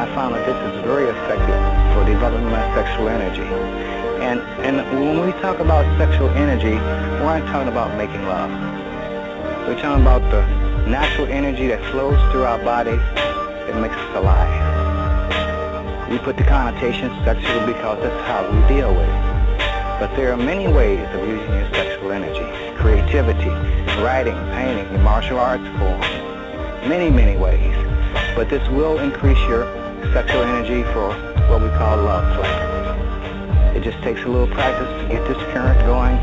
I found that this is very effective for developing my sexual energy. And when we talk about sexual energy, we're not talking about making love. We're talking about the natural energy that flows through our body that makes us alive. We put the connotation sexual because that's how we deal with it. But there are many ways of using your sexual energy. Creativity, writing, painting, your martial arts form. Many, many ways. But this will increase your sexual energy for what we call love play. It just takes a little practice to get this current going.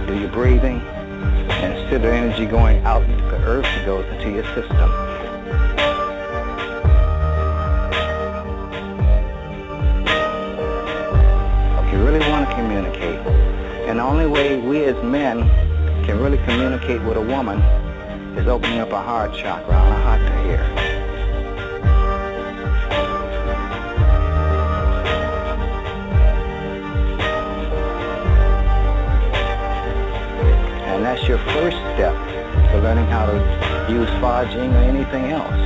Do your breathing, and instead of energy going out into the earth, it goes into your system. If you really want to communicate, and the only way we as men can really communicate with a woman is opening up a heart chakra on a heart to here. And that's your first step to learning how to use fudging or anything else.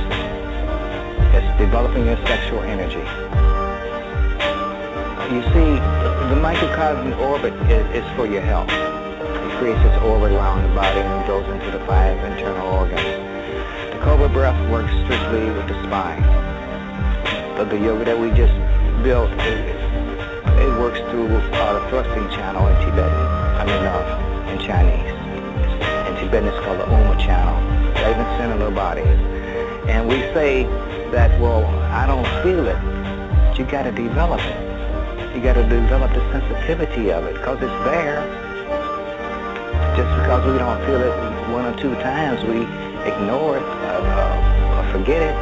It's developing your sexual energy. You see, the microcosmic orbit is for your health. It creates its orbit around the body and goes into the 5 internal organs. The Cobra breath works strictly with the spine. The yoga that we just built, it works through the thrusting channel in Tibetan, in Chinese. In Tibetan it's called the Uma channel, right in the center of the body. And we say that, well, I don't feel it. But you got to develop it. You got to develop the sensitivity of it, because it's there. Just because we don't feel it 1 or 2 times, we ignore it or forget it.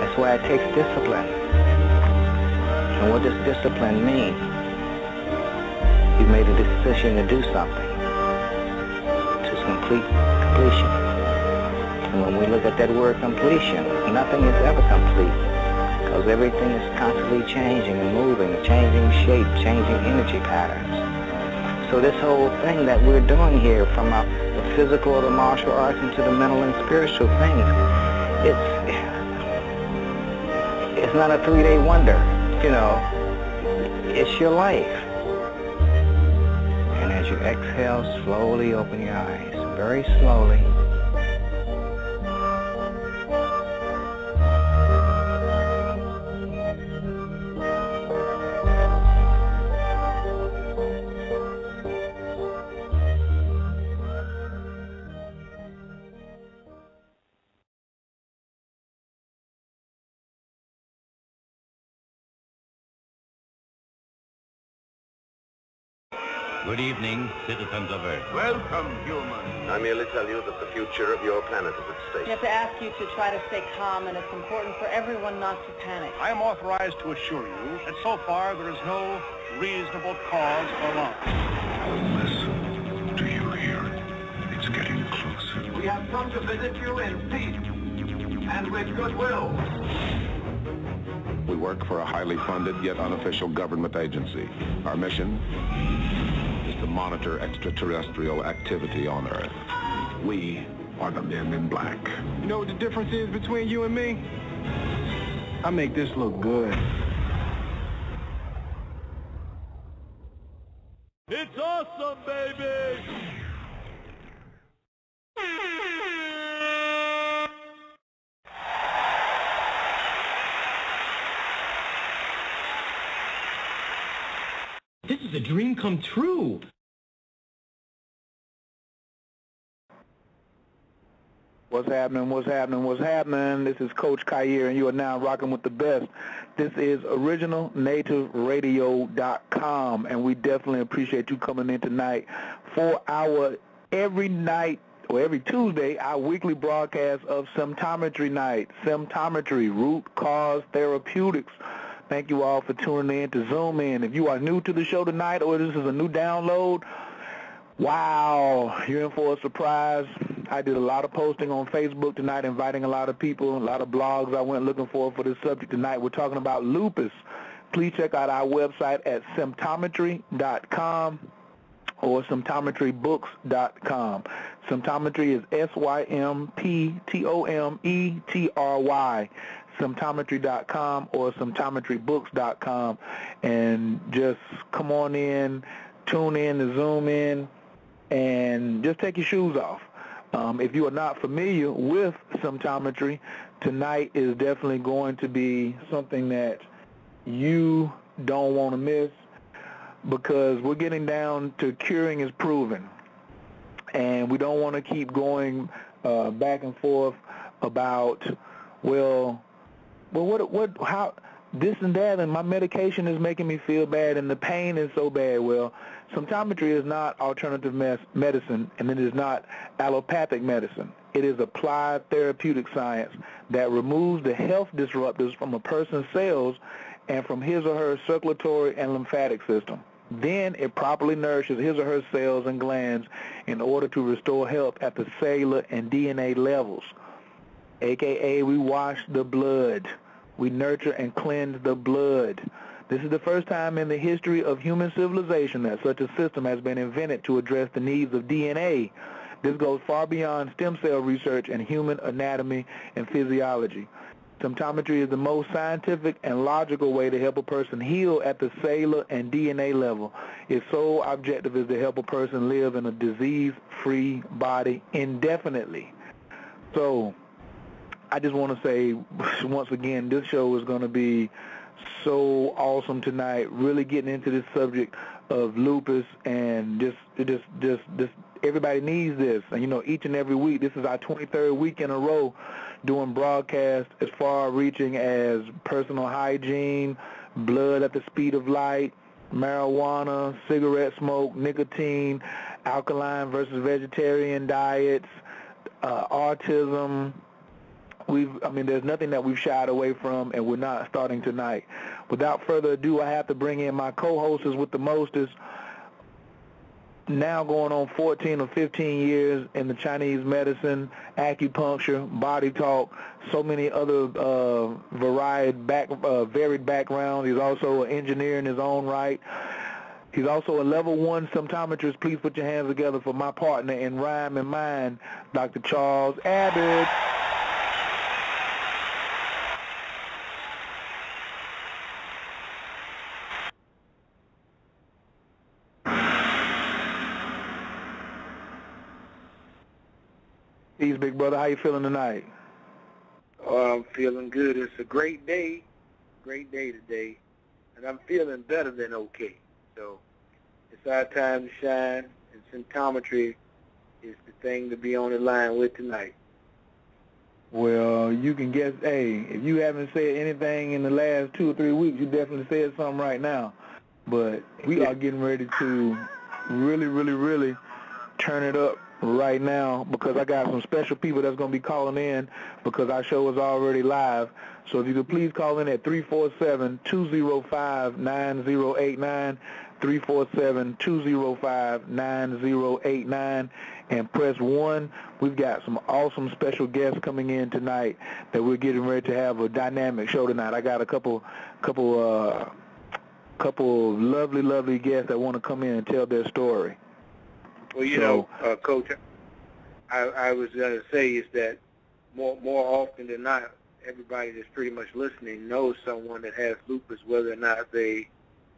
That's why it takes discipline. And what does discipline mean? You made a decision to do something, to completion. And when we look at that word completion, nothing is ever complete, because everything is constantly changing and moving, changing shape, changing energy patterns. So this whole thing that we're doing here, from the physical, the martial arts, into the mental and spiritual things, it's not a 3-day wonder, you know. It's your life. And as you exhale, slowly open your eyes, very slowly. Good evening, citizens of Earth. Welcome, humans. I merely tell you that the future of your planet is at stake. I have to ask you to try to stay calm, and it's important for everyone not to panic. I am authorized to assure you that so far there is no reasonable cause for alarm. Listen, do you hear it? It's getting closer. We have come to visit you in peace and with goodwill. We work for a highly funded yet unofficial government agency. Our mission is to monitor extraterrestrial activity on Earth. We are the men in black. You know what the difference is between you and me? I make this look good. It's awesome, baby! This is a dream come true. What's happening? What's happening? What's happening? This is Coach Khayr, and you are now rocking with the best. This is OriginalNativeRadio.com, and we definitely appreciate you coming in tonight for our every night, or every Tuesday, our weekly broadcast of Symptometry Night. Symptometry, Root Cause Therapeutics. Thank you all for tuning in to Zoom in. If you are new to the show tonight, or this is a new download, wow, you're in for a surprise. I did a lot of posting on Facebook tonight, inviting a lot of people, a lot of blogs I went looking for this subject tonight. We're talking about lupus. Please check out our website at symptometry.com. or symptometrybooks.com. Symptometry is Symptometry, symptometry.com or symptometrybooks.com, and just come on in, tune in to Zoom in, and just take your shoes off. If you are not familiar with symptometry, tonight is definitely going to be something that you don't want to miss, because we're getting down to curing is proven, and we don't want to keep going back and forth about how this and that, and my medication is making me feel bad, and the pain is so bad. Well, symptometry is not alternative medicine, and it is not allopathic medicine. It is applied therapeutic science that removes the health disruptors from a person's cells and from his or her circulatory and lymphatic system. Then it properly nourishes his or her cells and glands in order to restore health at the cellular and DNA levels. AKA, we wash the blood. We nurture and cleanse the blood. This is the first time in the history of human civilization that such a system has been invented to address the needs of DNA. This goes far beyond stem cell research and human anatomy and physiology. Symptometry is the most scientific and logical way to help a person heal at the cellular and DNA level. Its sole objective is to help a person live in a disease-free body indefinitely. So I just want to say, once again, this show is going to be so awesome tonight, really getting into this subject of lupus, and just everybody needs this. And, you know, each and every week, this is our 23rd week in a row doing broadcasts as far-reaching as personal hygiene, blood at the speed of light, marijuana, cigarette smoke, nicotine, alkaline versus vegetarian diets, autism. There's nothing that we've shied away from, and we're not starting tonight. Without further ado, I have to bring in my co-hostess with the mostest, now going on 14 or 15 years in the Chinese medicine, acupuncture, body talk, so many other varied backgrounds. He's also an engineer in his own right. He's also a level 1 symptometrist. Please put your hands together for my partner in rhyme and mind, Dr. Charles Abbott. Peace, big brother. How you feeling tonight? Oh, I'm feeling good. It's a great day today, and I'm feeling better than okay. So it's our time to shine, and symptometry is the thing to be on the line with tonight. Well, you can guess, hey, if you haven't said anything in the last 2 or 3 weeks, you definitely said something right now. But we are getting ready to really turn it up right now, because I got some special people that's going to be calling in, because our show is already live. So if you could please call in at 347-205-9089, 347-205-9089, and press 1. We've got some awesome special guests coming in tonight that we're getting ready to have a dynamic show tonight. I got a couple of lovely guests that want to come in and tell their story. Well, you know, Coach, I was going to say is that more often than not, everybody that's pretty much listening knows someone that has lupus, whether or not they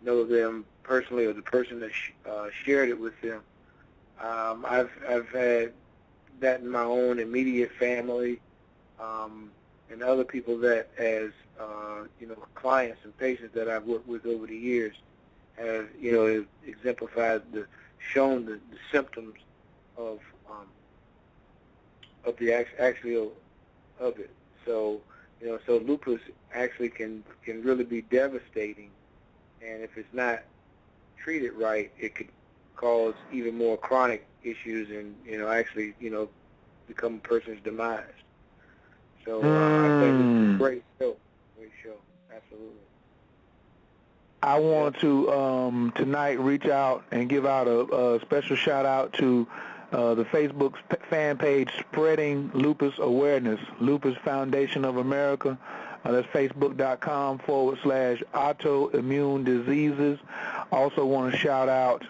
know them personally or the person that shared it with them. I've had that in my own immediate family, and other people that, as clients and patients that I've worked with over the years, have exemplified shown the symptoms of the actually of it. So so lupus actually can really be devastating, and if it's not treated right, it could cause even more chronic issues, and actually become a person's demise. So I think it's a great show, absolutely. I want to tonight reach out and give out a special shout out to the Facebook fan page Spreading Lupus Awareness, Lupus Foundation of America. That's facebook.com/autoimmune diseases. Also want to shout out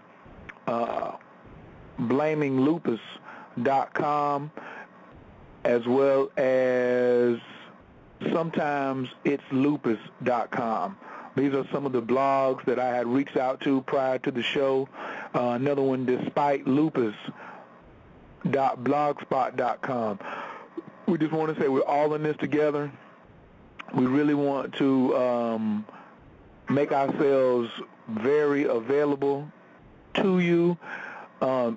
BlamingLupus.com, as well as sometimes it's Lupus.com. These are some of the blogs that I had reached out to prior to the show. Another one, DespiteLupus.blogspot.com. We just want to say we're all in this together. We really want to make ourselves very available to you,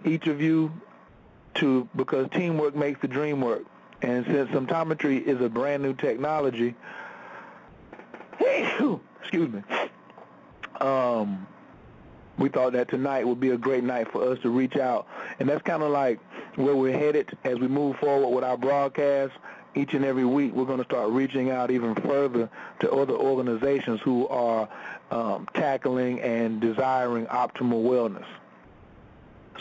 each of you, because teamwork makes the dream work. And since symptometry is a brand new technology, excuse me, we thought that tonight would be a great night for us to reach out. And that's kind of like where we're headed as we move forward with our broadcast. Each and every week, we're going to start reaching out even further to other organizations who are tackling and desiring optimal wellness.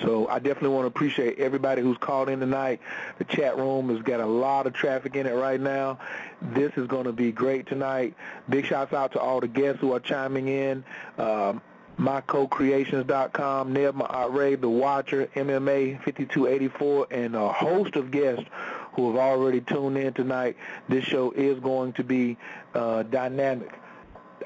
So I definitely want to appreciate everybody who's called in tonight. The chat room has got a lot of traffic in it right now. This is going to be great tonight. Big shouts out to all the guests who are chiming in. MyCoCreations.com, Neb Ma'Ray, The Watcher, MMA 5284, and a host of guests who have already tuned in tonight. This show is going to be dynamic.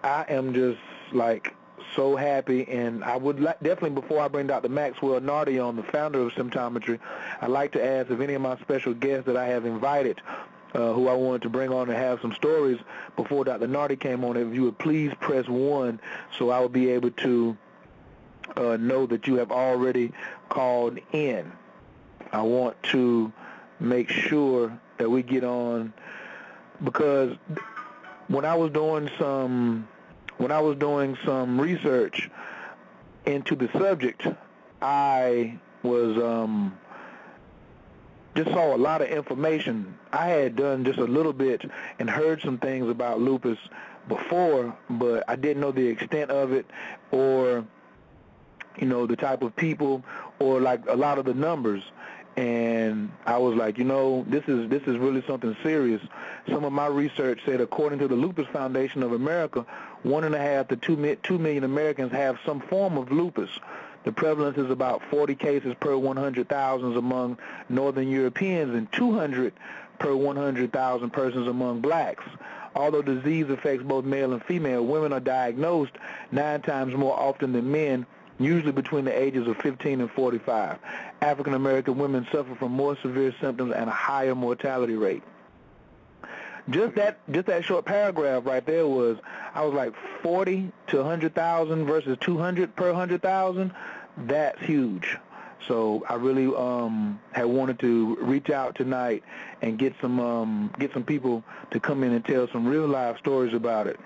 I am just like so happy, and I would definitely, before I bring Dr. Maxwell Nardi on, the founder of Symptometry, I'd like to ask if any of my special guests that I have invited, who I wanted to bring on to have some stories before Dr. Nardi came on, if you would please press 1 so I will be able to know that you have already called in. I want to make sure that we get on, because when I was doing some research into the subject, I was just saw a lot of information. I had done just a little bit and heard some things about lupus before, but I didn't know the extent of it, or the type of people, or like a lot of the numbers. And I was like, this is really something serious. Some of my research said, according to the Lupus Foundation of America, 1.5 to 2 million Americans have some form of lupus. The prevalence is about 40 cases per 100,000 among Northern Europeans and 200 per 100,000 persons among blacks. Although disease affects both male and female, women are diagnosed 9 times more often than men, usually between the ages of 15 and 45. African American women suffer from more severe symptoms and a higher mortality rate. Just that short paragraph right there was, I was like 40 to 100,000 versus 200 per 100,000. That's huge. So I really had wanted to reach out tonight and get some people to come in and tell some real life stories about it.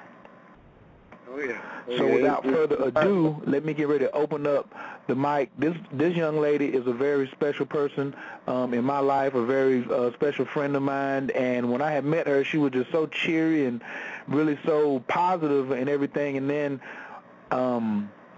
Oh, yeah. So without further ado, let me get ready to open up the mic. This young lady is a very special person in my life, a very special friend of mine. And when I had met her, she was just so cheery and really so positive and everything. And then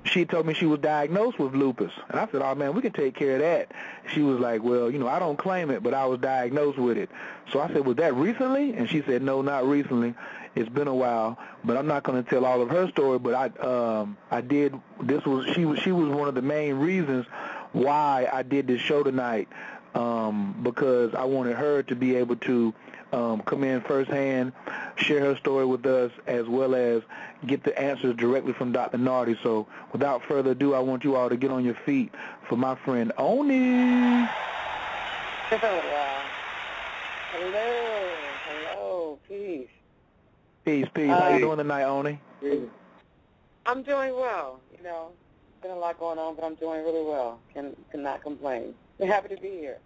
she told me she was diagnosed with lupus. And I said, oh, man, we can take care of that. She was like, well, I don't claim it, but I was diagnosed with it. So I said, was that recently? And she said, no, not recently. It's been a while, but I'm not going to tell all of her story. But I did. She was one of the main reasons why I did this show tonight, because I wanted her to be able to come in firsthand, share her story with us, as well as get the answers directly from Dr. Nardi. So without further ado, I want you all to get on your feet for my friend Oni. Hello, peace. Peace. How you doing tonight, Oni? I'm doing well. Been a lot going on, but I'm doing really well. Cannot complain. I'm happy to be here.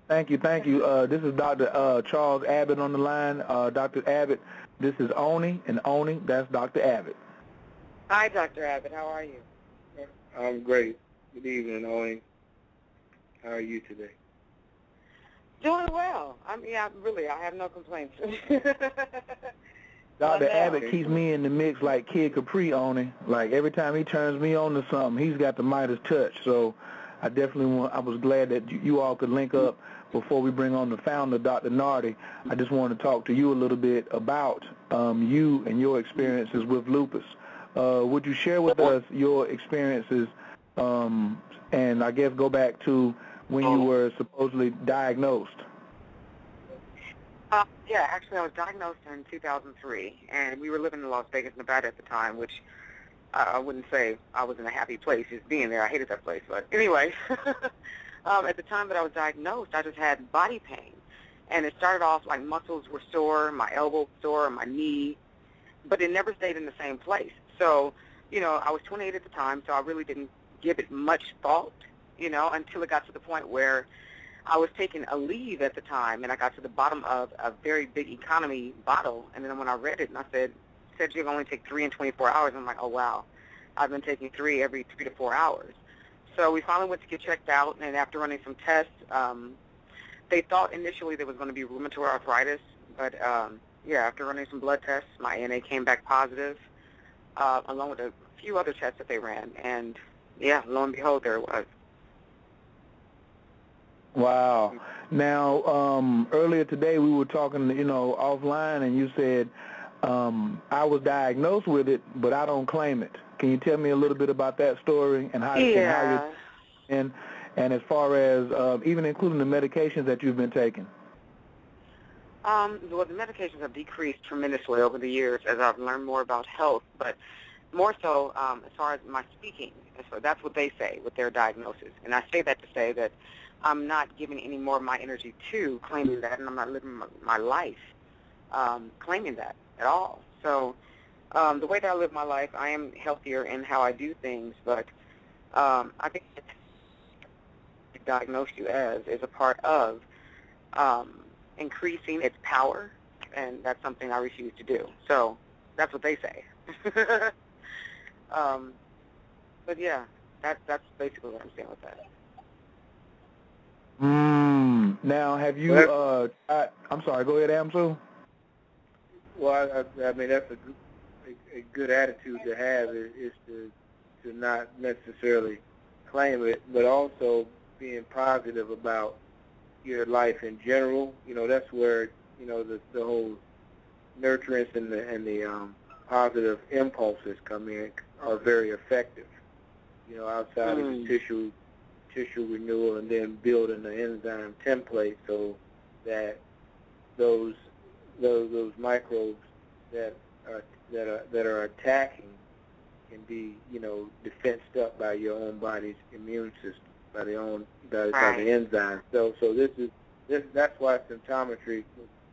Thank you. This is Dr. Charles Abbott on the line. Dr. Abbott, this is Oni, and Oni, that's Dr. Abbott. Hi, Dr. Abbott. How are you? I'm great. Good evening, Oni. How are you today? Doing well. I have no complaints. Dr. Abbott keeps me in the mix like Kid Capri, Oni. Like every time he turns me on to something, he's got the Midas touch. So I was glad that you all could link up before we bring on the founder, Dr. Nardi. I just want to talk to you a little bit about you and your experiences with lupus. Would you share with us your experiences and I guess go back to when you were supposedly diagnosed. Yeah, actually I was diagnosed in 2003, and we were living in Las Vegas, Nevada at the time, which I wouldn't say I was in a happy place just being there. I hated that place. But anyway, at the time that I was diagnosed, I just had body pain. And it started off like muscles were sore, my elbow was sore, my knee, but it never stayed in the same place. So, you know, I was 28 at the time, so I really didn't give it much thought, you know, until it got to the point where I was taking a leave at the time, and I got to the bottom of a very big economy bottle. And then when I read it, and I said you can only take 3 in 24 hours. I'm like, oh, wow. I've been taking 3 every 3 to 4 hours. So we finally went to get checked out, and after running some tests, they thought initially there was going to be rheumatoid arthritis, but yeah, after running some blood tests, my ANA came back positive, along with a few other tests that they ran, and yeah, lo and behold, there it was. Wow. Now, earlier today we were talking, you know, offline, and you said I was diagnosed with it, but I don't claim it. Can you tell me a little bit about that story and how, and how you're, and as far as even including the medications that you've been taking? Well, the medications have decreased tremendously over the years as I've learned more about health, but more so as far as my speaking. So that's what they say with their diagnosis. And I say that to say that I'm not giving any more of my energy to claiming that, and I'm not living my life claiming that at all. So the way that I live my life, I am healthier in how I do things, but I think what diagnosed you as is a part of increasing its power, and that's something I refuse to do. So that's what they say. But yeah, that's basically what I'm saying with that. Now, have you, I'm sorry, go ahead, Amsu. Well, I mean, that's a good attitude to have, is to not necessarily claim it, but also being positive about your life in general. You know, that's where, you know, the whole nurturance and the positive impulses come in, are very effective. You know, outside of the tissue renewal, and then building the enzyme template so that those microbes that are attacking can be, you know, defensed up by your own body's immune system, by the enzymes. So that's why symptometry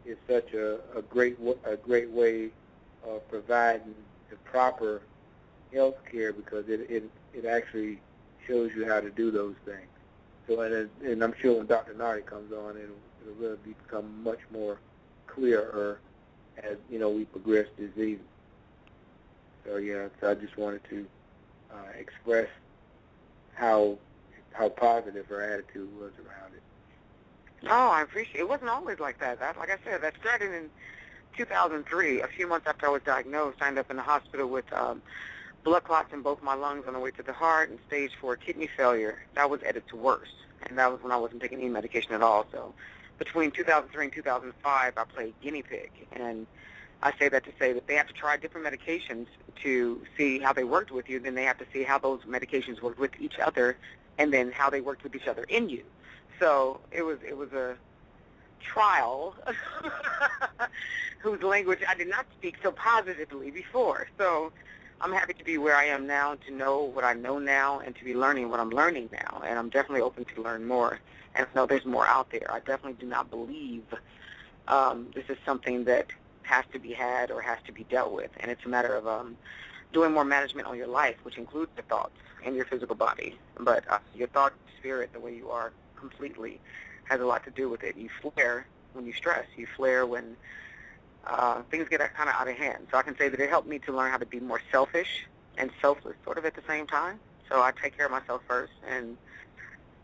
is such a great way of providing the proper health care, because it actually shows you how to do those things. So, and I'm sure when Dr. Nardi comes on, it'll really become much more clearer as, you know, we progress this evening. So yeah, so I just wanted to express how positive her attitude was around it. Oh, I appreciate it. It wasn't always like that. Like I said, that started in 2003. A few months after I was diagnosed, I ended up in the hospital with blood clots in both my lungs on the way to the heart, and stage 4 kidney failure. That was at its worst, and that was when I wasn't taking any medication at all. So between 2003 and 2005, I played guinea pig, and I say that to say that they have to try different medications to see how they worked with you. Then they have to see how those medications worked with each other, and then how they worked with each other in you. So it was a trial whose language I did not speak so positively before. So I'm happy to be where I am now, to know what I know now, and to be learning what I'm learning now. And I'm definitely open to learn more. And I know there's more out there. I definitely do not believe this is something that has to be had or has to be dealt with. And it's a matter of doing more management on your life, which includes your thoughts and your physical body. But your thought, spirit, the way you are completely, has a lot to do with it. You flare when you stress. You flare when things get kind of out of hand. So I can say that it helped me to learn how to be more selfish and selfless sort of at the same time. So I take care of myself first, and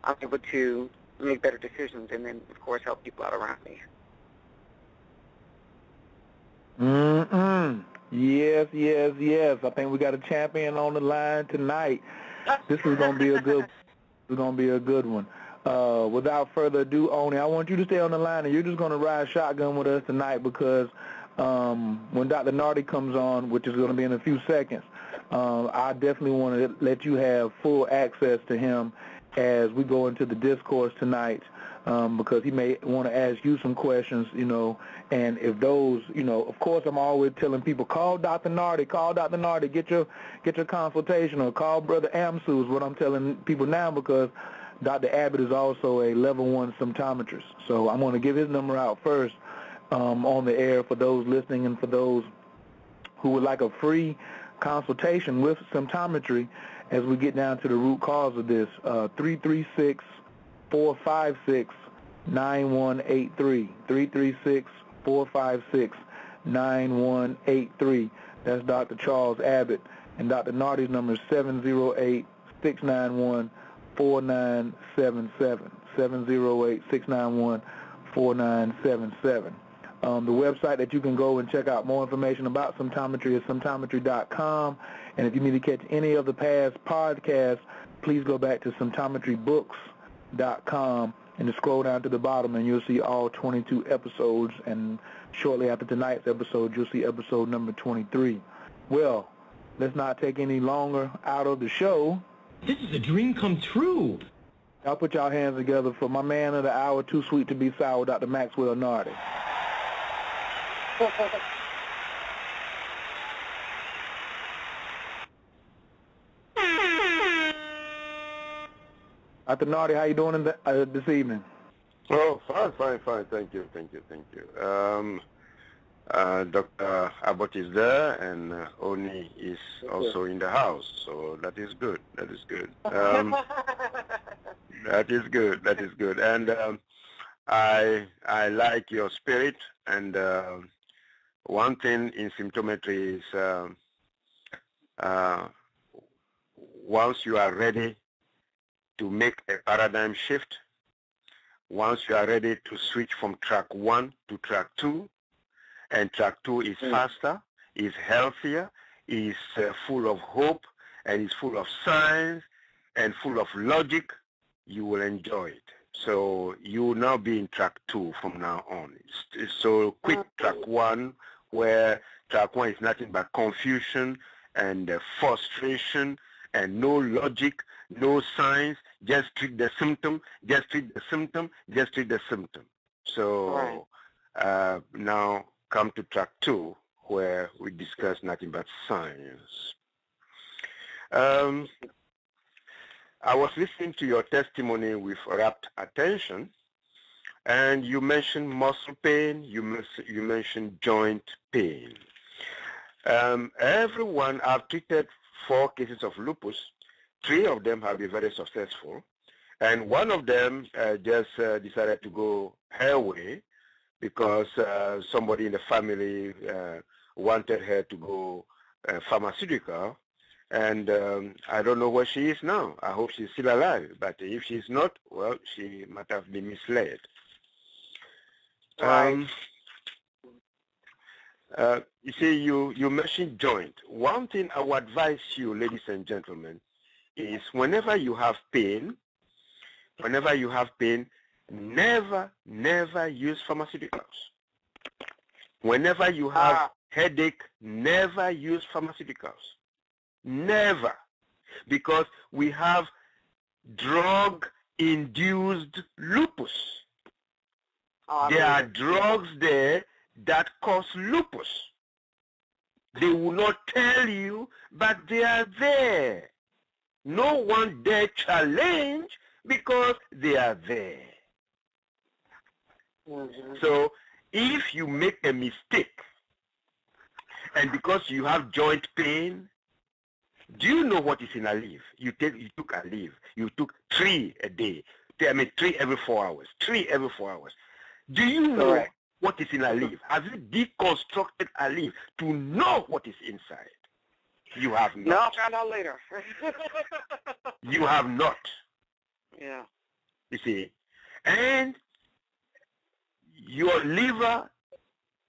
I'm able to make better decisions, and then, of course, help people out around me. Yes, yes, yes. I think we got a champion on the line tonight. This is going to be a good. It's going to be a good one. Without further ado, Oni, I want you to stay on the line, and you're just going to ride shotgun with us tonight, because when Dr. Nardi comes on, which is going to be in a few seconds, I definitely want to let you have full access to him as we go into the discourse tonight, because he may want to ask you some questions, and if those, of course I'm always telling people, call Dr. Nardi, get your consultation, or call Brother Amsu is what I'm telling people now, because Dr. Abbott is also a level 1 symptometrist. So I'm going to give his number out first on the air for those listening, and for those who would like a free consultation with symptometry as we get down to the root cause of this. 336-456-9183. 336-456-9183. That's Dr. Charles Abbott. And Dr. Nardi's number is 708-691-4977. 708-691-4977. The website that you can go and check out more information about symptometry is symptometry.com. And if you need to catch any of the past podcasts, please go back to symptometrybooks.com and just scroll down to the bottom, and you'll see all 22 episodes. And shortly after tonight's episode, you'll see episode number 23. Well, let's not take any longer out of the show. This is a dream come true. Y'all put y'all hands together for my man of the hour, too sweet to be sour, Dr. Maxwell Nardi. Dr. Nardi, how you doing this evening? Oh, fine. Thank you. Dr. Abbott is there, and Oni is also in the house, so that is good. That is good. And I like your spirit, and one thing in symptometry is once you are ready to make a paradigm shift, once you are ready to switch from track 1 to track 2, and track 2 is faster, is healthier, is full of hope, and is full of science, and full of logic, you will enjoy it. So you will now be in track 2 from now on. So quit track 1, where track 1 is nothing but confusion and frustration and no logic, no science, just treat the symptom, So now come to track 2, where we discuss nothing but science. I was listening to your testimony with rapt attention, and you mentioned muscle pain, you mentioned joint pain. Everyone, I've treated 4 cases of lupus. 3 of them have been very successful, and one of them just decided to go her way because somebody in the family wanted her to go pharmaceutical, and I don't know where she is now. I hope she's still alive, but if she's not, well, she might have been misled. You see, you mentioned joint. One thing I would advise you, ladies and gentlemen, is whenever you have pain, never use pharmaceuticals. Whenever you have headache, never use pharmaceuticals. Never. Because we have drug-induced lupus. There are drugs there that cause lupus. They will not tell you, but they are there. No one dare challenge because they are there. So if you make a mistake, and because you have joint pain, do you know what is in a leaf? You took a leaf. You took 3 a day. 3 every 4 hours. 3 every 4 hours. Do you know what is in a leaf? Have you deconstructed a leaf to know what is inside? You have not. No, I'll find out later. You have not. Yeah. You see, and your liver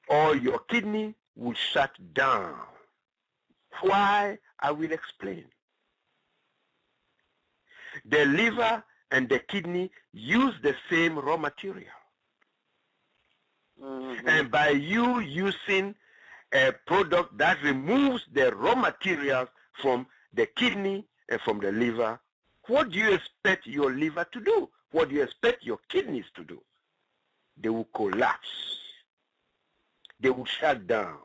or your kidney will shut down. Why? I will explain. The liver and the kidney use the same raw material. And by you using a product that removes the raw materials from the kidney and from the liver, what do you expect your liver to do? What do you expect your kidneys to do? They will collapse. They will shut down.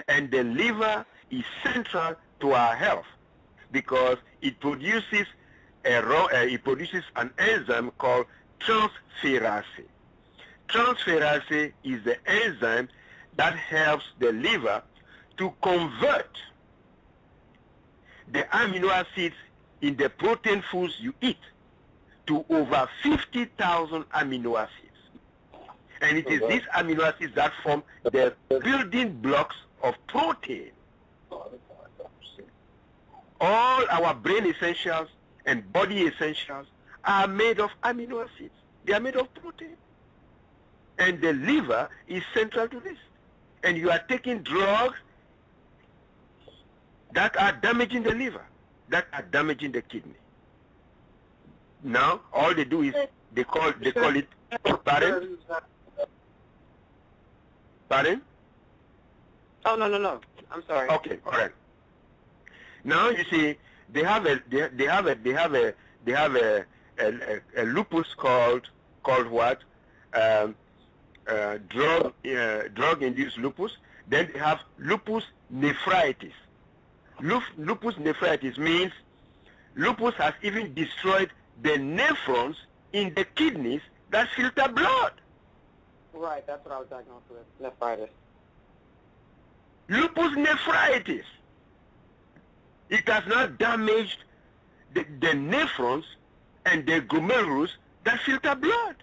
And the liver is central to our health because it produces an enzyme called transferase. Transferase is the enzyme that helps the liver to convert the amino acids in the protein foods you eat to over 50,000 amino acids. And it is these amino acids that form the building blocks of protein. All our brain essentials and body essentials are made of amino acids. They are made of protein. And the liver is central to this. And you are taking drugs that are damaging the liver, that are damaging the kidney. Now, all they do is they call it, pardon? Pardon? Oh, no. I'm sorry. Okay, all right. Now you see, they have a lupus called what? Drug-induced lupus. Then they have lupus nephritis. Lupus nephritis means lupus has even destroyed the nephrons in the kidneys that filter blood. Right, that's what I was diagnosed with, nephritis. Lupus nephritis. It has not damaged the nephrons and the glomerulus that filter blood.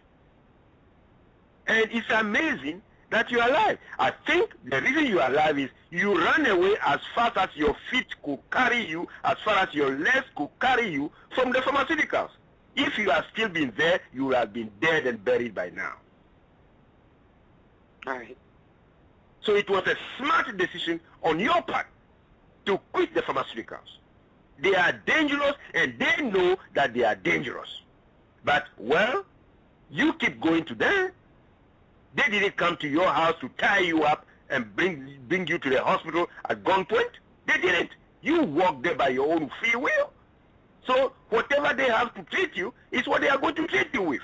And it's amazing that you are alive. I think the reason you are alive is you ran away as fast as your feet could carry you, as far as your legs could carry you from the pharmaceuticals. If you had still been there, you would have been dead and buried by now. All right. So it was a smart decision on your part to quit the pharmaceuticals. They are dangerous and they know that they are dangerous. But, well, you keep going to them. They didn't come to your house to tie you up and bring you to the hospital at gunpoint. They didn't. You walked there by your own free will. So whatever they have to treat you is what they are going to treat you with.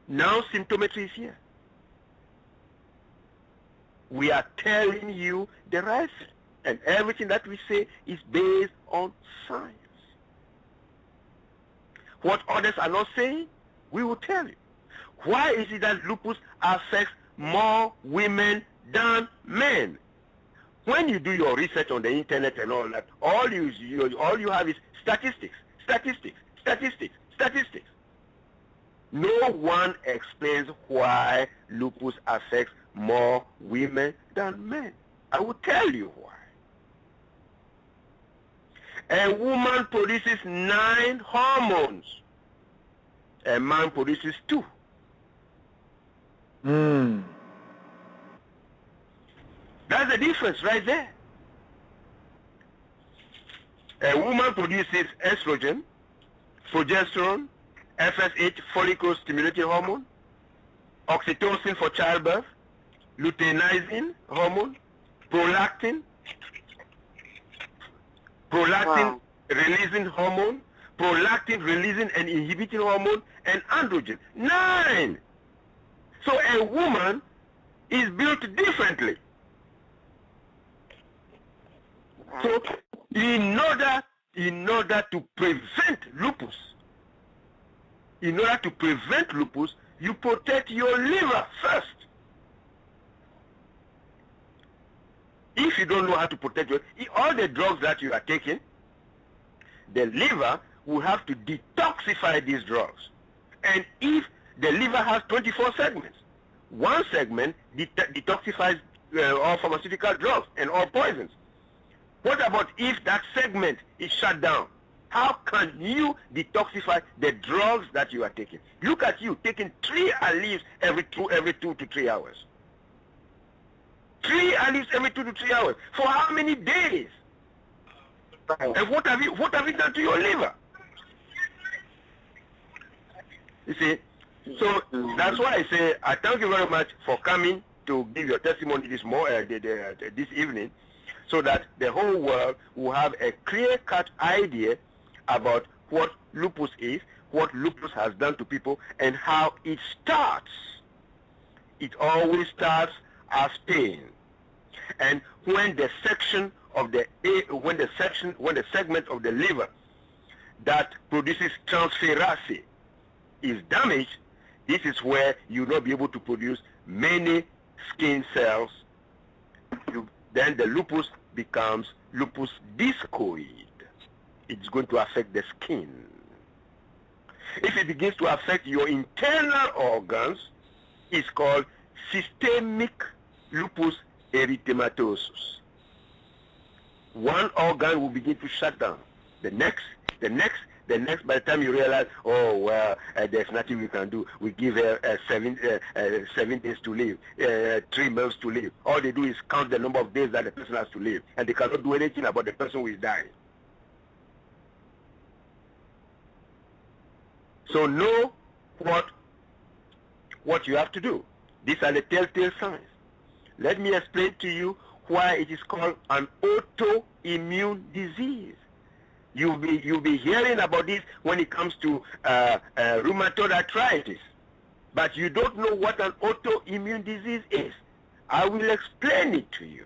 Now symptometry is here. We are telling you the right thing, and everything that we say is based on science. What others are not saying, we will tell you. Why is it that lupus affects more women than men? When you do your research on the internet and all that, all you have is statistics. No one explains why lupus affects more women than men. I will tell you why. A woman produces 9 hormones. A man produces 2. That's the difference right there. A woman produces estrogen, progesterone, FSH, follicle stimulating hormone, oxytocin for childbirth, luteinizing hormone, prolactin releasing hormone, prolactin releasing and inhibiting hormone, and androgen. 9. So a woman is built differently. So in order to prevent lupus, you protect your liver first. If you don't know how to protect all the drugs that you are taking, the liver will have to detoxify these drugs. And if the liver has 24 segments, one segment detoxifies all pharmaceutical drugs and all poisons. What about if that segment is shut down? How can you detoxify the drugs that you are taking? Look at you taking 3 leaves every 2 to 3 hours. 3 leaves every 2 to 3 hours. For how many days? And what have you done to your liver? You see, so that's why I say I thank you very much for coming to give your testimony this evening. so that the whole world will have a clear-cut idea about what lupus is, what lupus has done to people, and how it starts. It always starts as pain. And when the section of the segment of the liver that produces transferase is damaged, this is where you will not be able to produce many skin cells. Then the lupus becomes lupus discoid. It's going to affect the skin. If it begins to affect your internal organs, it's called systemic lupus erythematosus. One organ will begin to shut down. The next, by the time you realize, oh, well, there's nothing we can do. We give her 7 days to live, 3 months to live. All they do is count the number of days that the person has to live, and they cannot do anything about the person who is dying. So know what you have to do. These are the telltale signs. Let me explain to you why it is called an autoimmune disease. You'll be hearing about this when it comes to rheumatoid arthritis, but you don't know what an autoimmune disease is. I will explain it to you.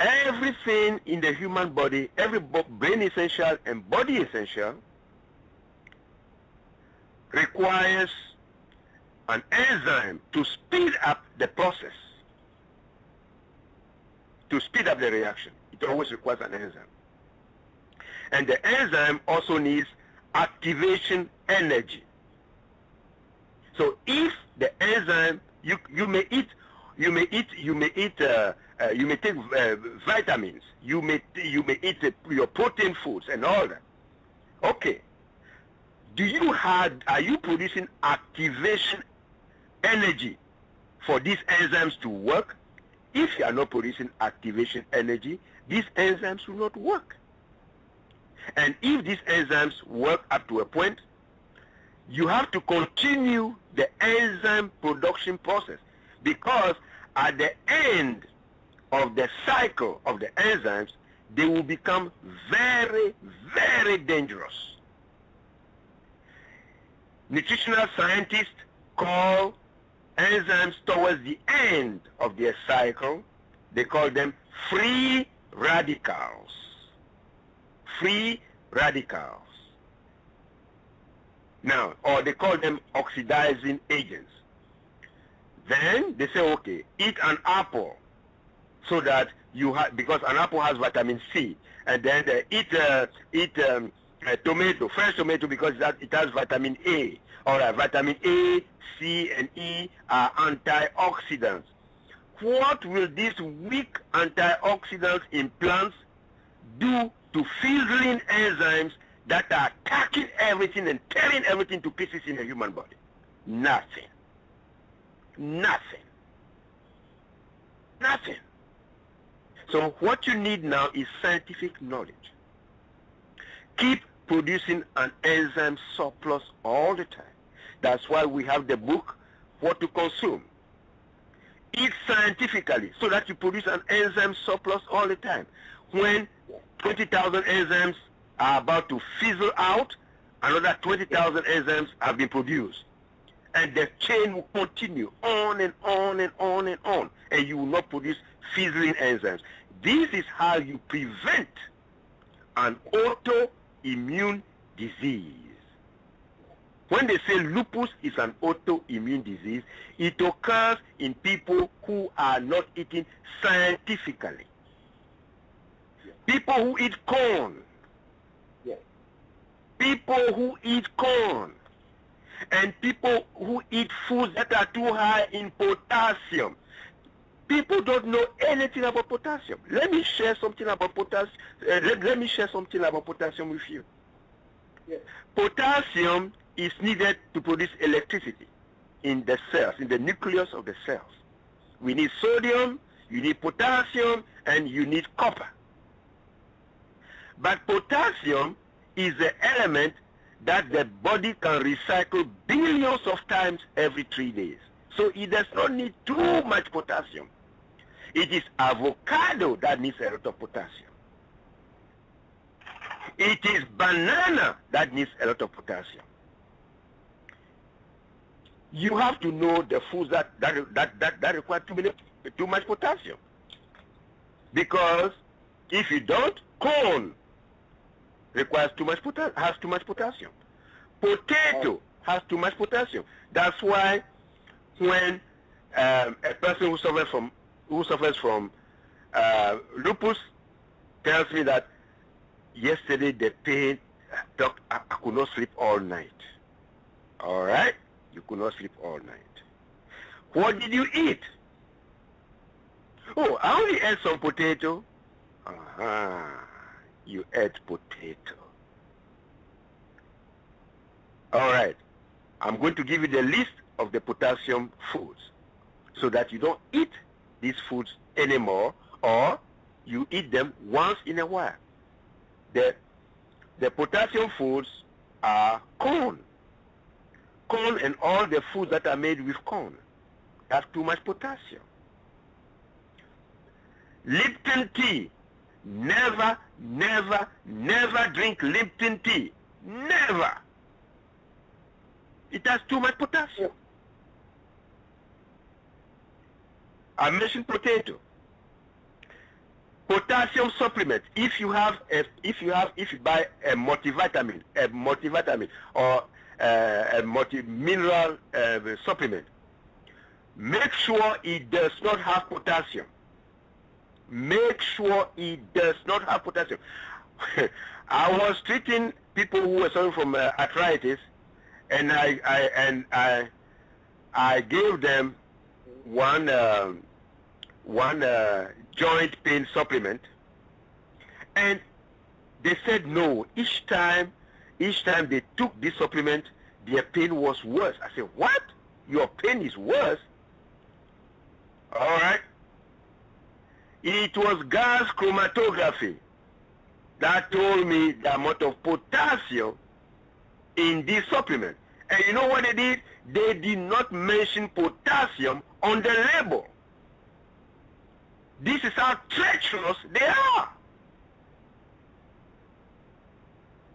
Everything in the human body, every brain essential and body essential, requires an enzyme to speed up the process, to speed up the reaction. It always requires an enzyme. And the enzyme also needs activation energy. So if the enzyme, you may take vitamins, you may eat your protein foods and all that. Okay. Are you producing activation energy for these enzymes to work? If you are not producing activation energy, these enzymes will not work. And if these enzymes work up to a point, you have to continue the enzyme production process, because at the end of the cycle of the enzymes, they will become very, very dangerous. Nutritional scientists call enzymes towards the end of their cycle, they call them free radicals. Free radicals. Now, or they call them oxidizing agents. Then they say, okay, eat an apple so that you have, because an apple has vitamin C, and then eat tomato, fresh tomato, because it has vitamin A. All right, vitamin A, C, and E are antioxidants. What will these weak antioxidants in plants do to fizzling enzymes that are attacking everything and tearing everything to pieces in the human body? Nothing. Nothing. Nothing. So what you need now is scientific knowledge. Keep producing an enzyme surplus all the time. That's why we have the book, What to Consume. Eat scientifically so that you produce an enzyme surplus all the time. When 20,000 enzymes are about to fizzle out, another 20,000 enzymes have been produced. And the chain will continue on and on and on and on, and you will not produce fizzling enzymes. This is how you prevent an autoimmune disease. When they say lupus is an autoimmune disease, it occurs in people who are not eating scientifically. People who eat corn. People who eat corn. And people who eat foods that are too high in potassium. People don't know anything about potassium. Let me share something about potassium. Let me share something about potassium with you. Yes. Potassium is needed to produce electricity in the cells, in the nucleus of the cells. We need sodium, you need potassium, and you need copper. But potassium is the element that the body can recycle billions of times every 3 days. So it does not need too much potassium. It is avocado that needs a lot of potassium. It is banana that needs a lot of potassium. You have to know the foods that require too much potassium. Because if you don't, corn requires has too much potassium. Potato has too much potassium. That's why when a person who suffers from lupus tells me that yesterday the pain, doc, I could not sleep all night. All right, you could not sleep all night. What did you eat? Oh, I only ate some potato. You ate potato. All right, I'm going to give you the list of the potassium foods so that you don't eat these foods anymore, or you eat them once in a while. The potassium foods are corn. Corn and all the foods that are made with corn have too much potassium. Lipton tea. Never, never, never drink Lipton tea. Never. It has too much potassium. I mentioned potato. Potassium supplement. If you buy a multivitamin or a multi-mineral supplement, make sure it does not have potassium. Make sure it does not have potassium. I was treating people who were suffering from arthritis, and I gave them one joint pain supplement, and they said no. Each time they took this supplement, their pain was worse. I said, what? Your pain is worse? All right. It was gas chromatography that told me the amount of potassium in this supplement. And you know what they did? They did not mention potassium on the label. This is how treacherous they are.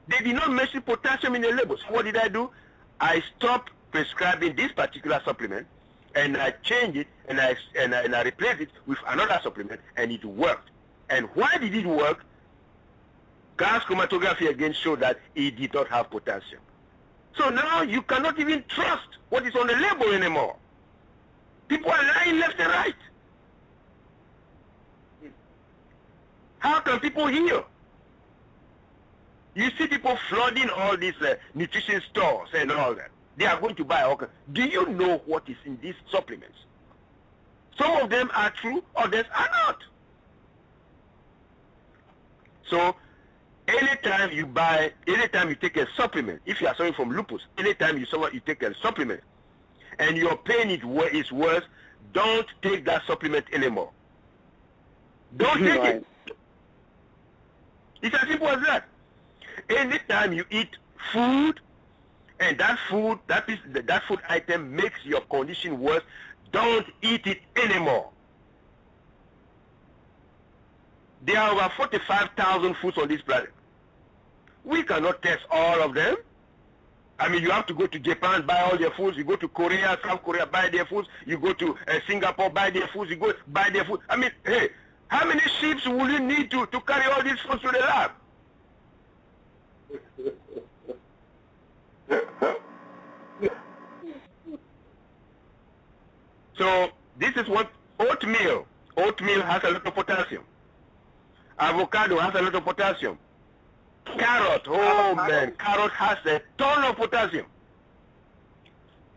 They did not mention potassium in the label. So what did I do? I stopped prescribing this particular supplement, and I changed it, and I replaced it with another supplement, and it worked. And why did it work? Gas chromatography again showed that it did not have potassium. So now you cannot even trust what is on the label anymore. People are lying left and right. How can people heal? You see people flooding all these nutrition stores and all that. They are going to buy all kinds. Do you know what is in these supplements? Some of them are true, others are not. So anytime you take a supplement, if you are suffering from lupus, anytime you take a supplement and your pain is worse, don't take that supplement anymore. Don't take it. It's as simple as that. Anytime you eat food and that food item makes your condition worse, don't eat it anymore. There are over 45,000 foods on this planet. We cannot test all of them. I mean, you have to go to Japan, buy all their foods. You go to Korea, South Korea, buy their foods. You go to Singapore, buy their foods. You go buy their food. I mean, hey, how many ships will you need to carry all these foods to the lab? So this is what oatmeal has a lot of potassium. Avocado has a lot of potassium. Carrot, man, carrot has a ton of potassium.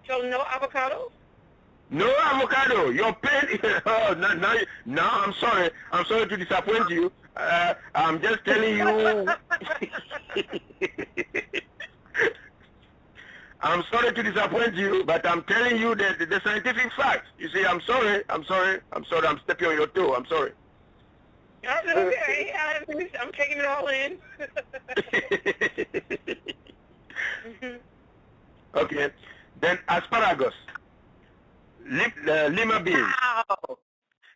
So no avocado? No avocado. Your pain. Oh, no, I'm sorry. I'm sorry to disappoint you. I'm just telling you. I'm sorry to disappoint you, but I'm telling you the scientific facts. You see, I'm sorry. I'm stepping on your toe. I'm sorry. Okay, I'm taking it all in. Okay. Then asparagus, lima beans. Wow.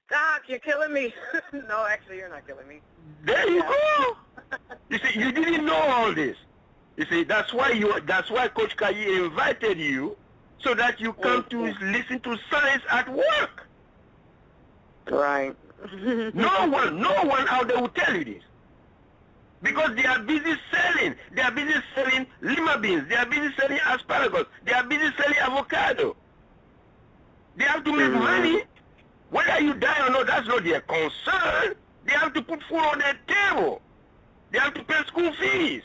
Doc, you're killing me. No, actually, you're not killing me. There you go. You see, you didn't know all this. You see, that's why Coach Kayi invited you, so that you come to listen to science at work. Right. No one out there will tell you this. Because they are busy selling. They are busy selling lima beans. They are busy selling asparagus. They are busy selling avocado. They have to make money. Whether you die or not, that's not their concern. They have to put food on their table. They have to pay school fees.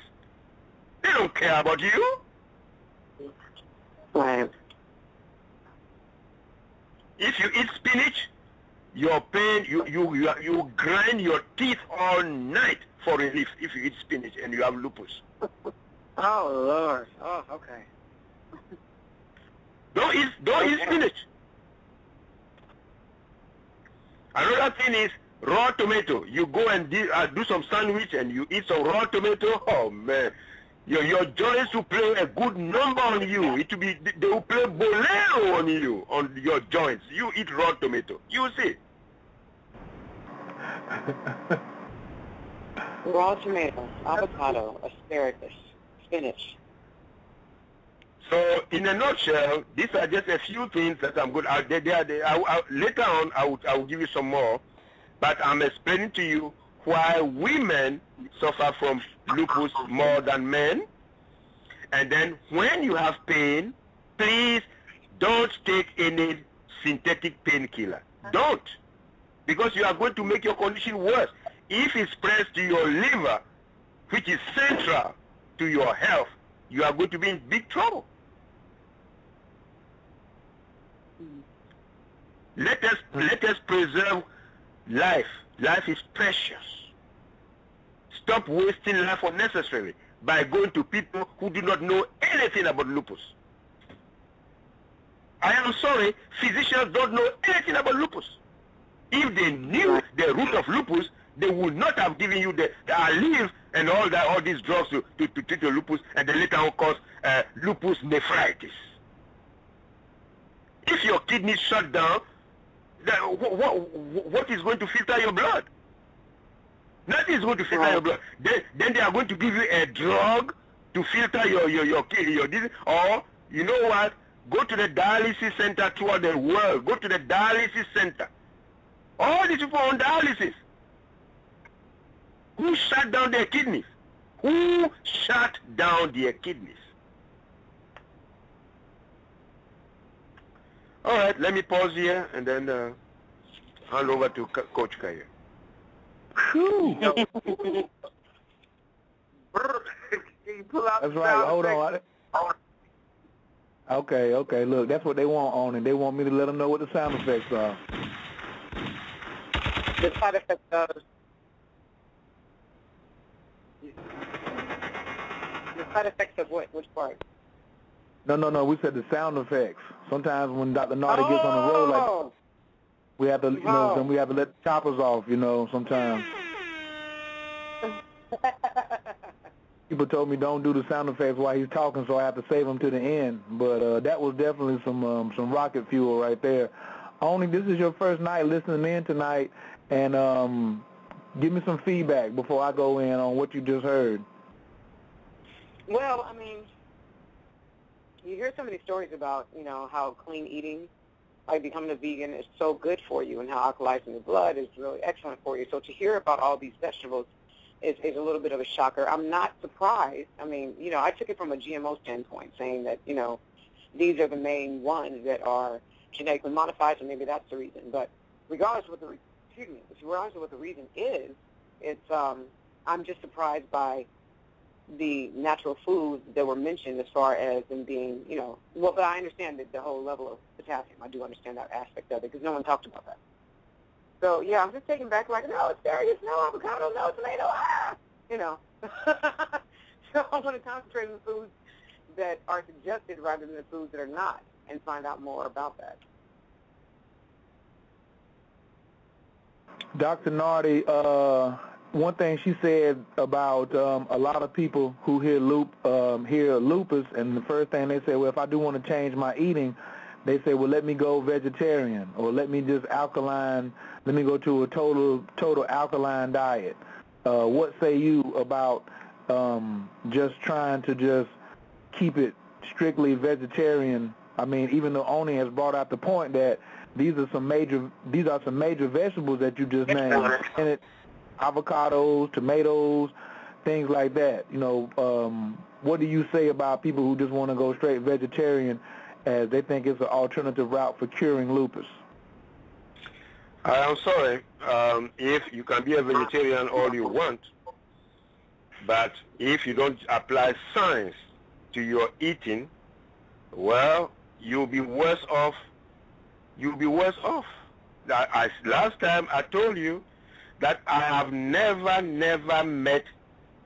They don't care about you. Right. If you eat spinach, your pain, you grind your teeth all night for relief if you eat spinach and you have lupus. Oh, Lord. Oh, okay. Don't eat spinach. Another thing is raw tomato. You go and do some sandwich and you eat some raw tomato. Oh man, your joints will play a good number on you. They will play bolero on you, on your joints. You eat raw tomato. You will see. Raw tomato, avocado, asparagus, spinach. So, in a nutshell, these are just a few things that I'm good. Later on, I will give you some more, but I'm explaining to you why women suffer from lupus more than men. And then, when you have pain, please don't take any synthetic painkiller. Don't, because you are going to make your condition worse. If it spreads to your liver, which is central to your health, you are going to be in big trouble. Let us preserve life. Life is precious. Stop wasting life unnecessarily by going to people who do not know anything about lupus. I am sorry, physicians don't know anything about lupus. If they knew the root of lupus, they would not have given you the Aleve and all these drugs to treat your lupus, and then later on cause lupus nephritis. If your kidneys shut down, what is going to filter your blood? Nothing is going to filter your blood. Then they are going to give you a drug to filter your kidney, or you know what? Go to the dialysis center throughout the world. Go to the dialysis center. All these people on dialysis. Who shut down their kidneys? Who shut down their kidneys? All right, let me pause here and then hand over to Coach Kayi. That's right. Hold on. Okay. Look, that's what they want on it. They want me to let them know what the sound effects are. The side effects of the side effects of what? Which part? No. We said the sound effects. Sometimes when Dr. Nardi gets on the road, like we have to, then we have to let the choppers off. Sometimes. People told me don't do the sound effects while he's talking, so I have to save them to the end. But that was definitely some rocket fuel right there. Only this is your first night listening in tonight, and give me some feedback before I go in on what you just heard. Well, I mean, you hear so many stories about, how clean eating, like becoming a vegan, is so good for you, and how alkalizing the blood is really excellent for you. So to hear about all these vegetables is a little bit of a shocker. I'm not surprised. I mean, I took it from a GMO standpoint, saying that, these are the main ones that are genetically modified, so maybe that's the reason. But regardless of what the reason is, it's I'm just surprised by the natural foods that were mentioned as far as them being, but I understand that the whole level of potassium. I do understand that aspect of it because no one talked about that. So, yeah, I'm just taking back like, no asparagus, no avocado, no tomato, So I want to concentrate on the foods that are suggested rather than the foods that are not and find out more about that. Dr. Nardi, one thing she said about a lot of people who hear lupus, and the first thing they say, well, if I do want to change my eating, they say, well, let me go vegetarian, or let me just alkaline, let me go to a total alkaline diet. What say you about just trying to just keep it strictly vegetarian? I mean, even though Oni has brought out the point that these are some major vegetables that you just named, and it, avocados, tomatoes, things like that. You know, what do you say about people who just want to go straight vegetarian, as they think it's an alternative route for curing lupus? I'm sorry. If you can be a vegetarian all you want, but if you don't apply science to your eating, well, you'll be worse off. You'll be worse off. Last time I told you that I have never met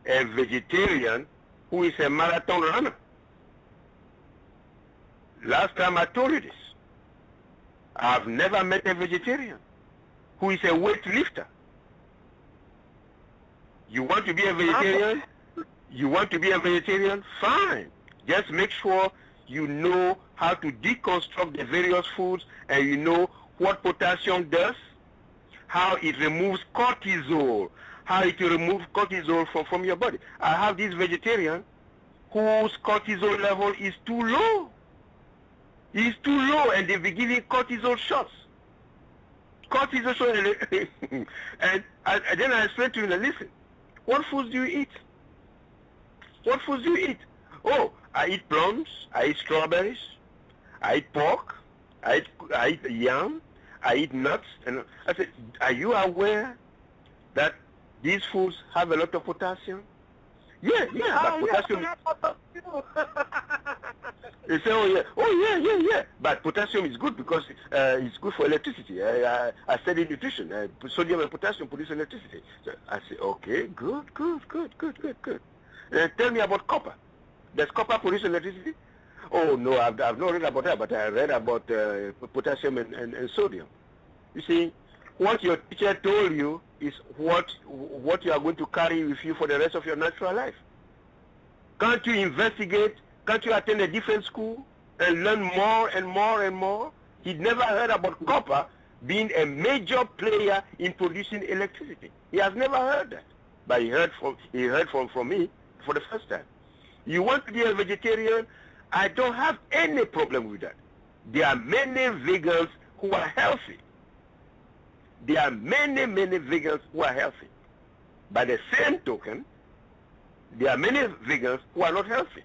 a vegetarian who is a marathon runner. Last time I told you this. I have never met a vegetarian who is a weightlifter. You want to be a vegetarian? You want to be a vegetarian? Fine. Just make sure you know how to deconstruct the various foods, and you know what potassium does, how it removes cortisol, how it removes cortisol from your body. I have this vegetarian whose cortisol level is too low. It's too low, and they be giving cortisol shots. Cortisol shots. And then I explained to him, listen, what foods do you eat? What foods do you eat? Oh, I eat plums, I eat strawberries, I eat pork, I eat yam, I eat nuts. And I said, are you aware that these foods have a lot of potassium? Yeah, but potassium... They say, oh yeah. But potassium is good because it's good for electricity. I studied nutrition. Sodium and potassium produce electricity. So I say, okay, good. Tell me about copper. Does copper produce electricity? Oh no, I've not read about that, but I read about potassium and sodium. You see, what your teacher told you is what you are going to carry with you for the rest of your natural life. Can't you investigate? Can't you attend a different school and learn more and more? He'd never heard about copper being a major player in producing electricity. He has never heard that. But he heard from me for the first time. You want to be a vegetarian? I don't have any problem with that. There are many vegans who are healthy. There are many vegans who are healthy. By the same token, there are many vegans who are not healthy.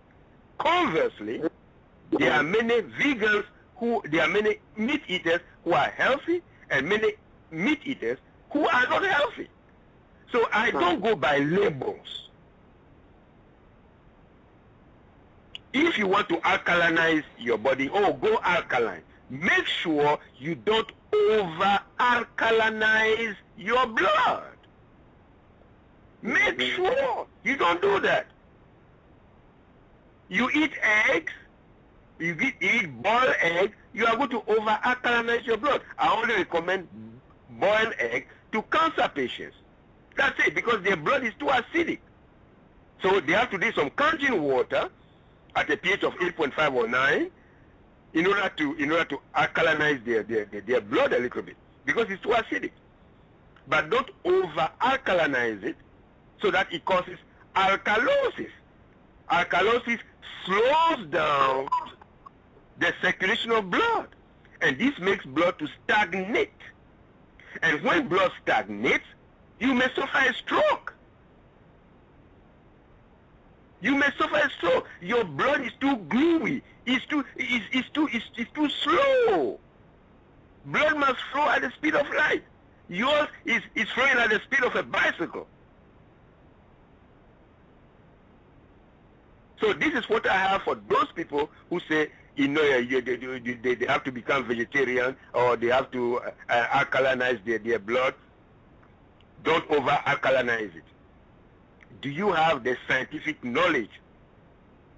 Conversely, there are many meat eaters who are healthy, and many meat eaters who are not healthy. So I don't go by labels. If you want to alkalinize your body, go alkaline. Make sure you don't over-alkalinize your blood. Make sure you don't do that. You eat eggs, you eat boiled eggs, you are going to over-alkalinize your blood. I only recommend boiled egg to cancer patients. That's it, because their blood is too acidic. So they have to do some cleansing water at a pH of 8.5 or 9 in order to alkalinize their blood a little bit, because it's too acidic. But don't over-alkalinize it so that it causes alkalosis. Alkalosis slows down the circulation of blood, and this makes blood to stagnate. And when blood stagnates, you may suffer a stroke. Your blood is too gluey. It's too slow. Blood must flow at the speed of light. Yours is flowing at the speed of a bicycle. So this is what I have for those people who say, they have to become vegetarian, or they have to alkalinize their blood. Don't over-alkalinize it. Do you have the scientific knowledge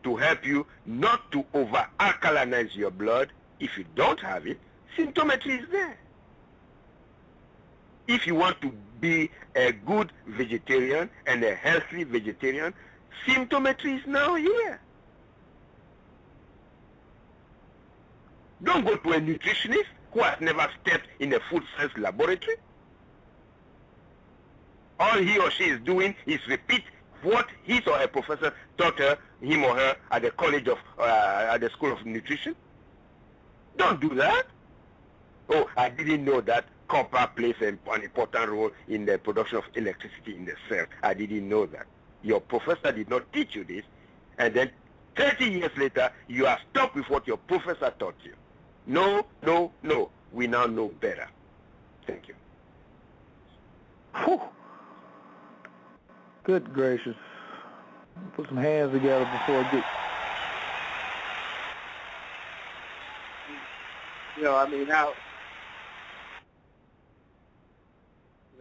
to help you not to over-alkalinize your blood? If you don't have it, symptometry is there. If you want to be a good vegetarian and a healthy vegetarian, symptometry is now here. Don't go to a nutritionist who has never stepped in a food science laboratory. All he or she is doing is repeat what his or her professor taught him or her at the college of, at the school of nutrition. Don't do that. Oh, I didn't know that copper plays an important role in the production of electricity in the cell. I didn't know that. Your professor did not teach you this, and then 30 years later, you are stuck with what your professor taught you. No, no, no. We now know better. Thank you. Whew. Good gracious. Put some hands together before it gets... You know, I mean, now...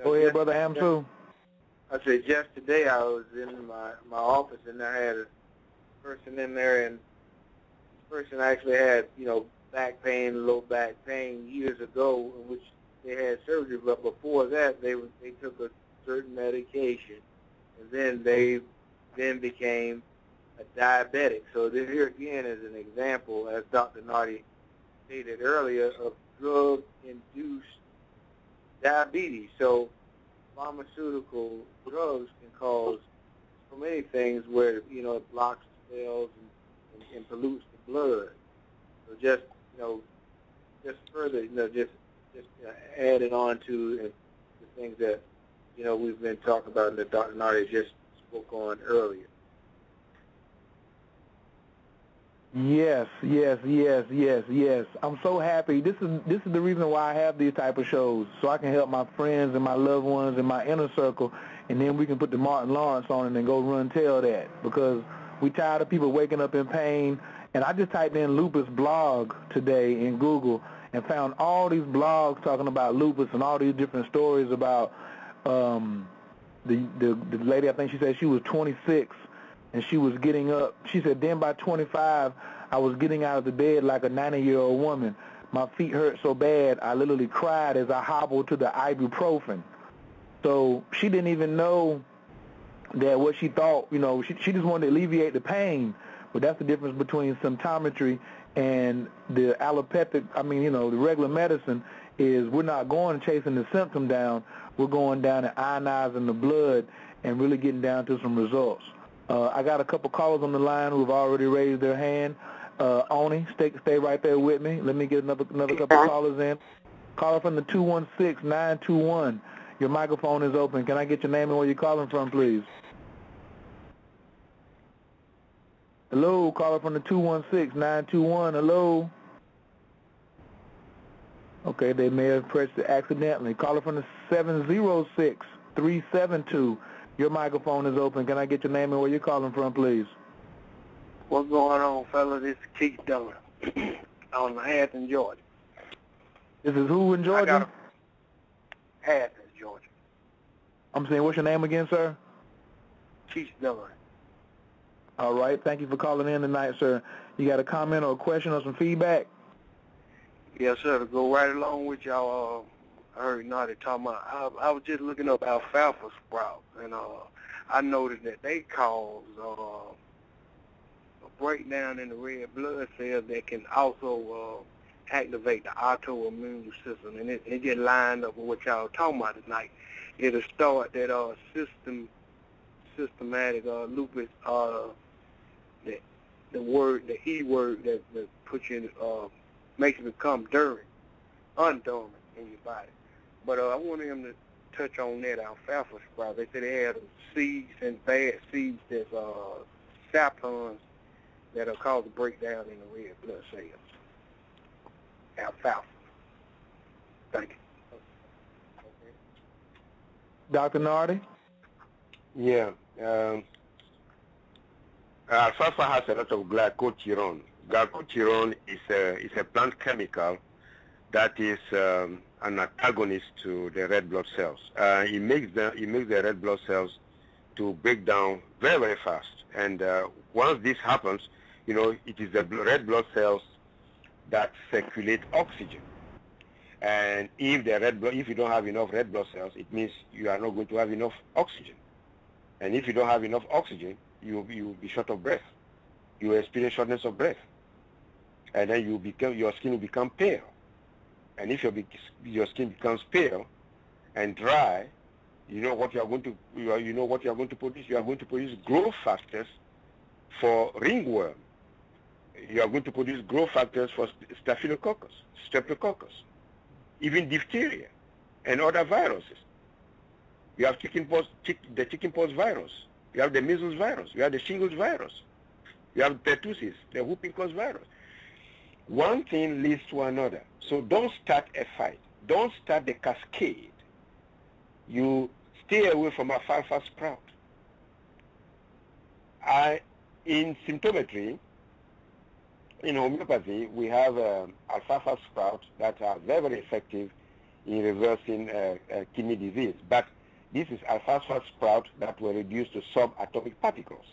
Go ahead, Brother Hamsu. I said, just today I was in my office, and I had a person in there, and this person actually had, you know, back pain, low back pain years ago, in which they had surgery, but before that they took a certain medication, and then they became a diabetic. So this here again is an example, as Dr. Nardi stated earlier, of drug-induced diabetes. So pharmaceutical drugs can cause so many things where, you know, it blocks the cells and pollutes the blood. So just, you know, just further, you know, just adding on to the things that, you know, we've been talking about and that Dr. Nardi just spoke on earlier. Yes, yes, yes, yes, yes. I'm so happy. This is the reason why I have these type of shows, so I can help my friends and my loved ones in my inner circle, and then we can put the Martin Lawrence on it and go run tell that, because we tired of people waking up in pain. And I just typed in lupus blog today in Google and found all these blogs talking about lupus and all these different stories about the lady. I think she said she was 26 and she was getting up. She said then by 25 I was getting out of the bed like a 90-year-old woman. My feet hurt so bad I literally cried as I hobbled to the ibuprofen. So she didn't even know that what she thought, you know, she just wanted to alleviate the pain. But that's the difference between symptometry and the allopathic, I mean, you know, the regular medicine is we're not going and chasing the symptom down. We're going down and ionizing the blood and really getting down to some results. I got a couple callers on the line who have already raised their hand. Oni, stay right there with me. Let me get another couple callers in. Caller from the 216-921. Your microphone is open. Can I get your name and where you're calling from, please? Hello, caller from the 216-921. Hello. Okay, they may have pressed it accidentally. Caller from the 706-372. Your microphone is open. Can I get your name and where you're calling from, please? What's going on, fellas? This is Keith Dillon on Athens, Georgia. This is who in Georgia? Athens, Georgia. I'm saying, what's your name again, sir? Keith Dillon. All right. Thank you for calling in tonight, sir. You got a comment or a question or some feedback? Yes, sir. To go right along with y'all, I heard Nardi talking about, I was just looking up alfalfa sprouts, and I noticed that they cause a breakdown in the red blood cells that can also activate the autoimmune system, and it just lined up with what y'all talking about tonight. It'll start that systematic lupus, the word, the E word that puts you, makes you become undormant in your body. But I wanted him to touch on that alfalfa sprout. They said they had seeds and bad seeds that's saplons that'll cause a breakdown in the red blood cells. Alfalfa. Thank you. Okay. Dr. Nardi? Yeah. Alfalfa has a lot of glycotyrone. Glycotyrone is a plant chemical that is an antagonist to the red blood cells. It makes the red blood cells to break down very, very fast. And once this happens, you know, it is the red blood cells that circulate oxygen. And if you don't have enough red blood cells, it means you are not going to have enough oxygen. And if you don't have enough oxygen, you will be short of breath. You will experience shortness of breath. and then your skin will become pale. And if your skin becomes pale and dry, you know what you are going to produce. You are going to produce growth factors for ringworm. You are going to produce growth factors for staphylococcus, streptococcus, even diphtheria and other viruses. You have the chickenpox virus. You have the measles virus. You have the shingles virus. You have pertussis, the whooping cough virus. One thing leads to another. So don't start a fight. Don't start the cascade. You stay away from alfalfa sprout. In symptometry, in homeopathy, we have alfalfa sprouts that are very, very effective in reversing kidney disease. But this is alfalfa sprouts that were reduced to subatomic particles.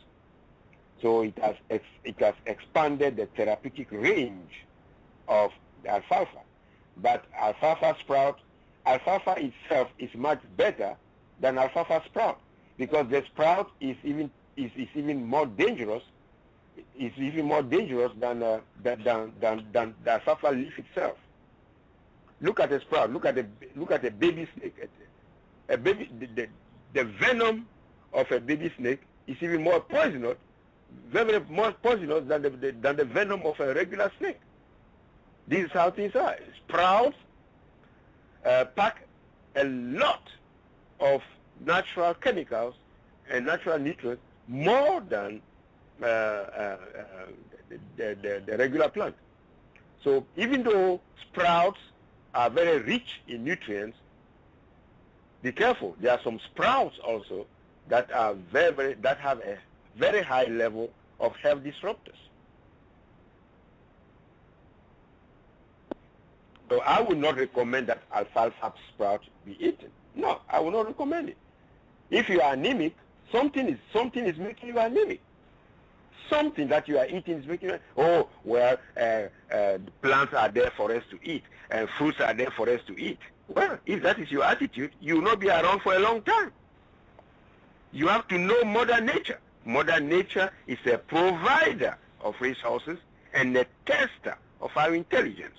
So it has expanded the therapeutic range of the alfalfa. But alfalfa itself is much better than alfalfa sprout, because the sprout is even more dangerous. It's even more dangerous than the alfalfa leaf itself. Look at the sprout. Look at the baby snake. The venom of a baby snake is even more poisonous, very more poisonous than the venom of a regular snake. This is how things are. Sprouts pack a lot of natural chemicals and natural nutrients more than the regular plant. So even though sprouts are very rich in nutrients, be careful. There are some sprouts also that have a very high level of health disruptors. So I would not recommend that alfalfa sprout be eaten. No, I would not recommend it. If you are anemic, something is making you anemic. Something that you are eating is making you, plants are there for us to eat and fruits are there for us to eat. Well, if that is your attitude, you will not be around for a long time. You have to know Mother Nature. Mother Nature is a provider of resources and a tester of our intelligence.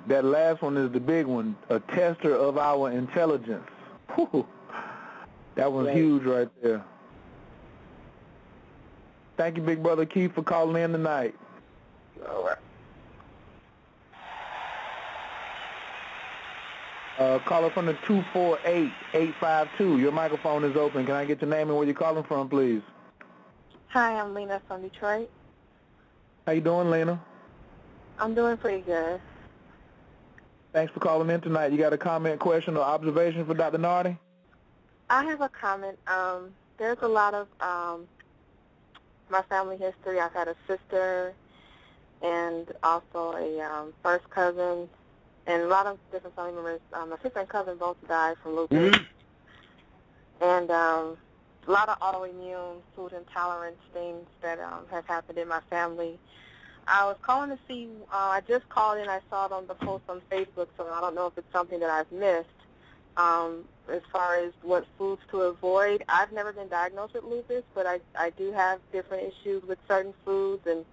That last one is the big one, a tester of our intelligence. Whew. That one's huge right there. Thank you, Big Brother Keith, for calling in tonight. All right. Caller from the 248-852. Your microphone is open. Can I get your name and where you're calling from, please? Hi, I'm Lena from Detroit. How you doing, Lena? I'm doing pretty good. Thanks for calling in tonight. You got a comment, question, or observation for Dr. Nardi? I have a comment. There's a lot of my family history. I've had a sister and also a first cousin and a lot of different family members. My sister and cousin both died from lupus. And a lot of autoimmune food intolerance things that have happened in my family. I was calling to see, I just called in, I saw it on the post on Facebook, so I don't know if it's something that I've missed. As far as what foods to avoid, I've never been diagnosed with lupus, but I do have different issues with certain foods, and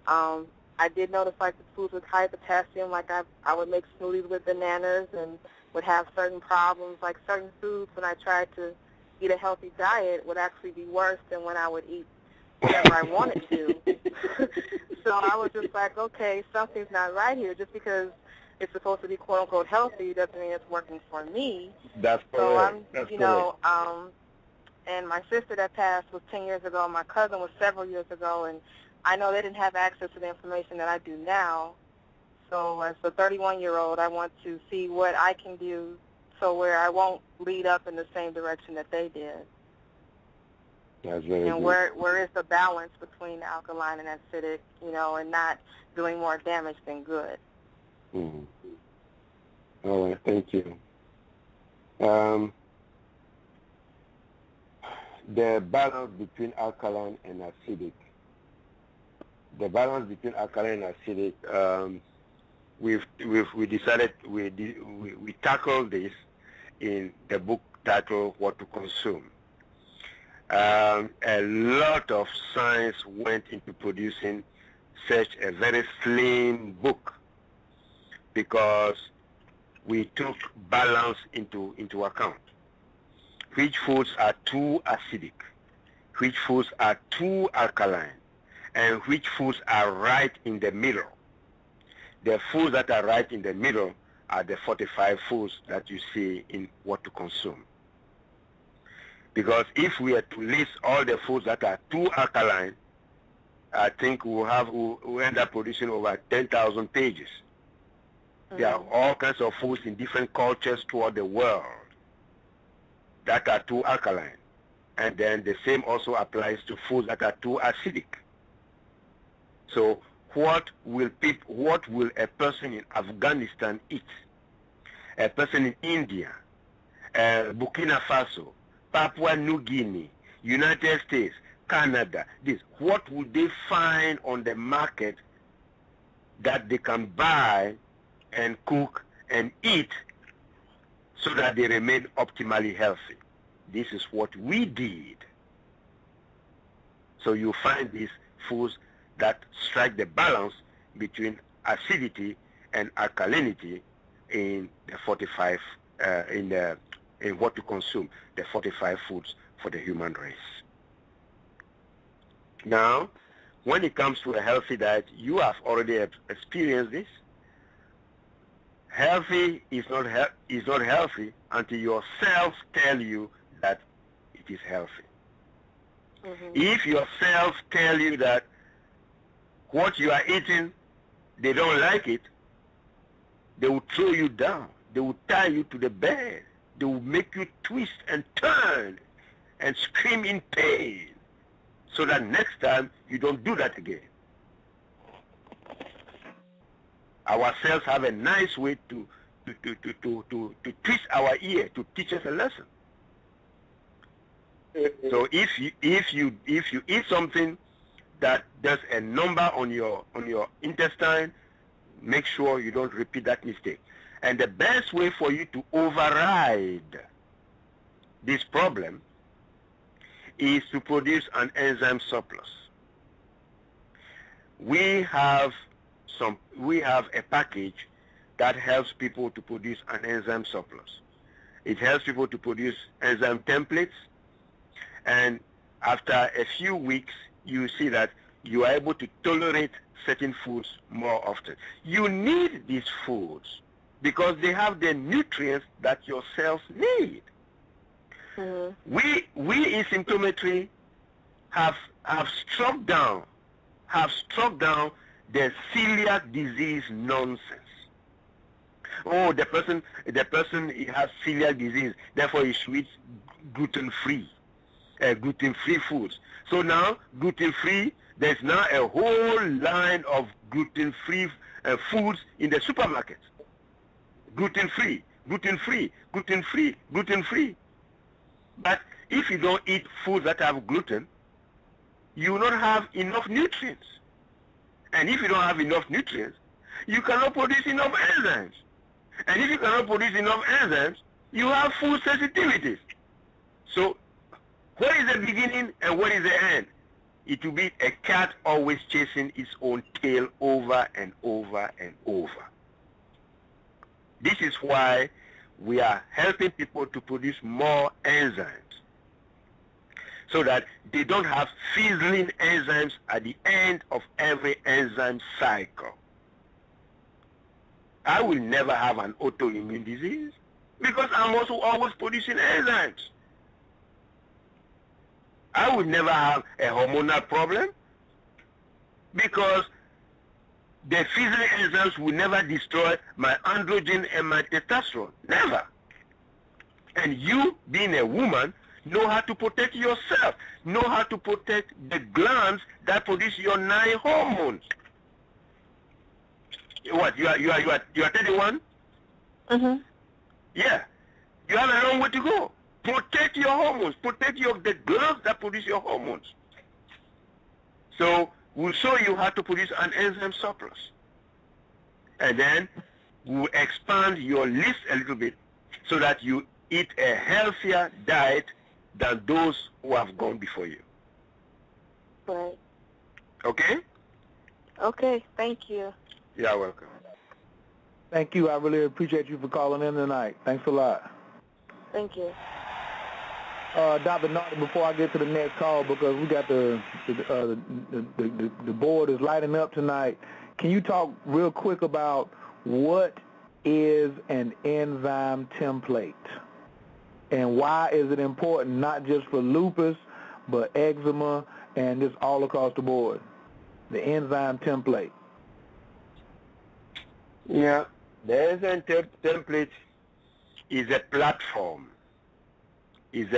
I did notice like the foods with high potassium, like I would make smoothies with bananas and would have certain problems, like certain foods when I tried to eat a healthy diet would actually be worse than when I would eat whatever I wanted to. So I was just like, okay, something's not right here. Just because it's supposed to be quote unquote healthy doesn't mean it's working for me. That's correct. So I'm, That's you know, and my sister that passed was 10 years ago. My cousin was several years ago, and I know they didn't have access to the information that I do now. So as a 31-year-old, I want to see what I can do so where I won't lead up in the same direction that they did. That's very and good. where is the balance between alkaline and acidic, you know, and not doing more damage than good. Mm-hmm. All right, thank you. The balance between alkaline and acidic. The balance between alkaline and acidic. We decided we tackled this in the book titled "What to Consume." A lot of science went into producing such a very slim book because we took balance into account. Which foods are too acidic, which foods are too alkaline, and which foods are right in the middle. The foods that are right in the middle are the 45 foods that you see in what to consume. Because if we are to list all the foods that are too alkaline, I think we'll end up producing over 10,000 pages. There are all kinds of foods in different cultures throughout the world that are too alkaline. And then the same also applies to foods that are too acidic. So what will a person in Afghanistan eat? A person in India, Burkina Faso, Papua New Guinea, United States, Canada, what would they find on the market that they can buy and cook and eat so that they remain optimally healthy? This is what we did. So you find these foods that strike the balance between acidity and alkalinity in the 45 in what to consume, the 45 foods for the human race. Now, when it comes to a healthy diet, you have already experienced this. Healthy is not healthy until your cells tell you that it is healthy. If your cells tell you that what you are eating, they don't like it, they will throw you down. They will tie you to the bed. They will make you twist and turn and scream in pain so that next time you don't do that again. Our cells have a nice way to twist our ear to teach us a lesson. So if you eat something that does a number on your intestine, make sure you don't repeat that mistake. And the best way for you to override this problem is to produce an enzyme surplus. We have a package that helps people to produce an enzyme surplus. It helps people to produce enzyme templates, and after a few weeks you see that you are able to tolerate certain foods more often. You need these foods because they have the nutrients that your cells need. We in Symptometry have struck down the celiac disease nonsense. Oh, the person has celiac disease, therefore he should eat gluten-free foods. So now gluten-free, there's now a whole line of gluten-free foods in the supermarkets. Gluten-free, gluten-free, gluten-free, gluten-free. But if you don't eat foods that have gluten, you will not have enough nutrients. And if you don't have enough nutrients, you cannot produce enough enzymes. And if you cannot produce enough enzymes, you have food sensitivities. So what is the beginning and what is the end? It will be a cat always chasing its own tail over and over and over. This is why we are helping people to produce more enzymes, so that they don't have fizzling enzymes at the end of every enzyme cycle. I will never have an autoimmune disease because I'm also always producing enzymes. I will never have a hormonal problem because the fizzling enzymes will never destroy my androgen and my testosterone. Never. And you, being a woman, know how to protect yourself. Know how to protect the glands that produce your 9 hormones. What? You are 31? Yeah. You have a long way to go. Protect your hormones. Protect the glands that produce your hormones. So we'll show you how to produce an enzyme surplus. And then we'll expand your list a little bit so that you eat a healthier diet than those who have gone before you. Right. Okay? Okay, thank you. You're welcome. Thank you. I really appreciate you for calling in tonight. Thanks a lot. Thank you. Dr. Naughty, before I get to the next call, because we got the board is lighting up tonight, can you talk real quick about what is an enzyme template and why is it important, not just for lupus, but eczema and just all across the board? The enzyme template. Yeah, the enzyme template is a platform. Is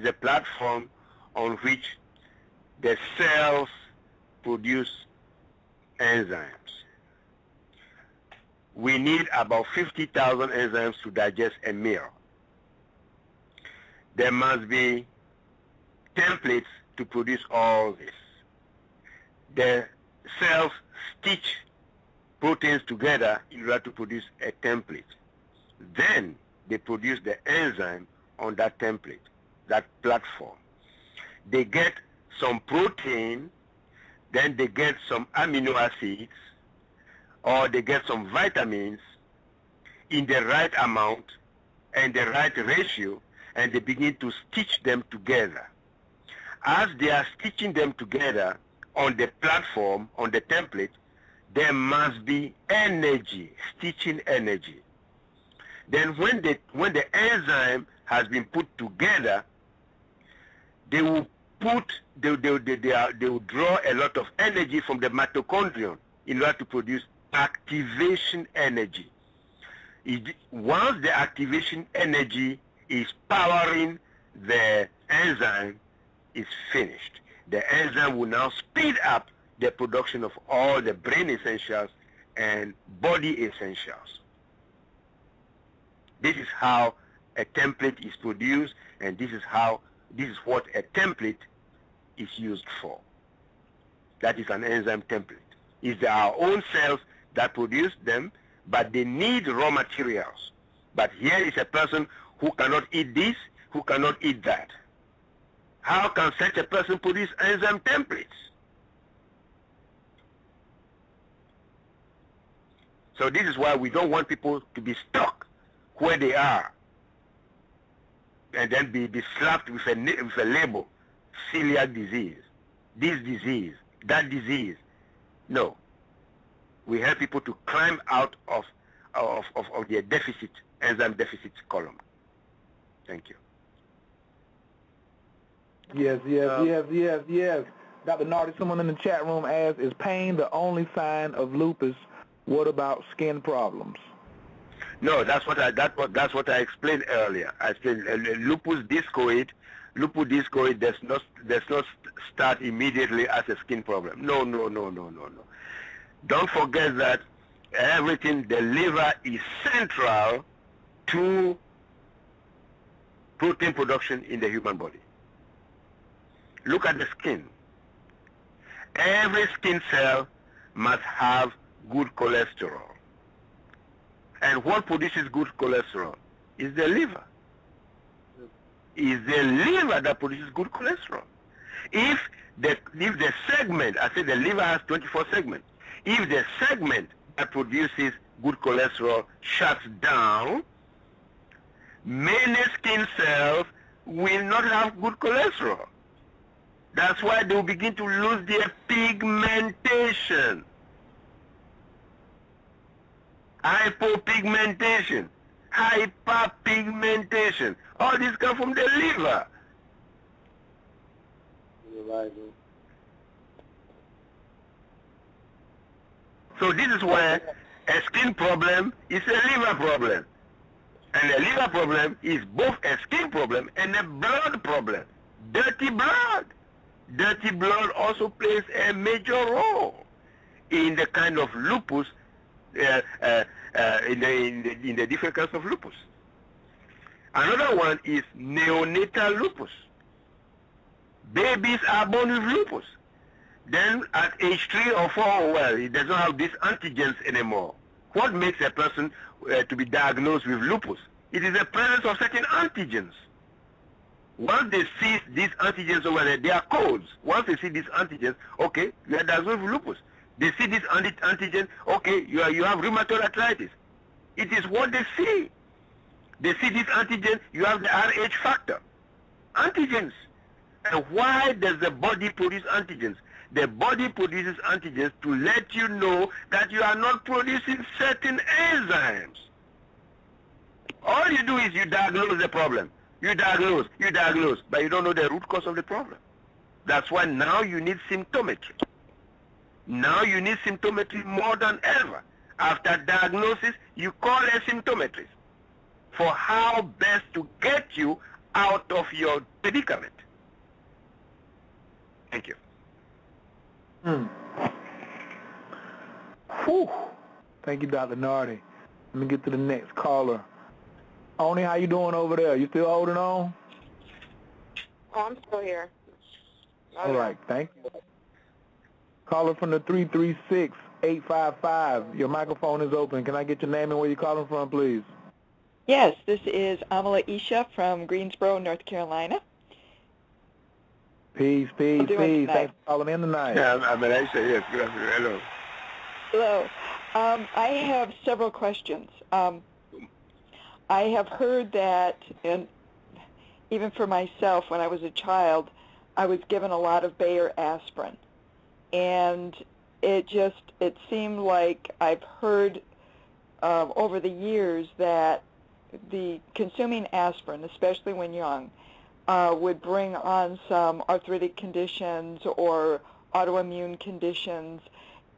a platform on which the cells produce enzymes. We need about 50,000 enzymes to digest a meal. There must be templates to produce all this. The cells stitch proteins together in order to produce a template. Then they produce the enzyme on that template, that platform. They get some protein, then they get some amino acids, or they get some vitamins in the right amount and the right ratio, and they begin to stitch them together. As they are stitching them together on the platform, on the template, there must be energy, stitching energy. Then when the enzyme has been put together, they will draw a lot of energy from the mitochondrion in order to produce activation energy. Once the activation energy is powering the enzyme, is finished. The enzyme will now speed up the production of all the brain essentials and body essentials. This is how a template is produced, and this is what a template is used for. That is an enzyme template. It's our own cells that produce them, but they need raw materials. But here is a person who cannot eat this, who cannot eat that. How can such a person produce enzyme templates? So this is why we don't want people to be stuck where they are and then be slapped with a label, celiac disease, this disease, that disease. No. We help people to climb out of their deficit, enzyme deficit column. Thank you. Yes. Dr. Nardi, someone in the chat room asked, is pain the only sign of lupus? What about skin problems? No, that's what I explained earlier. I said lupus discoid does not start immediately as a skin problem. No. Don't forget that the liver is central to protein production in the human body. Look at the skin. Every skin cell must have good cholesterol. And what produces good cholesterol is the liver. It's the liver that produces good cholesterol. If the segment, I said the liver has 24 segments, if the segment that produces good cholesterol shuts down, many skin cells will not have good cholesterol. That's why they will begin to lose their pigmentation. Hypopigmentation, hyperpigmentation. All this comes from the liver. So this is why a skin problem is a liver problem. And a liver problem is both a skin problem and a blood problem. Dirty blood. Dirty blood also plays a major role in the kind of lupus, in the different kinds of lupus. Another one is neonatal lupus. Babies are born with lupus. Then at age 3 or 4, well, it doesn't have these antigens anymore. What makes a person to be diagnosed with lupus? It is the presence of certain antigens. Once they see these antigens over there, they are codes. Once they see these antigens, okay, you are diagnosed with lupus. They see this antigen, okay, you have rheumatoid arthritis. It is what they see. They see this antigen, you have the Rh factor. Antigens. And why does the body produce antigens? The body produces antigens to let you know that you are not producing certain enzymes. All you do is you diagnose the problem. You diagnose, but you don't know the root cause of the problem. That's why now you need symptometry. Now you need symptometry more than ever. After diagnosis, you call a symptometrist for how best to get you out of your predicament. Thank you. Whew. Thank you, Dr. Nardi. Let me get to the next caller. Oni, how you doing over there? You still holding on? Oh, I'm still here. All right, thank you. Caller from the 336-855. Your microphone is open. Can I get your name and where you're calling from, please? Yes, this is Amala Isha from Greensboro, North Carolina. Peace. Thanks for calling in tonight. Yeah, I'm Isha, yes. Good afternoon. Hello. Hello. I have several questions. I have heard that, and even for myself, when I was a child, I was given a lot of Bayer aspirin. And it seemed like I've heard over the years that the consuming aspirin, especially when young, would bring on some arthritic conditions or autoimmune conditions.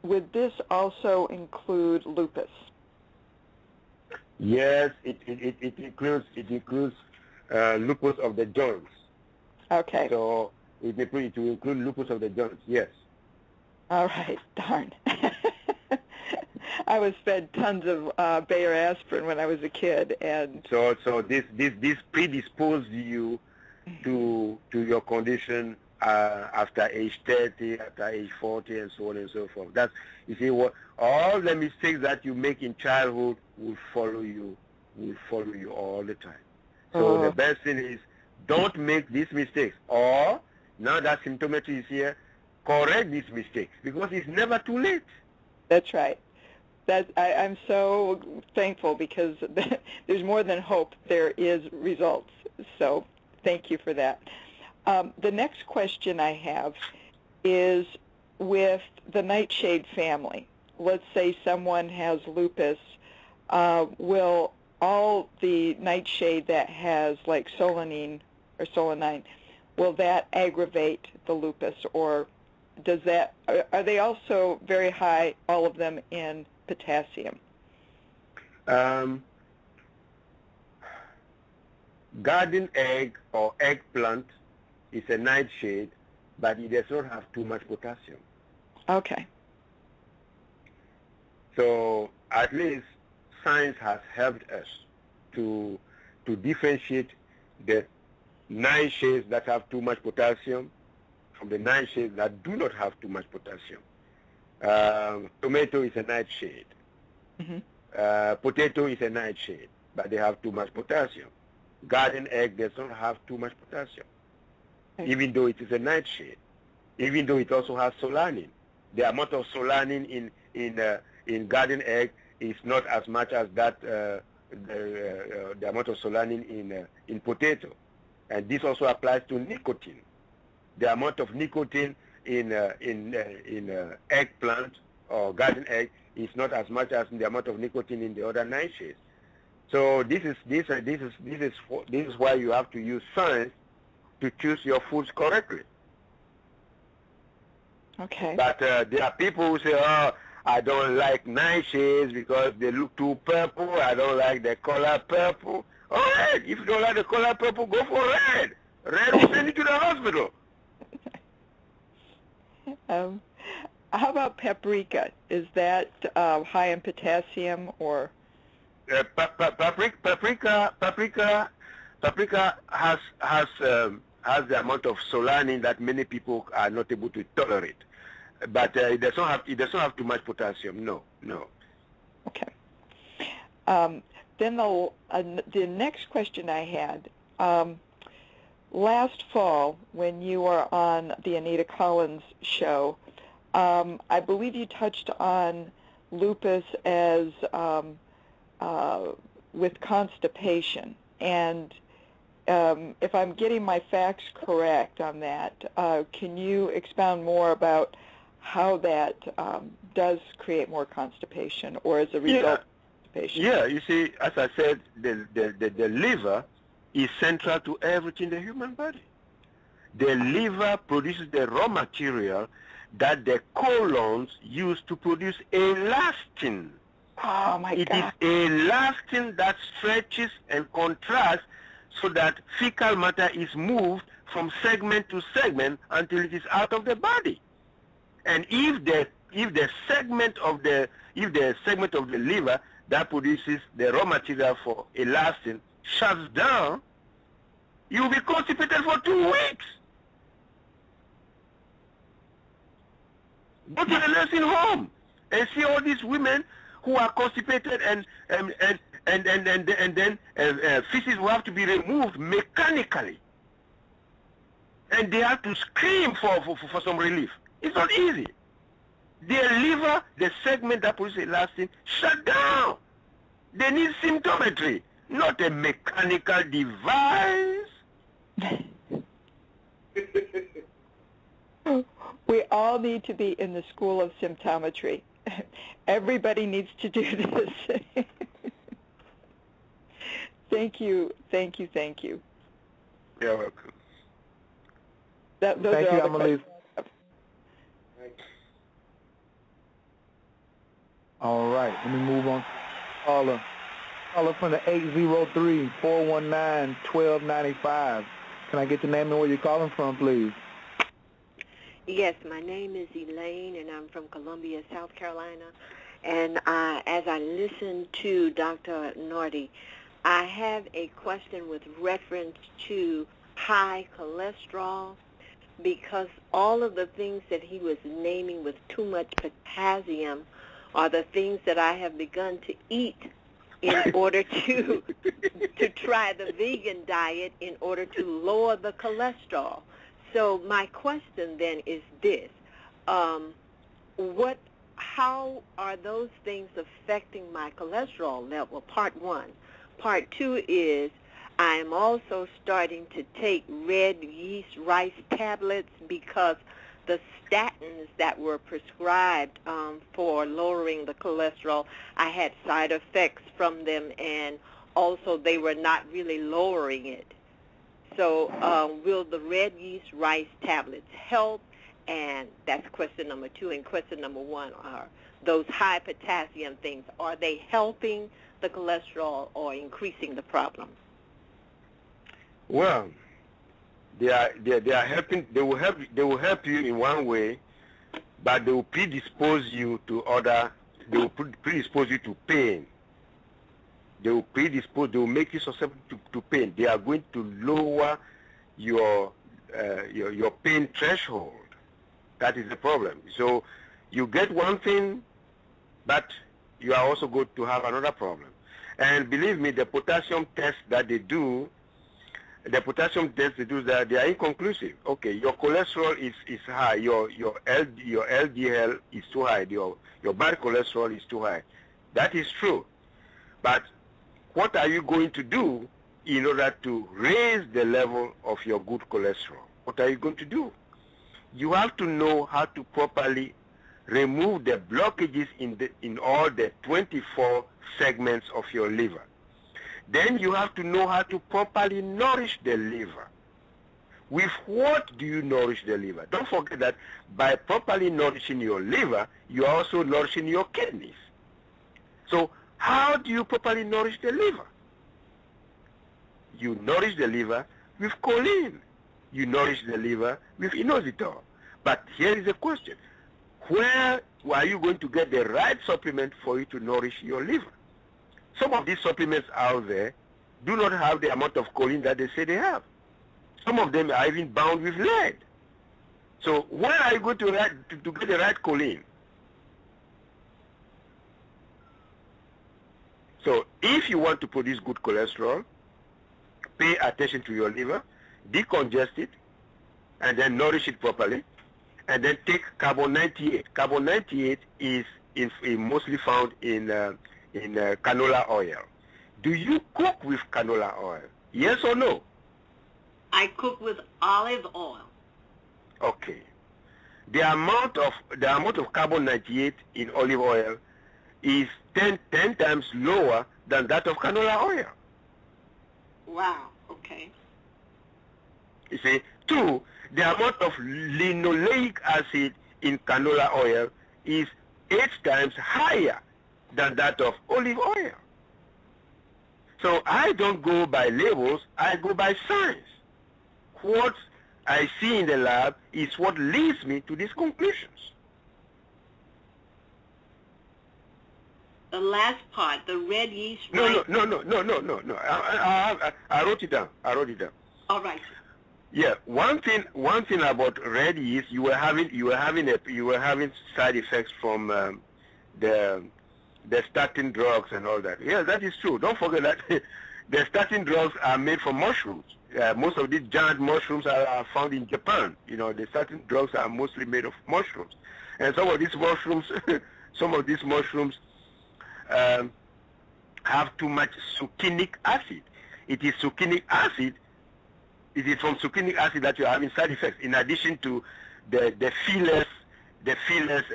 Would this also include lupus? Yes, it includes lupus of the joints. Okay. So it will include lupus of the joints. Yes. All right. Darn. I was fed tons of Bayer aspirin when I was a kid, and so this predisposed you to your condition after age 30, after age 40, and so on and so forth. That's, you see, what all the mistakes that you make in childhood will follow you all the time. So the best thing is, don't make these mistakes. Or now that symptometry is here, correct these mistakes, because it's never too late. That's right. I'm so thankful, because there's more than hope. There is results. So thank you for that. The next question I have is with the nightshade family. Let's say someone has lupus. Will all the nightshade that has like solanine or solanine, will that aggravate the lupus, or does that, are they also very high, all of them, in potassium? Garden egg or eggplant is a nightshade, but it does not have too much potassium. Okay. So at least science has helped us to differentiate the nightshades that have too much potassium from the nightshades that do not have too much potassium. Tomato is a nightshade. Potato is a nightshade, but they have too much potassium. Garden egg does not have too much potassium, even though it is a nightshade, even though it also has solanine. The amount of solanine in garden egg is not as much as that the amount of solanine in potato, and this also applies to nicotine. The amount of nicotine in eggplant or garden egg is not as much as the amount of nicotine in the other nightshades. So this is why you have to use science to choose your foods correctly. Okay. But there are people who say, "Oh, I don't like nightshades because they look too purple. I don't like the color purple." All right, if you don't like the color purple, go for red. Red will send you to the hospital. How about paprika? Is that high in potassium, or? Paprika has the amount of solanine that many people are not able to tolerate, but it does not have too much potassium. No. Okay. Then the next question I had, last fall, when you were on the Anita Collins show, I believe you touched on lupus as with constipation. And if I'm getting my facts correct on that, can you expound more about how that does create more constipation, or as a result of constipation? Yeah, you see, as I said, the liver is central to everything in the human body. The liver produces the raw material that the colons use to produce elastin. Oh, my God. It is elastin that stretches and contracts so that fecal matter is moved from segment to segment until it is out of the body. And if the segment of the liver that produces the raw material for elastin shuts down, you'll be constipated for 2 weeks. Go to the nursing home and see all these women who are constipated and then feces will have to be removed mechanically, and they have to scream for some relief. It's not easy. Their liver, the segment that produces elastin, shut down. They need symptometry, not a mechanical device. We all need to be in the school of symptometry. Everybody needs to do this. Thank you, thank you, thank you. You're welcome. Thank you, Amelie. All right, let me move on. Caller from the 803-419-1295. Can I get your name and where you're calling from, please? Yes, my name is Elaine, and I'm from Columbia, South Carolina. And as I listen to Dr. Nardi, I have a question with reference to high cholesterol, because all of the things that he was naming with too much potassium are the things that I have begun to eat in order to try the vegan diet in order to lower the cholesterol. So my question then is this: how are those things affecting my cholesterol level? Part one. Part two is I am also starting to take red yeast rice tablets because the statins that were prescribed for lowering the cholesterol, I had side effects from them, and also they were not really lowering it. So will the red yeast rice tablets help? And that's question number two. And question number one are those high potassium things, are they helping the cholesterol or increasing the problem? Well, they are helping. They will help you in one way, but they will predispose you to other. They will predispose you to pain. They will make you susceptible to pain. They are going to lower your pain threshold. That is the problem. So you get one thing, but you are also going to have another problem. And believe me, the potassium tests that they do, that they are inconclusive. Okay, your cholesterol is high, your LDL is too high, your bad cholesterol is too high. That is true. But what are you going to do in order to raise the level of your good cholesterol? What are you going to do? You have to know how to properly remove the blockages in all the 24 segments of your liver. Then you have to know how to properly nourish the liver. With what do you nourish the liver? Don't forget that by properly nourishing your liver, you are also nourishing your kidneys. So how do you properly nourish the liver? You nourish the liver with choline. You nourish the liver with inositol. But here is the question. Where are you going to get the right supplement for you to nourish your liver? Some of these supplements out there do not have the amount of choline that they say they have. Some of them are even bound with lead. So where are you going to get the right choline? So if you want to produce good cholesterol, pay attention to your liver. decongest it, and then nourish it properly, and then take carbon 98. Carbon 98 is mostly found in canola oil. Do you cook with canola oil? Yes or no? I cook with olive oil. Okay. The amount of carbon 98 in olive oil is 10 times lower than that of canola oil. Wow. Okay. You see, 2, the amount of linoleic acid in canola oil is 8 times higher than that of olive oil. So I don't go by labels, I go by science. What I see in the lab is what leads me to these conclusions. The last part, the red yeast. No. I wrote it down. All right. Yeah, one thing about red yeast, you were having side effects from the statin drugs and all that. Yeah, that is true. Don't forget that the statin drugs are made from mushrooms. Most of these giant mushrooms are found in Japan. You know, the statin drugs are mostly made of mushrooms, and some of these mushrooms have too much succinic acid. It is succinic acid. It is from succinic acid that you're having side effects, in addition to the fillers,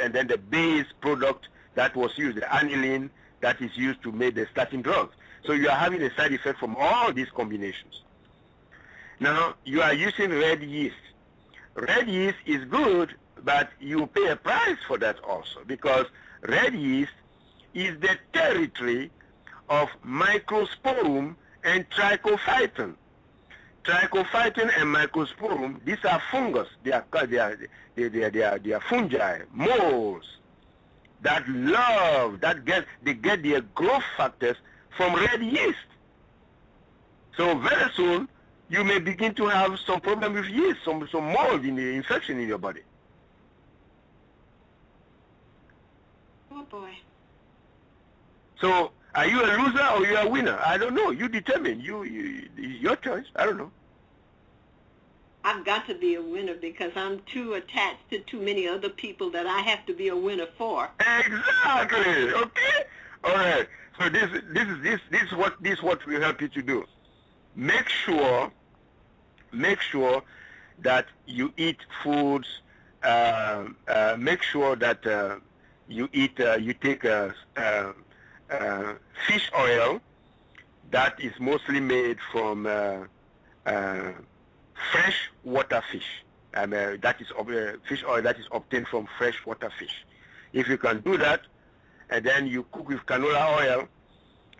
and then the base product that was used, the aniline that is used to make the statin drugs. So you are having a side effect from all these combinations. Now, you are using red yeast. Red yeast is good, but you pay a price for that also, because red yeast is the territory of Microsporum and Trichophyton. Trichophyton and Microsporum, these are fungus. They are fungi, moles that they get their growth factors from red yeast. So very soon you may begin to have some problem with yeast, some mold in the infection in your body. Oh boy. So are you a loser or you are a winner? I don't know. You determine. Your choice. I don't know. I've got to be a winner because I'm too attached to too many other people that I have to be a winner for. Exactly. Okay. All right. So this is what will help you to do. Make sure that you eat foods. Make sure that you take fish oil that is mostly made from fresh water fish. That is fish oil that is obtained from fresh water fish. If you can do that, and then you cook with canola oil,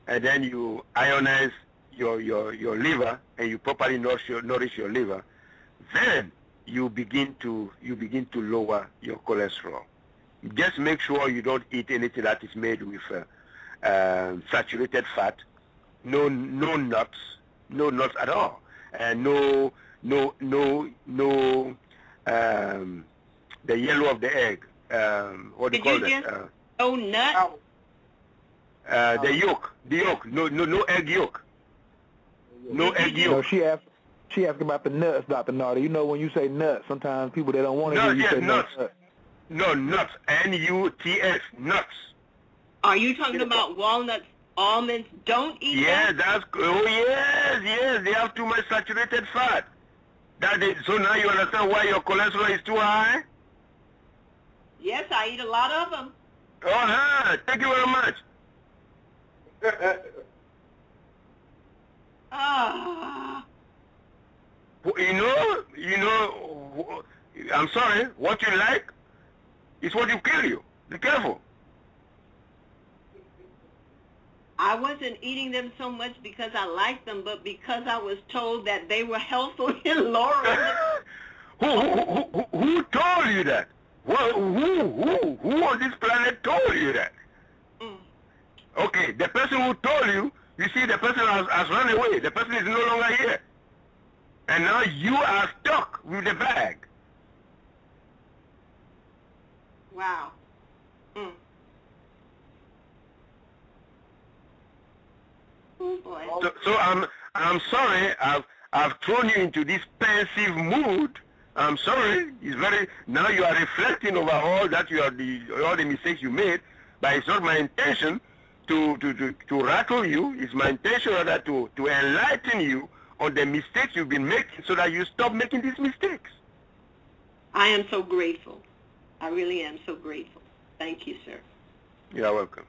and then you ionize your liver, and you properly nourish your liver, then you begin to lower your cholesterol. Just make sure you don't eat anything that is made with saturated fat, no nuts at all, and no the yellow of the egg. What do you call that? No nut. The yolk. No egg yolk. No egg yolk. No, she asked about the nuts, Dr. Nardi. You know, when you say nuts, sometimes people they don't want to hear you say nuts. nuts. No, nuts. N-U-T-S. Nuts. Are you talking about walnuts, almonds? Don't eat that? That? Yes. They have too much saturated fat. So now you understand why your cholesterol is too high? Yes, I eat a lot of them. Thank you very much. You know, I'm sorry, what you like is what will kill you. Be careful. I wasn't eating them so much because I liked them, but because I was told that they were helpful in lowering Who told you that? Who on this planet told you that? Okay, the person who told you, you see, the person has run away. The person is no longer here. And now you are stuck with the bag. Wow. Oh boy. So I'm sorry. I've thrown you into this pensive mood. I'm sorry. It's very, now you are reflecting over all that all the mistakes you made, but it's not my intention to rattle you. It's my intention rather to enlighten you on the mistakes you've been making so that you stop making these mistakes. I am so grateful. I really am so grateful. Thank you, sir. You're welcome.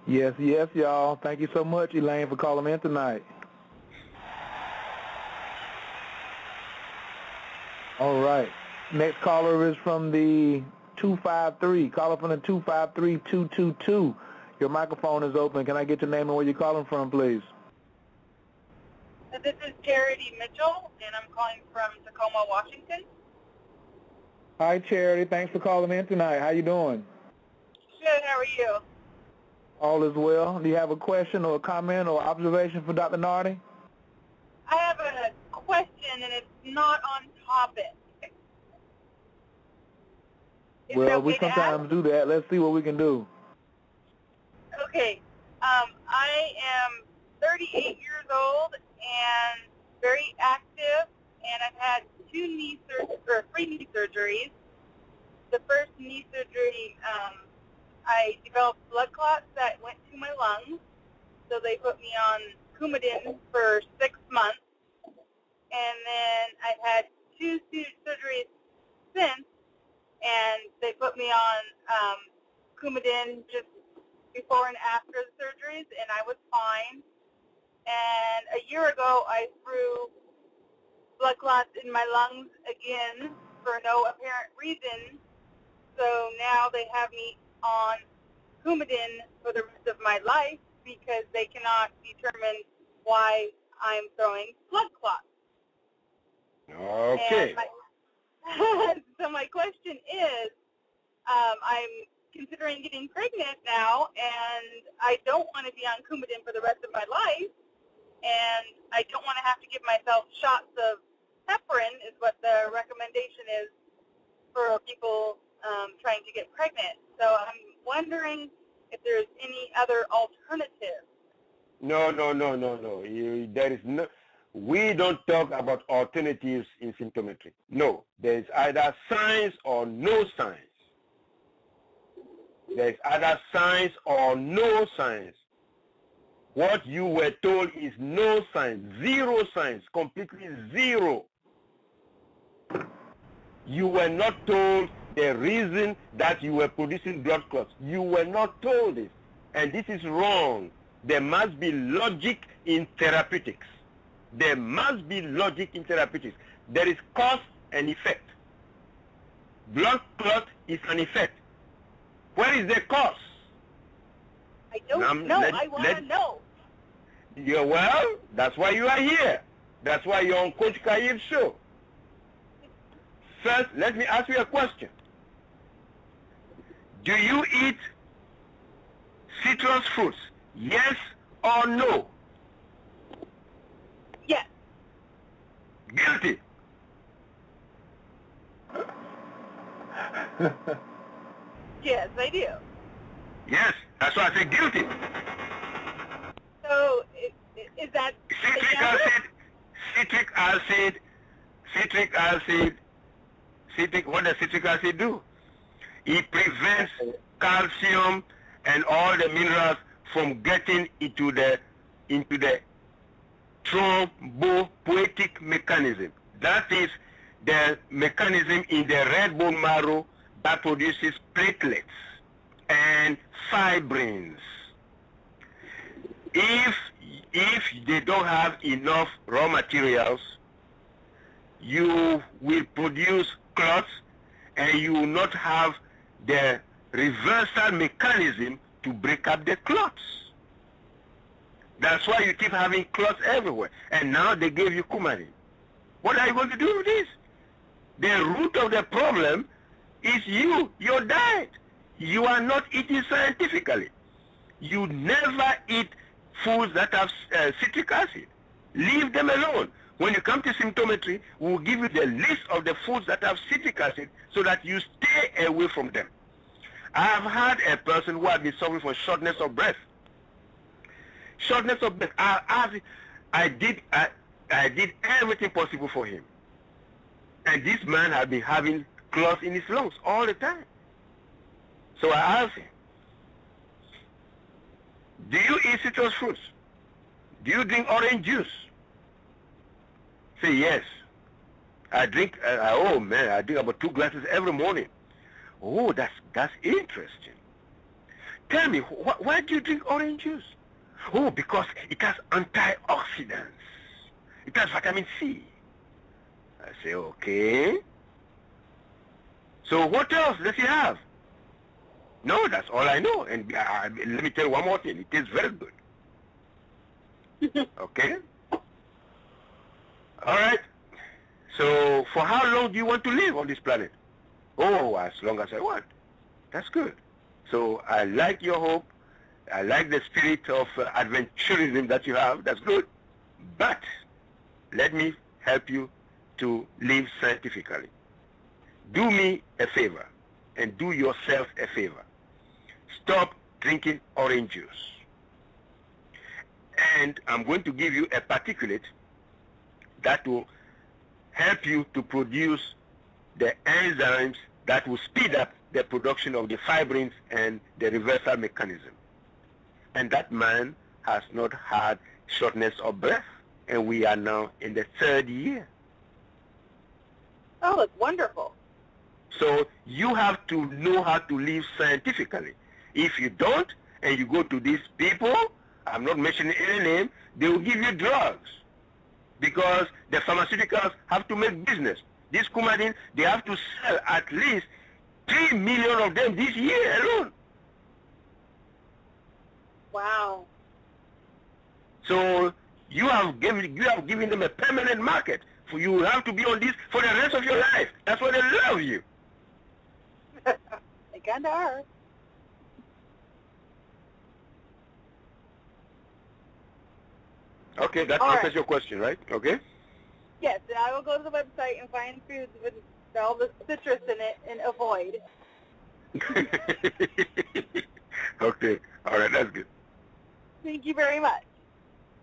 Yes, y'all. Thank you so much, Elaine, for calling in tonight. All right. Next caller is from the 253. Caller from the 253-222. Your microphone is open. Can I get your name and where you're calling from, please? This is Charity Mitchell, and I'm calling from Tacoma, Washington. Hi, Charity. Thanks for calling in tonight. How you doing? Good. How are you? All is well. Do you have a question or a comment or observation for Dr. Nardi? I have a question, and it's not on topic. Well, we sometimes do that. Let's see what we can do. Okay. I am 38 years old and very active, and I've had three knee surgeries. The first knee surgery, I developed blood clots that went to my lungs, so they put me on Coumadin for 6 months. And then I've had two surgeries since, and they put me on Coumadin just before and after the surgeries, and I was fine. And a year ago, I threw blood clots in my lungs again for no apparent reason. So now they have me on Coumadin for the rest of my life because they cannot determine why I'm throwing blood clots. Okay. So my question is, I'm considering getting pregnant now, and I don't want to be on Coumadin for the rest of my life, and I don't want to have to give myself shots of heparin is what the recommendation is for people trying to get pregnant. So I'm wondering if there's any other alternative. No. There is no. We don't talk about alternatives in symptometry. No, there is either science or no science. There is either science or no science. What you were told is no science, zero science, completely zero. You were not told the reason that you were producing blood clots. You were not told this, and this is wrong. There must be logic in therapeutics. There must be logic in therapeutics. There is cause and effect. Blood clot is an effect. Where is the cause? I don't know. I want to know. Yeah, well, that's why you are here. That's why you're on Coach Kaib's show. First, let me ask you a question. Do you eat citrus fruits? Yes or no? Yes. Guilty. Yes, I do. Yes, that's why I say guilty. So, is that citric acid, what does citric acid do? It prevents calcium and all the minerals from getting into the thrombopoietic mechanism. That is the mechanism in the red bone marrow that produces platelets and fibrins. If they don't have enough raw materials, you will produce clots and you will not have the reversal mechanism to break up the clots. That's why you keep having clots everywhere. And now they gave you Coumadin. What are you going to do with this? The root of the problem is your diet. You are not eating scientifically. You never eat foods that have citric acid. Leave them alone. When you come to symptometry, we'll give you the list of the foods that have citric acid so that you stay away from them. I have had a person who had been suffering from shortness of breath. shortness of breath. I did everything possible for him. And this man had been having clots in his lungs all the time. So I asked him, do you eat citrus fruits? Do you drink orange juice? Say yes. I drink, oh man, I drink about 2 glasses every morning. Oh, that's interesting. Tell me, why do you drink orange juice? Oh, because it has antioxidants. It has vitamin C. I say, okay. So what else does he have? No, that's all I know. And let me tell you one more thing. It tastes very good. Okay? All right. So for how long do you want to live on this planet? Oh, as long as I want. That's good. So I like your hope. I like the spirit of adventurism that you have. That's good. But let me help you to live scientifically. Do me a favor and do yourself a favor. Stop drinking orange juice. And I'm going to give you a particulate that will help you to produce the enzymes that will speed up the production of the fibrins and the reversal mechanism. And that man has not had shortness of breath, and we are now in the 3rd year. Oh, it's wonderful. So you have to know how to live scientifically. If you don't, and you go to these people, I'm not mentioning any name, they will give you drugs. Because the pharmaceuticals have to make business. This Coumadin, they have to sell at least 3 million of them this year alone. Wow. So you have given them a permanent market. For you will have to be on this for the rest of your life. That's why they love you. They kind of are. Okay, that All answers right. your question, right? Okay? Yes, and I will go to the website and find foods with all the citrus in it and avoid. Okay. All right, that's good. Thank you very much.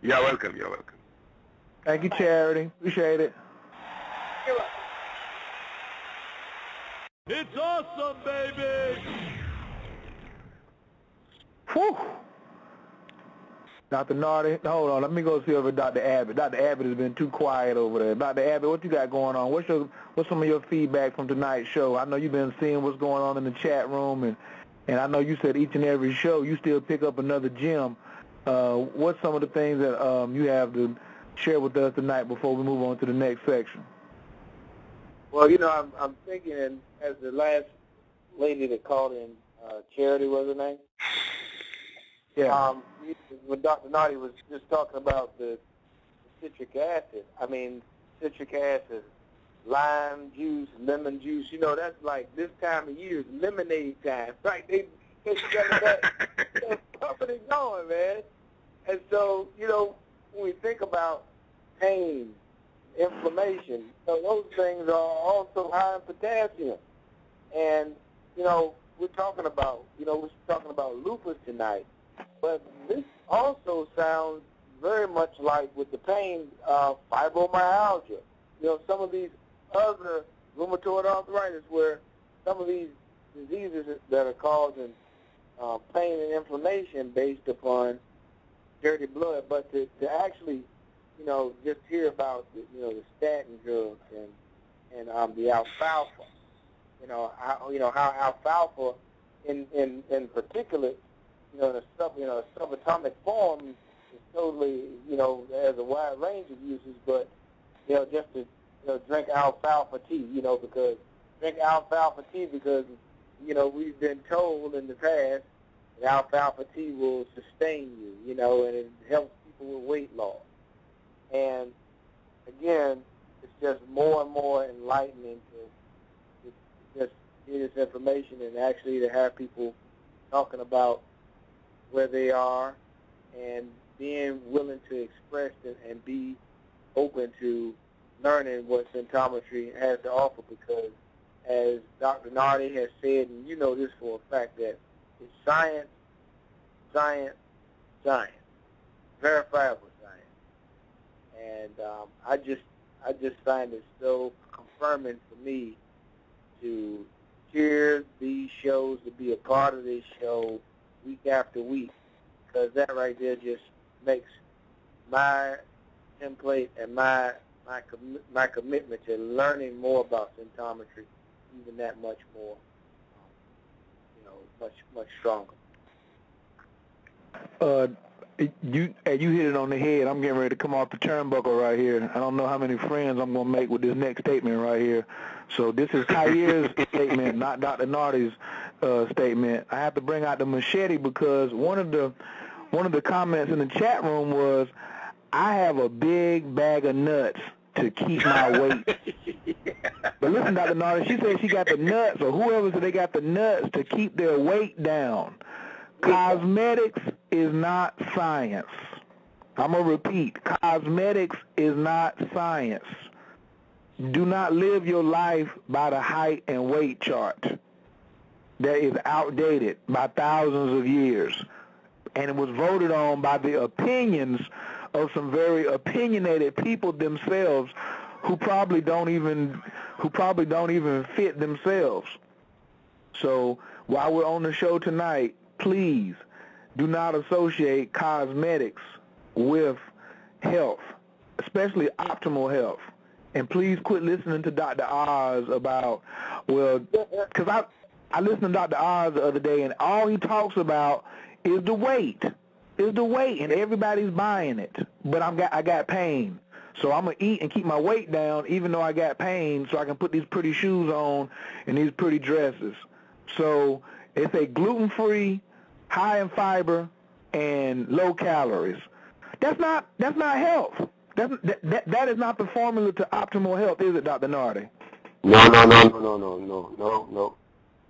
You're welcome. You're welcome. Thank you, Charity. Appreciate it. You're welcome. It's awesome, baby! Whew. Dr. Nardi, hold on. Let me go see over Dr. Abbott. Dr. Abbott has been too quiet over there. Dr. Abbott, what you got going on? What's some of your feedback from tonight's show? I know you've been seeing what's going on in the chat room, and I know you said each and every show you still pick up another gem. What's some of the things that you have to share with us tonight before we move on to the next section? Well, you know, I'm thinking, and as the last lady that called in, Charity was her name? Yeah. When Dr. Nardi was just talking about the citric acid, I mean, citric acid, lime juice, lemon juice, you know, that's like this time of year is lemonade time, right? They got that company going, man. And so, you know, when we think about pain, inflammation, so those things are also high in potassium. And, you know, we're talking about lupus tonight. But this also sounds very much like with the pain, fibromyalgia. You know, some of these other rheumatoid arthritis where some of these diseases that are causing pain and inflammation based upon dirty blood. But to actually, you know, just hear about the statin drugs and the alfalfa. You know how alfalfa in particular, the subatomic form is totally, has a wide range of uses, but, just to, drink alfalfa tea, because we've been told in the past that alfalfa tea will sustain you, and it helps people with weight loss. And, again, it's just more and more enlightening to just hear this information and actually to have people talking about where they are and being willing to express and be open to learning what symptometry has to offer, because as Dr. Nardi has said, and you know this for a fact, that it's science, science, science. verifiable science. And I just find it so confirming for me to hear these shows, to be a part of this show week after week, because that right there just makes my template and my commitment to learning more about symptometry even that much more, much stronger. You hit it on the head. I'm getting ready to come off the turnbuckle right here. I don't know how many friends I'm going to make with this next statement right here. So this is Kyrie's statement, not Dr. Nardi's statement. I have to bring out the machete because one of the comments in the chat room was, I have a big bag of nuts to keep my weight. But listen, Dr. Nardi, she said she got the nuts, or whoever said they got the nuts to keep their weight down. Cosmetics is not science. I'm going to repeat. Cosmetics is not science. Do not live your life by the height and weight chart that is outdated by thousands of years. And it was voted on by the opinions of some very opinionated people themselves who probably don't even fit themselves. So while we're on the show tonight, please do not associate cosmetics with health, especially optimal health. And please quit listening to Dr. Oz about, well, because I listened to Dr. Oz the other day, and all he talks about is the weight. And everybody's buying it. But I got pain. So I'm going to eat and keep my weight down even though I got pain so I can put these pretty shoes on and these pretty dresses. So it's a gluten-free, high in fiber, and low calories. That's not health. That is not the formula to optimal health, is it, Dr. Nardi? No.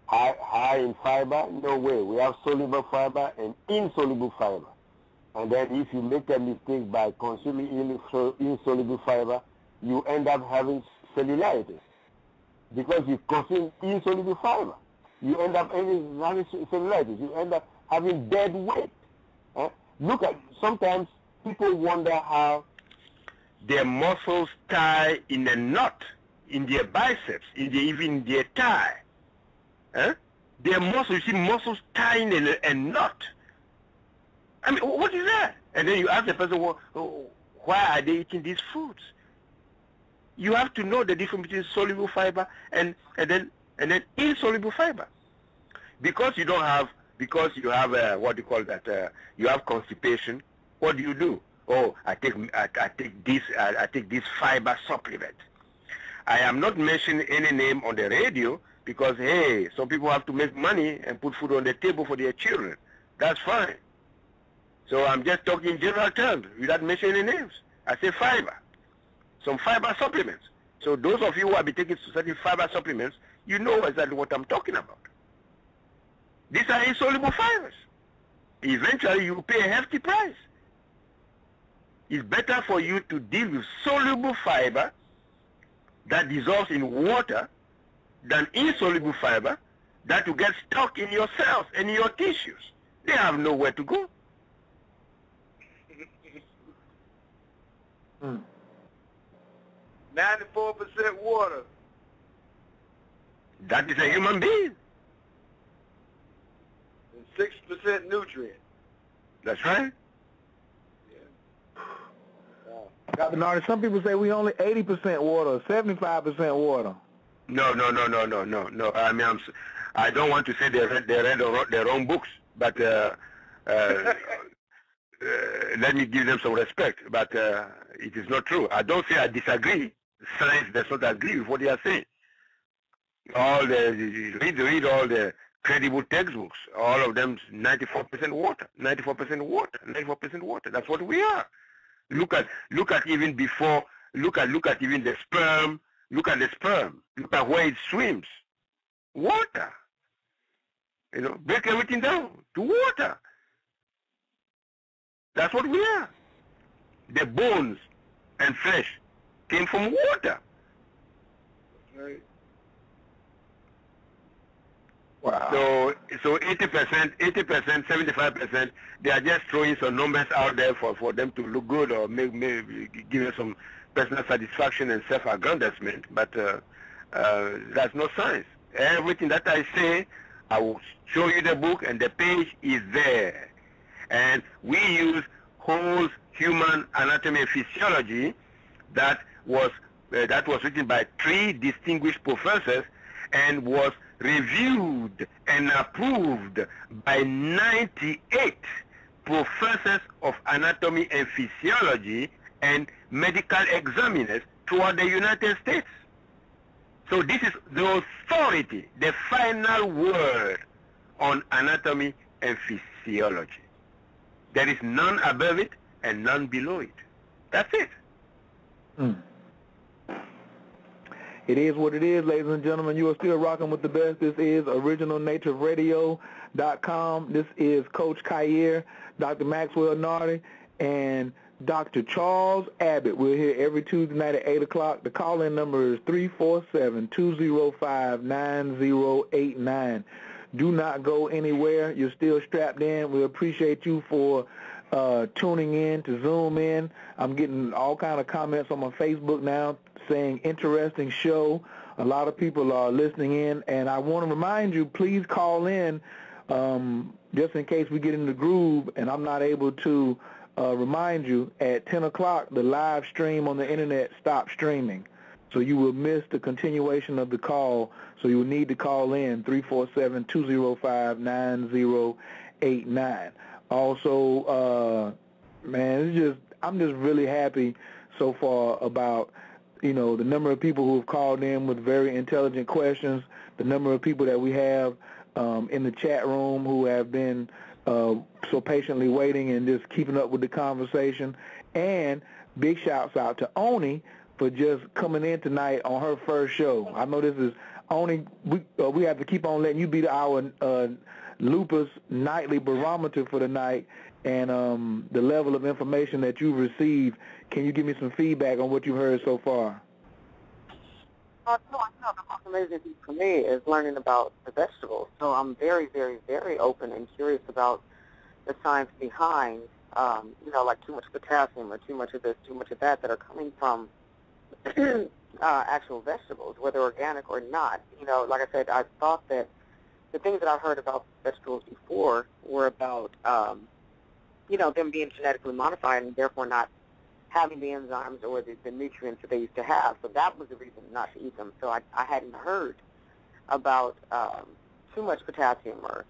High in fiber, no way. We have soluble fiber and insoluble fiber. And then if you make a mistake by consuming insoluble fiber, you end up having cellulitis. Because you consume insoluble fiber, you end up having cellulitis. You end up having dead weight. Look at, sometimes people wonder how their muscles tie in a knot in their biceps, even their thigh. Their muscles, you see muscles tying in a knot. I mean, what is that? And then you ask the person, well, why are they eating these foods? You have to know the difference between soluble fiber and then insoluble fiber. Because you have what do you call that? You have constipation. What do? Oh, I take this fiber supplement. I am not mentioning any name on the radio because hey, some people have to make money and put food on the table for their children. That's fine. So I'm just talking in general terms without mentioning any names. I say fiber, some fiber supplements. So those of you who have been taking certain fiber supplements, you know exactly what I'm talking about. These are insoluble fibers. Eventually you pay a hefty price. It's better for you to deal with soluble fiber that dissolves in water than insoluble fiber that will get stuck in your cells and in your tissues. They have nowhere to go. 94% water. That is a human being. And 6% nutrient. That's right. Dr. Nardi, some people say we only 80% water, 75% water. No. I mean, I don't want to say they read their own books, but let me give them some respect. But it is not true. I don't say I disagree. Science does not agree with what they are saying. Read all the credible textbooks. All of them 94% water, 94% water, 94% water. That's what we are. Look at even before. Look at even the sperm. Look at the sperm. Look at where it swims. Water. Break everything down to water. That's what we are. The bones and flesh came from water. Right. Wow. So 80%, 75%, they are just throwing some numbers out there for them to look good or maybe give us some personal satisfaction and self-aggrandizement. But that's not science. Everything that I say, I will show you the book, and the page is there. And we use whole human anatomy and physiology that was written by 3 distinguished professors and was reviewed and approved by 98 professors of anatomy and physiology and medical examiners throughout the United States. So this is the authority, the final word on anatomy and physiology. There is none above it and none below it. That's it. It is what it is, ladies and gentlemen. You are still rocking with the best. This is OriginalNatureRadio.com. This is Coach Khayr, Dr. Maxwell Nardi, and Dr. Charles Abbott. We're here every Tuesday night at 8 o'clock. The call-in number is 347-205-9089. Do not go anywhere. You're still strapped in. We appreciate you for tuning in to Zoom in. I'm getting all kind of comments on my Facebook now saying interesting show. A lot of people are listening in, and I want to remind you, please call in just in case we get in the groove and I'm not able to remind you. At 10 o'clock, the live stream on the internet stops streaming. So you will miss the continuation of the call. So you will need to call in 347-205-9089. Also, man, I'm just really happy so far about, you know, the number of people who have called in with very intelligent questions, the number of people that we have in the chat room who have been so patiently waiting and just keeping up with the conversation. And big shouts out to Oni for just coming in tonight on her first show. I know this is Oni. We have to keep on letting you be our Lupus nightly barometer for the night, and the level of information that you've received. Can you give me some feedback on what you've heard so far? The most amazing thing for me is learning about the vegetables. So I'm very, very, very open and curious about the science behind, like too much potassium or too much of this, too much of that are coming from actual vegetables, whether organic or not. You know, like I said, I thought that the things that I've heard about vegetables before were about, them being genetically modified and therefore not having the enzymes or the nutrients that they used to have. So that was the reason not to eat them. So I hadn't heard about too much potassium or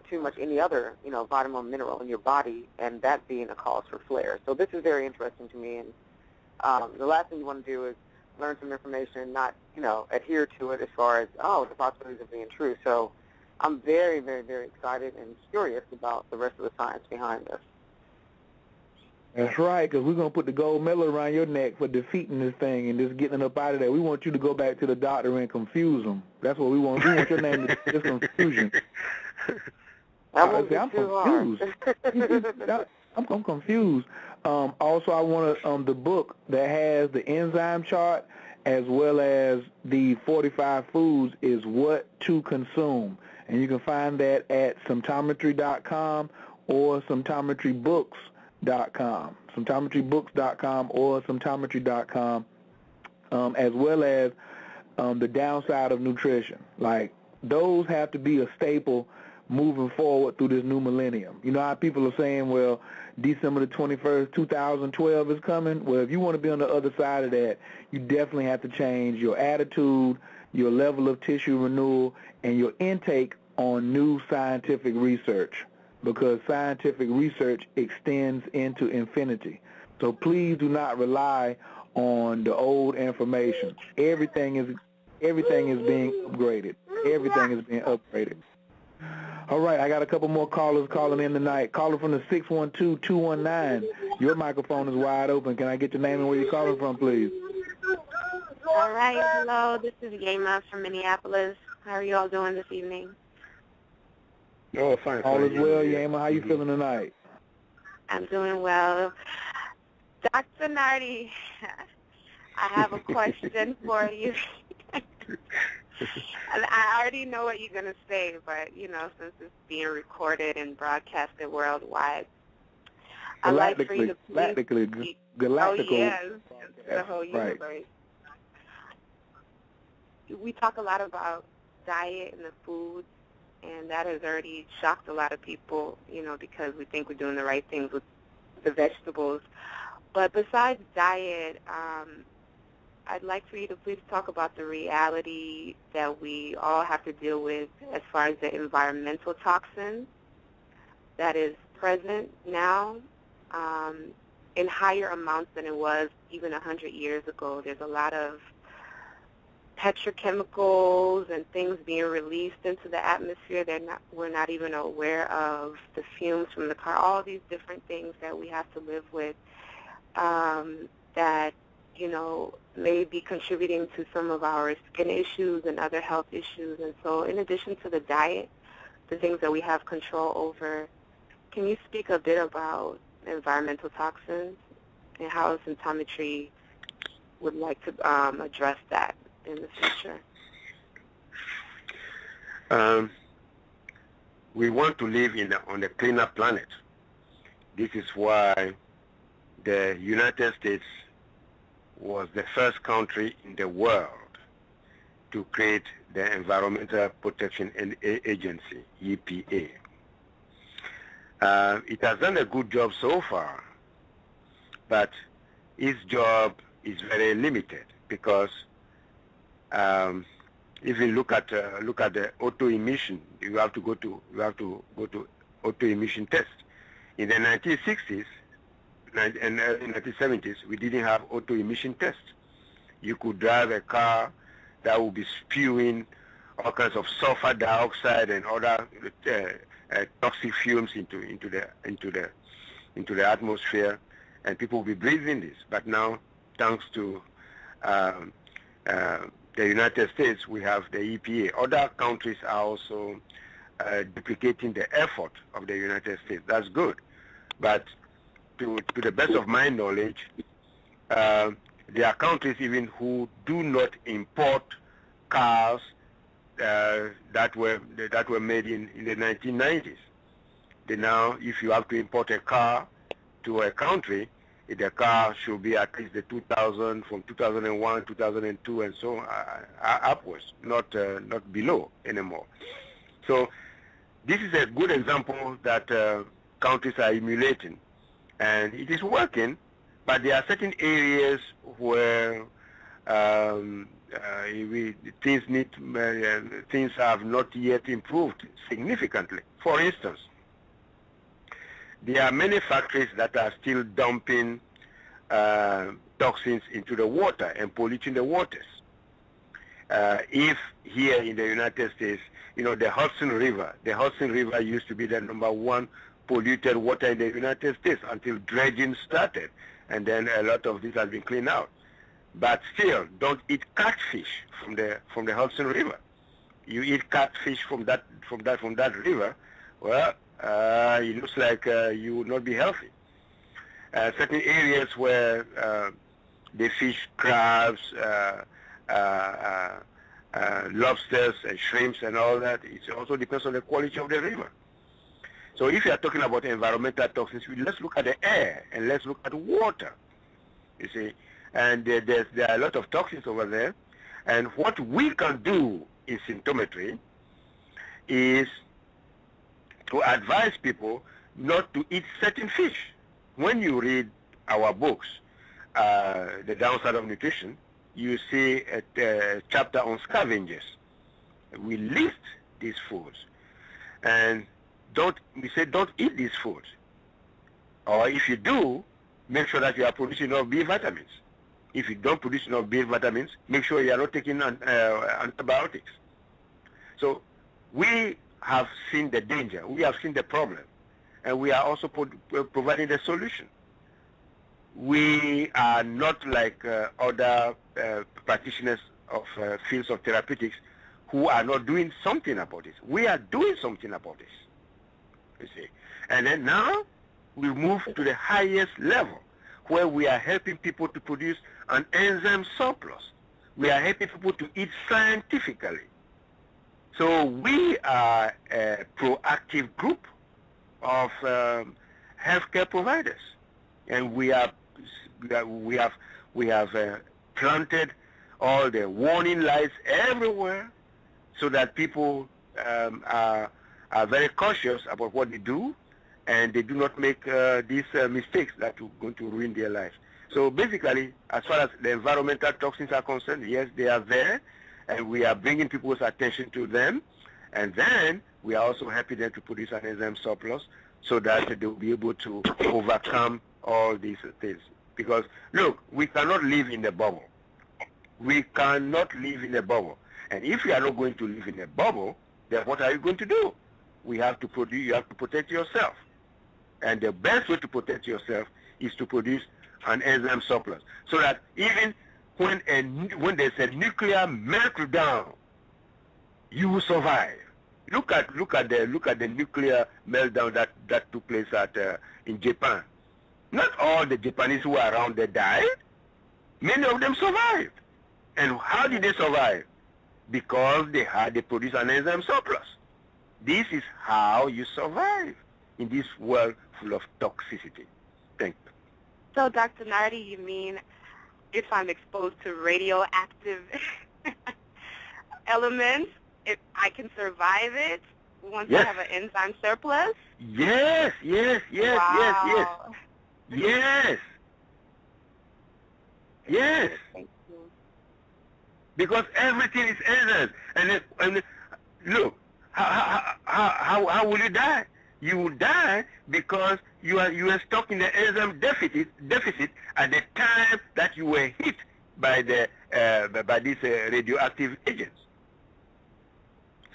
too much any other, vitamin or mineral in your body, and that being a cause for flares. So this is very interesting to me. And the last thing you want to do is learn some information and not, adhere to it as far as, the possibilities of being true. So I'm very, very, very excited and curious about the rest of the science behind this. That's right, because we're going to put the gold medal around your neck for defeating this thing and just getting up out of there. We want you to go back to the doctor and confuse them. That's what we want. We want your name to be just confusion. I'm confused. I'm confused. Also, I want the book that has the enzyme chart as well as the 45 foods is What to Consume. And you can find that at Symptometry.com or Symptometrybooks.com. Symptometrybooks.com or Symptometry.com, as well as the downside of nutrition. Like, those have to be a staple moving forward through this new millennium. You know how people are saying, well, December the 21st, 2012 is coming? Well, if you want to be on the other side of that, you definitely have to change your attitude, your level of tissue renewal, and your intake on new scientific research, because scientific research extends into infinity. So please do not rely on the old information. Everything is being upgraded. Everything is being upgraded. All right, I got a couple more callers calling in tonight. Caller from the 612-219. Your microphone is wide open. Can I get your name and where you're calling from, please? All right, hello. This is Yema from Minneapolis. How are you all doing this evening? Oh, fine. All is well, Yema. How you feeling tonight? I'm doing well. Dr. Nardi, I have a question for you. I already know what you're going to say, but, you know, since it's being recorded and broadcasted worldwide, I'd like for you to please... Galactical. Oh, yes, the whole universe. Right. We talk a lot about diet and the foods, and that has already shocked a lot of people, you know, because we think we're doing the right things with the vegetables. But besides diet, I'd like for you to please talk about the reality that we all have to deal with as far as the environmental toxins that is present now in higher amounts than it was even 100 years ago. There's a lot of petrochemicals and things being released into the atmosphere. We're not even aware of the fumes from the car, all these different things that we have to live with that, you know, may be contributing to some of our skin issues and other health issues. And so in addition to the diet, the things that we have control over, can you speak a bit about environmental toxins and how Symptometry would like to address that in the future? We want to live on a cleaner planet. This is why the United States was the first country in the world to create the Environmental Protection Agency, EPA. It has done a good job so far, but its job is very limited because if you look at the auto emission, you have to go to auto emission test. In the 1960s and early 1970s, we didn't have auto emission tests. You could drive a car that would be spewing all kinds of sulfur dioxide and other toxic fumes into the atmosphere, and people will be breathing this. But now, thanks to the United States, we have the EPA. Other countries are also duplicating the effort of the United States. That's good. But to the best of my knowledge, there are countries even who do not import cars that were made in the 1990s. They now, if you have to import a car to a country, the car should be at least the 2000, from 2001, 2002, and so on, upwards, not below anymore. So this is a good example that countries are emulating, and it is working. But there are certain areas where things have not yet improved significantly. For instance, there are many factories that are still dumping toxins into the water and polluting the waters. If here in the United States, you know, the Hudson River used to be the #1 polluted water in the United States until dredging started, and then a lot of this has been cleaned out. But still, don't eat catfish from the Hudson River. You eat catfish from that river, well, it looks like you would not be healthy. Certain areas where they fish crabs, lobsters and shrimps and all that, it also depends on the quality of the river. So if you are talking about environmental toxins, let's look at the air and let's look at water, you see. And there are a lot of toxins over there. And what we can do in Symptometry is to advise people not to eat certain fish. When you read our books, The Downside of Nutrition, you see a chapter on scavengers. We list these foods. And we say don't eat these foods. Or if you do, make sure that you are producing enough B vitamins. If you don't produce enough B vitamins, make sure you are not taking antibiotics. So we have seen the danger, we have seen the problem, and we are also providing the solution. We are not like other practitioners of fields of therapeutics who are not doing something about this. We are doing something about this, you see. And then now we move to the highest level, where we are helping people to produce an enzyme surplus we are helping people to eat scientifically. So we are a proactive group of healthcare providers, and we have planted all the warning lights everywhere, so that people are very cautious about what they do, and they do not make these mistakes that are going to ruin their lives. So basically, as far as the environmental toxins are concerned, yes, they are there, and we are bringing people's attention to them, and then we are also helping them to produce an enzyme surplus so that they will be able to overcome all these things. Because, look, we cannot live in a bubble. We cannot live in a bubble. And if you are not going to live in a bubble, then what are you going to do? We have to produce, you have to protect yourself. And the best way to protect yourself is to produce an enzyme surplus, so that even when there's a nuclear meltdown, you will survive. Look at the nuclear meltdown that took place in Japan. Not all the Japanese who were around there died. Many of them survived. And how did they survive? Because they produced an enzyme surplus. This is how you survive in this world full of toxicity. Thank you. So, Dr. Nardi, you mean if I'm exposed to radioactive elements, if I can survive it once I have an enzyme surplus? Yes. Wow. Yes. Thank you. Because everything is enzymes. And look, how will you die? You will die because you are stuck in the enzyme deficit at the time that you were hit by these radioactive agents.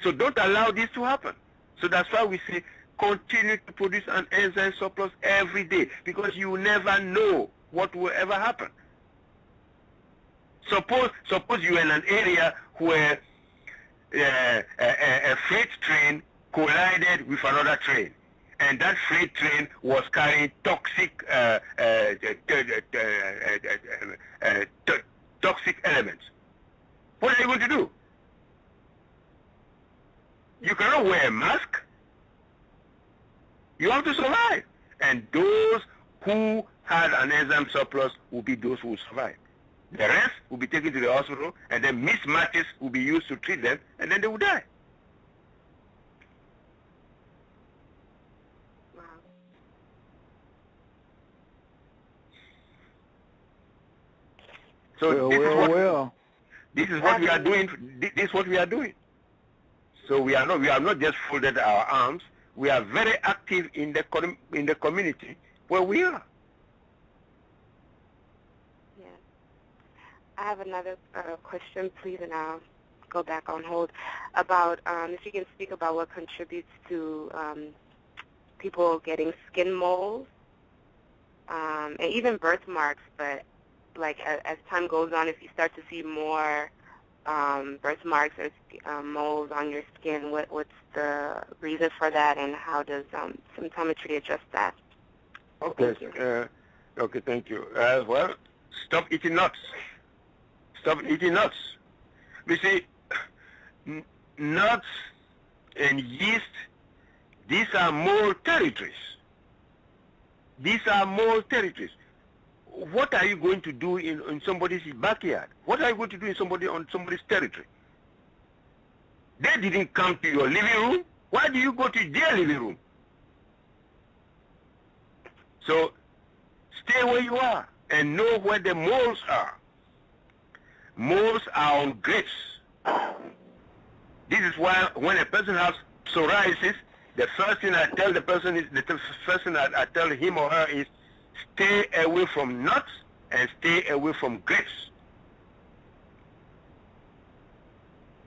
So don't allow this to happen. So that's why we say continue to produce an enzyme surplus every day, because you never know what will ever happen. Suppose you're in an area where a freight train collided with another train, and that freight train was carrying toxic toxic elements. What are you going to do? You cannot wear a mask. You have to survive. And those who had an enzyme surplus will be those who will survive. The rest will be taken to the hospital, and then mismatches will be used to treat them, and then they will die. Wow. So this is what we are doing. This is what we are doing. So we have not just folded our arms. We are very active in the community where we are. Yeah. I have another question, please, and I'll go back on hold. About if you can speak about what contributes to people getting skin moles and even birthmarks. But like as time goes on, if you start to see more birthmarks or moles on your skin, what's the reason for that, and how does symptometry address that? Okay. Thank you. Okay. Thank you. Well, stop eating nuts. Stop eating nuts. We see, nuts and yeast, these are mole territories. These are mole territories. What are you going to do in somebody's backyard? What are you going to do on somebody's territory? They didn't come to your living room. Why do you go to their living room? So stay where you are and know where the moles are. Moles are on grapes. This is why when a person has psoriasis, the first thing I tell the person is, I tell him or her is, stay away from nuts and stay away from grapes.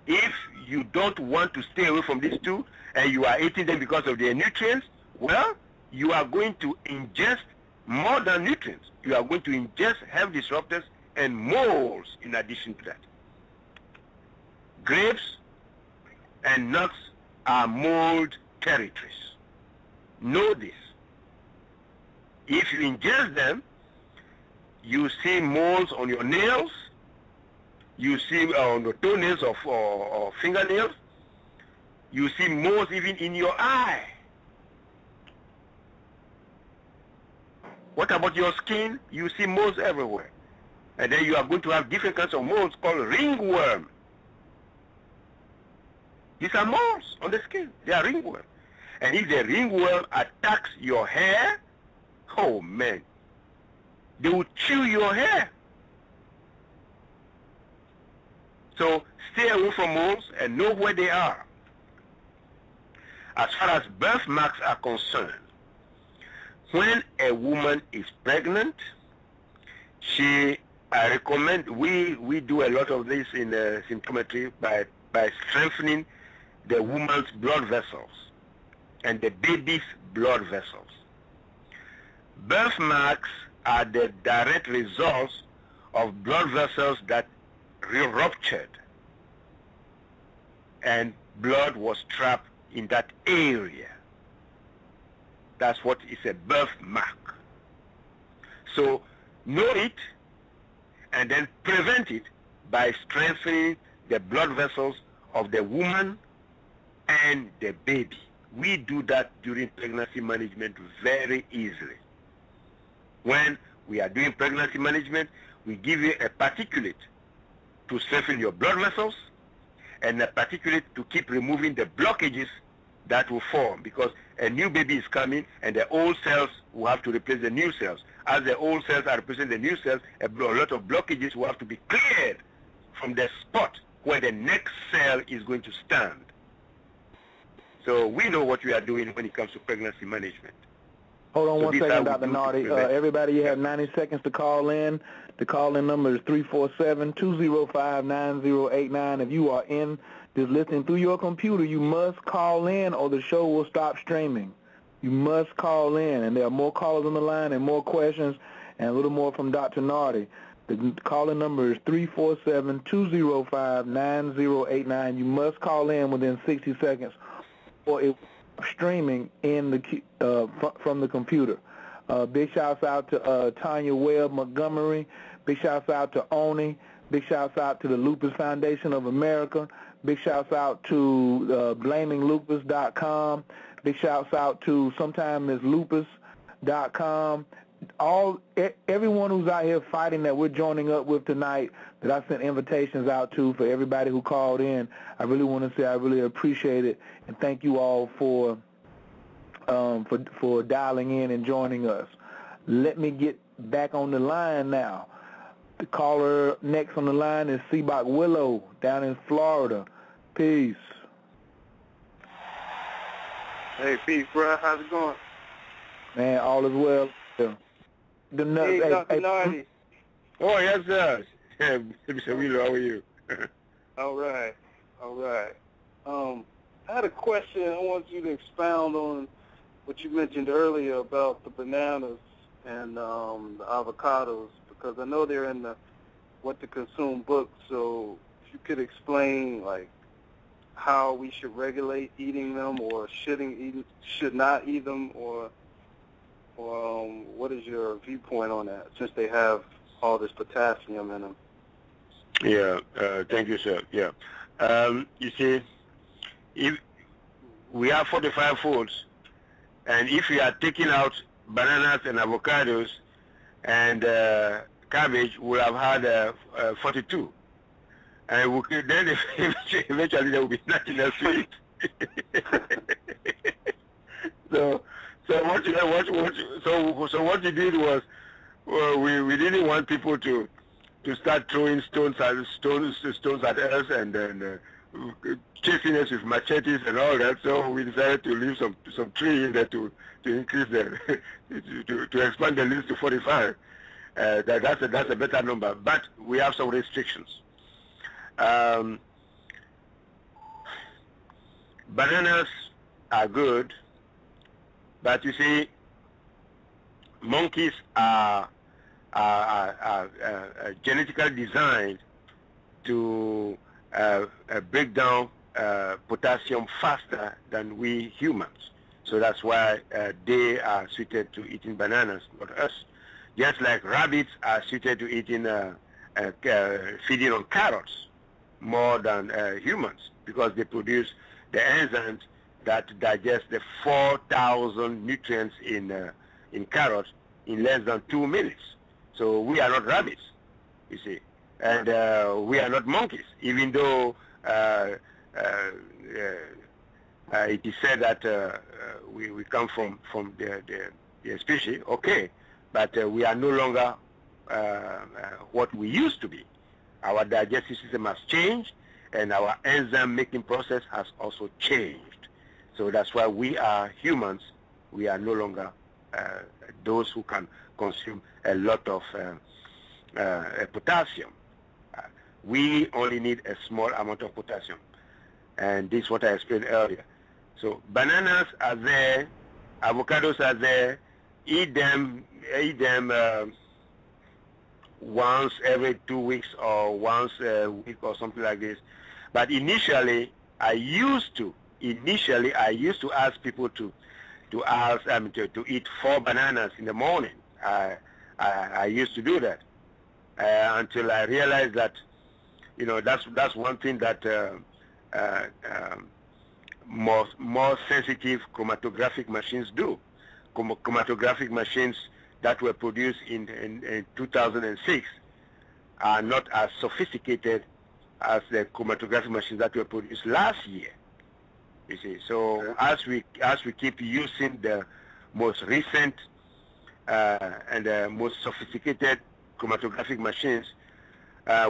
If you don't want to stay away from these two and you are eating them because of their nutrients, well, you are going to ingest more than nutrients. You are going to ingest health disruptors and moles in addition to that. Grapes and nuts are mold territories. Know this. If you ingest them, you see moles on your nails, you see on the toenails or fingernails. You see moles even in your eye. What about your skin? You see moles everywhere. And then you are going to have different kinds of moles called ringworm. These are moles on the skin. They are ringworm. And if the ringworm attacks your hair, oh man, they will chew your hair. So stay away from moles and know where they are. As far as birthmarks are concerned, when a woman is pregnant, I recommend, we do a lot of this in symptometry by strengthening the woman's blood vessels and the baby's blood vessels. Birthmarks are the direct results of blood vessels that ruptured and blood was trapped in that area. That's what is a birthmark. So know it and then prevent it by strengthening the blood vessels of the woman and the baby. We do that during pregnancy management very easily. When we are doing pregnancy management, we give you a particulate to strengthen your blood vessels and a particulate to keep removing the blockages that will form, because a new baby is coming and the old cells will have to replace the new cells. As the old cells are replacing the new cells, a lot of blockages will have to be cleared from the spot where the next cell is going to stand. So we know what we are doing when it comes to pregnancy management. Hold on one second, Dr. Nardi. Everybody, you have 90 seconds to call in. The call-in number is 347-205-9089. If you are in just listening through your computer, you must call in or the show will stop streaming. You must call in, and there are more callers on the line and more questions and a little more from Dr. Nardi. The call-in number is 347-205-9089. You must call in within 60 seconds or it will stop streaming in the from the computer. Big shouts out to Tanya Webb Montgomery. Big shouts out to Oni. Big shouts out to the Lupus Foundation of America. Big shouts out to BlamingLupus.com. Big shouts out to sometimeislupus.com. Everyone who's out here fighting that we're joining up with tonight, that I sent invitations out to for everybody who called in. I really want to say I really appreciate it, and thank you all for dialing in and joining us. Let me get back on the line now. The caller next on the line is Seabach Willow down in Florida. Peace. Hey, peace, bro. How's it going? Man, all is well. Hey, Dr. Nardi. Oh, yes, sir. Mr. Willow, how are you? All right. I had a question. I want you to expound on what you mentioned earlier about the bananas and the avocados, because I know they're in the What to Consume book. So if you could explain, like, how we should regulate eating them, or should not eat them, or what is your viewpoint on that, since they have all this potassium in them? Yeah, thank you, sir. Yeah. You see, if we have 45 foods, and if you are taking out bananas and avocados and cabbage, we'll have had 42. And then eventually there will be nothing else to eat. So what you did was, we didn't want people to start throwing stones at us and then chasing us with machetes and all that. So we decided to leave some tree in there to increase to expand the list to 45. That's a better number, but we have some restrictions. Bananas are good, but you see, monkeys are genetically designed to break down potassium faster than we humans. So that's why they are suited to eating bananas, not us. Just like rabbits are suited to eating feeding on carrots more than humans, because they produce the enzymes that digest the 4,000 nutrients in carrots in less than 2 minutes. So we are not rabbits, you see, and we are not monkeys, even though it is said that we come from the species, okay, but we are no longer what we used to be. Our digestive system has changed, and our enzyme making process has also changed. So that's why we are humans. We are no longer those who can consume a lot of potassium. We only need a small amount of potassium, and this is what I explained earlier. So bananas are there, avocados are there. Eat them once every 2 weeks or once a week or something like this. But initially, I used to ask people to eat 4 bananas in the morning. I used to do that until I realized that, you know, that's one thing that more sensitive chromatographic machines do. Chromatographic machines that were produced in 2006 are not as sophisticated as the chromatographic machines that were produced last year. You see, so as we keep using the most recent and the most sophisticated chromatographic machines,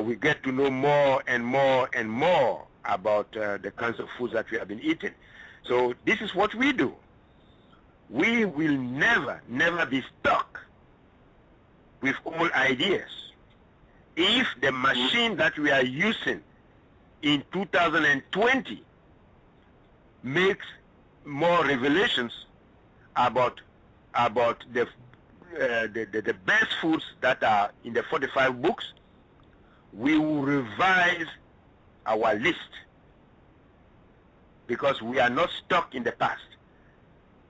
we get to know more and more and more about the kinds of foods that we have been eating. So this is what we do. We will never be stuck with old ideas. If the machine that we are using in 2020 makes more revelations about the best foods that are in the 45 books, we will revise our list, because we are not stuck in the past.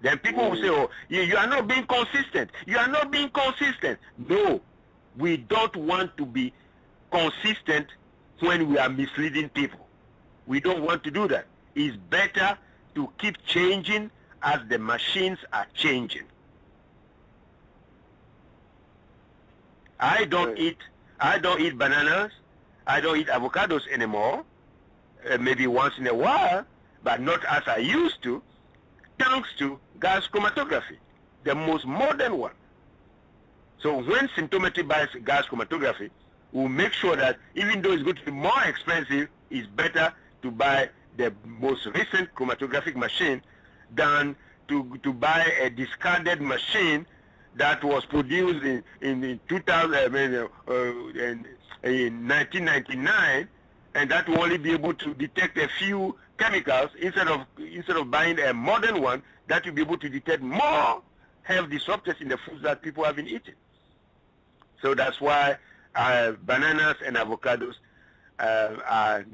Then people will say, oh, you are not being consistent. You are not being consistent. No, we don't want to be consistent when we are misleading people. We don't want to do that. It's better to keep changing as the machines are changing. I don't eat bananas. I don't eat avocados anymore. Maybe once in a while, but not as I used to, thanks to gas chromatography, the most modern one. So when Symptometry buys gas chromatography, we'll make sure that even though it's going to be more expensive, it's better to buy the most recent chromatographic machine than to buy a discarded machine that was produced in 1999, and that will only be able to detect a few chemicals instead of buying a modern one that will be able to detect more health disruptors in the foods that people have been eating. So that's why bananas and avocados are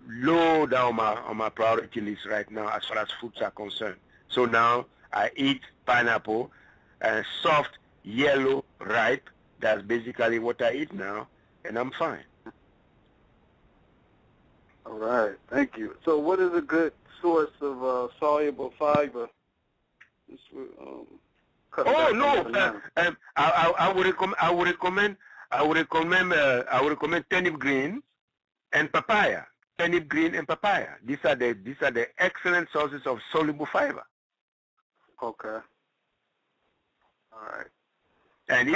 low down on my priority list right now as far as foods are concerned. So now I eat pineapple, soft, yellow, ripe. That's basically what I eat now, and I'm fine. All right, thank you. So what is a good source of soluble fiber? I would recommend turnip green and papaya. Turnip green and papaya. These are the excellent sources of soluble fiber. Okay. All right. And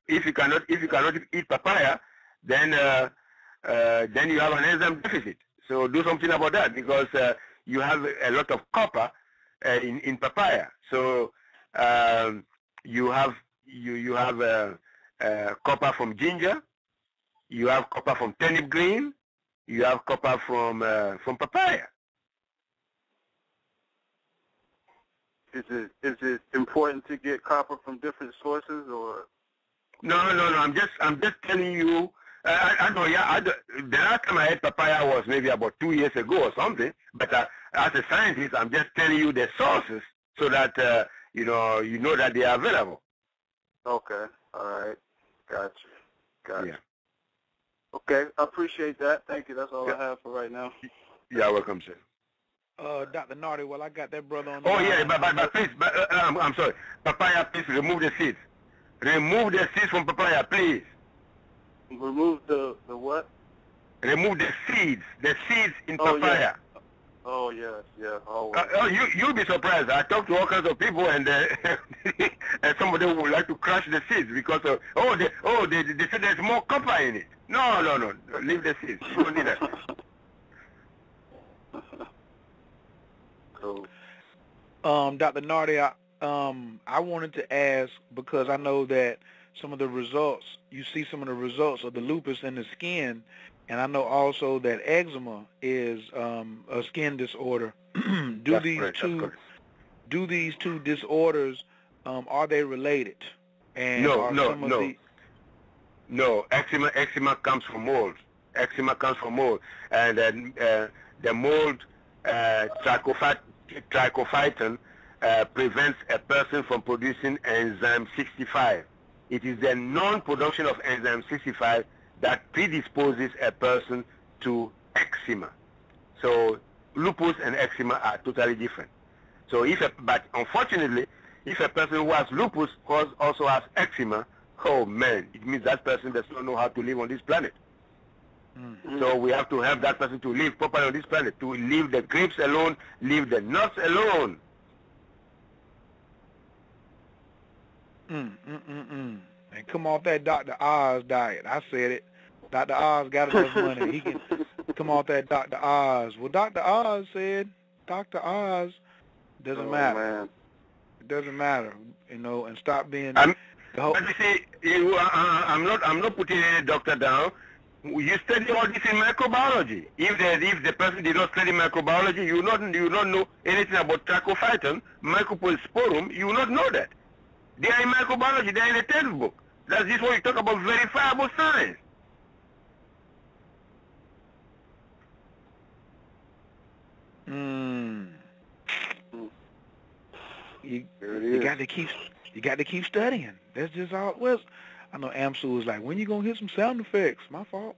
if you cannot eat papaya, then you have an enzyme deficit. So do something about that, because you have a lot of copper in papaya. So you have copper from ginger, you have copper from turnip green, you have copper from papaya. Is it important to get copper from different sources, or? No. I'm just telling you. I know. Yeah. The last time I ate papaya was maybe about 2 years ago or something. But as a scientist, I'm just telling you the sources so that you know that they are available. Okay. All right. Gotcha. Yeah. Okay, I appreciate that. Thank you. That's all I have for right now. You're welcome, sir. Dr. Nardi, well, I got that brother on the Oh, line. yeah, but please, I'm sorry. Papaya, please remove the seeds. Remove the seeds from papaya, please. Remove the what? Remove the seeds in papaya. Yeah. Oh, yes, yeah. You'll be surprised. I talk to all kinds of people, and and some of them would like to crush the seeds because of, they say there's more copper in it. No, leave the seeds. You don't need that. Cool. Dr. Nardi, I wanted to ask, because I know that some of the results, you see some of the results of the lupus in the skin, and I know also that eczema is a skin disorder. Do these two disorders, are they related? And No. Eczema comes from mold. And then the mold trichophyton prevents a person from producing enzyme 65. It is the non-production of enzyme 65 that predisposes a person to eczema. So lupus and eczema are totally different. So but unfortunately, if a person who has lupus also has eczema, oh man, it means that person does not know how to live on this planet. Mm-hmm. So we have to help that person to live properly on this planet, to leave the grapes alone, leave the nuts alone. And come off that Dr. Oz diet. I said it. Dr. Oz got enough money. He can come off that Dr. Oz. Well, Dr. Oz said, Dr. Oz, doesn't matter. Man. It doesn't matter, and stop being... But you see, I'm not putting any doctor down. You study all this in microbiology. If the person did not study microbiology, you not know anything about trichophyton, micropolysporum, you will not know that. They are in microbiology, they are in the textbook. That's just what you talk about verifiable science. You got to keep studying. That's just all it was. I know Amsu was like, when you gonna hear some sound effects? My fault.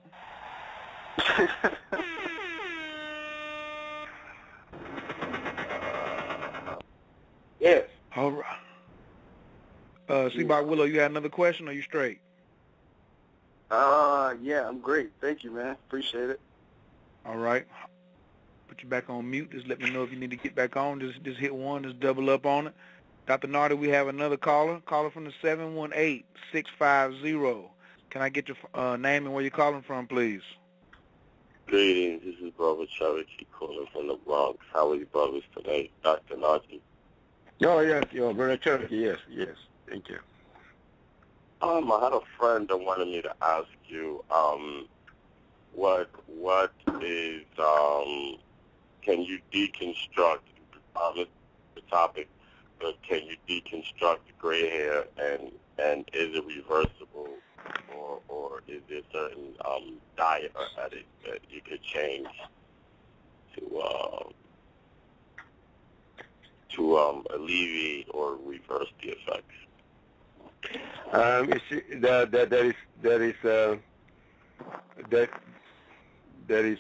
Yes. All right. Seabach Willow, you had another question, or you straight? Yeah, I'm great. Thank you, man. Appreciate it. All right. Put you back on mute. Just let me know if you need to get back on. Just hit one. Just double up on it. Dr. Nardi, we have another caller. Caller from the 718-650. Can I get your name and where you're calling from, please? Greetings. This is Brother Cherokee calling from the Bronx. How are you brothers today, Dr. Nardi? Oh, yes, Brother Cherokee. Yes. Thank you. I had a friend that wanted me to ask you, what is, can you deconstruct, the topic, but can you deconstruct gray hair, and is it reversible, or is there certain diet or habits that you could change to alleviate or reverse the effects? You see, there is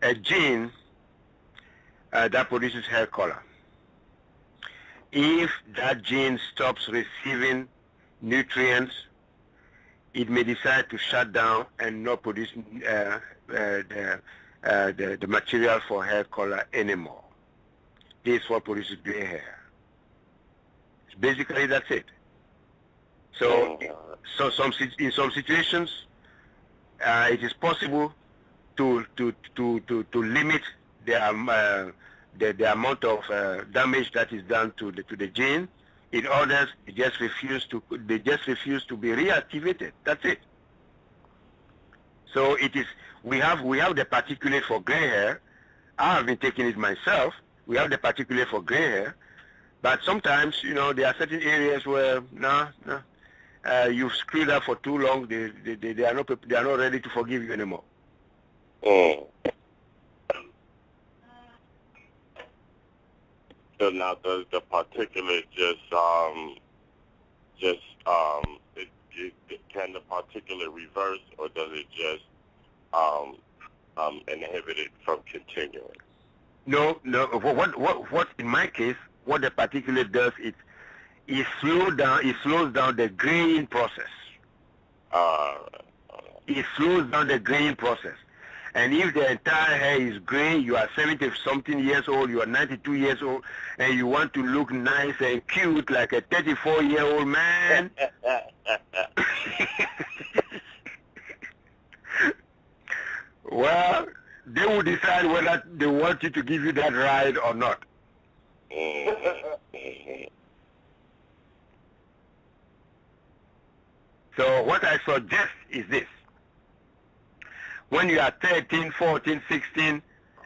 a gene that produces hair color. If that gene stops receiving nutrients, it may decide to shut down and not produce the material for hair color anymore. This is what produces gray hair. Basically, that's it. So in some situations, it is possible to limit the amount of damage that is done to the gene. In others, they just refuse to be reactivated. That's it. So it is. We have the particulate for gray hair. I have been taking it myself. We have the particulate for gray hair. But sometimes, there are certain areas where, you've screwed up for too long. They are not ready to forgive you anymore. So now, does the particulate can the particulate reverse, or does it just inhibit it from continuing? No. What in my case, what the particulate does is it slows down the graying process. It slows down the graying process. And if the entire hair is gray, you are 70-something years old, you are 92 years old, and you want to look nice and cute like a 34-year-old man, well, they will decide whether they want you to give you that ride or not. So what I suggest is this. When you are 13, 14, 16,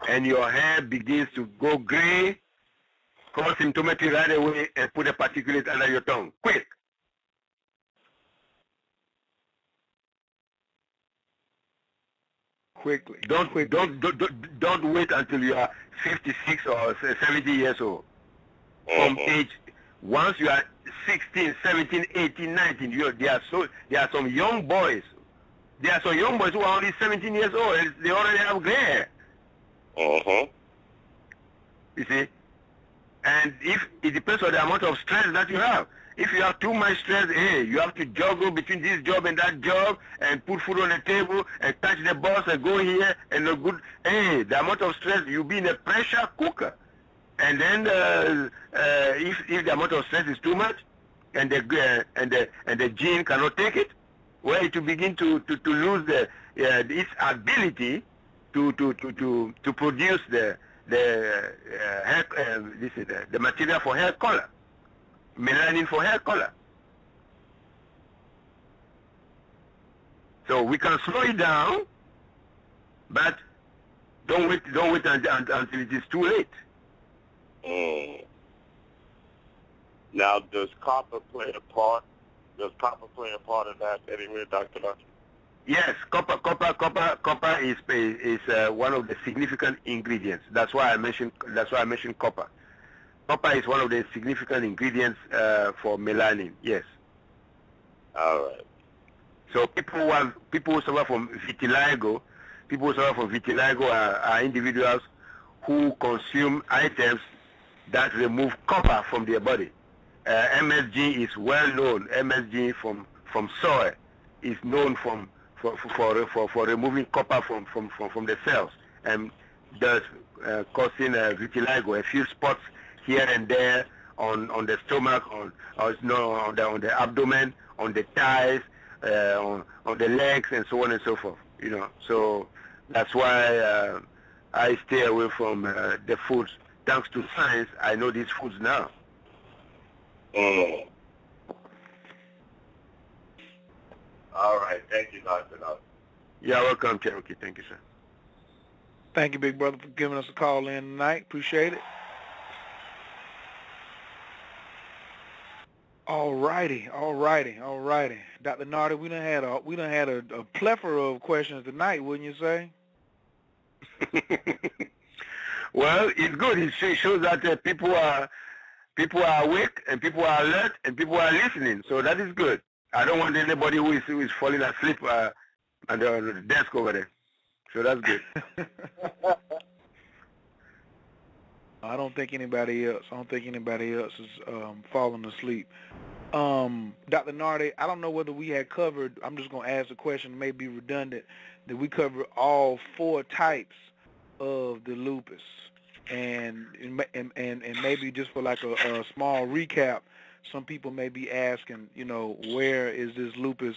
and your hair begins to go gray, call Symptometry right away and put a particulate under your tongue. Quick. Quickly. Don't wait until you are 56 or 70 years old. From age, once you are 16, 17, 18, 19, there are some young boys. There are some young boys who are only 17 years old and they already have gray hair. You see? And if it depends on the amount of stress that you have. If you have too much stress, hey, you have to juggle between this job and that job and put food on the table and touch the boss and go here and look good. Hey, the amount of stress, you'll be in a pressure cooker. And then if the amount of stress is too much and the gene cannot take it, well, it will begin to lose its ability to produce the hair, the material for hair color, melanin for hair color. So we can slow it down, but don't wait until it is too late. Now, does copper play a part? Does copper play a part in that anyway, Dr. Lutz? Yes, copper is one of the significant ingredients. That's why I mentioned copper. Copper is one of the significant ingredients for melanin. Yes. All right. So people who suffer from vitiligo, are individuals who consume items that remove copper from their body. MSG is well known. MSG from soy is known for removing copper from the cells, and thus causing vitiligo. A few spots here and there on the stomach, on the abdomen, on the thighs, on the legs, and so on and so forth. You know, so that's why I stay away from the foods. Thanks to science, I know these foods now. All right. Thank you, Dr. Lutz. You're welcome, Cherokee. Thank you, sir. Thank you, big brother, for giving us a call in tonight. Appreciate it. All righty. Dr. Nardi, we done had a plethora of questions tonight, wouldn't you say? Well, it's good. It shows that people are awake and people are alert and people are listening. So that is good. I don't want anybody who is falling asleep on the desk over there. So that's good. I don't think anybody else is falling asleep. Dr. Nardi, I don't know whether we had covered, I'm just going to ask the question, it may be redundant, that we covered all 4 types of the lupus. And maybe just for like a small recap, some people may be asking, you know, where is this lupus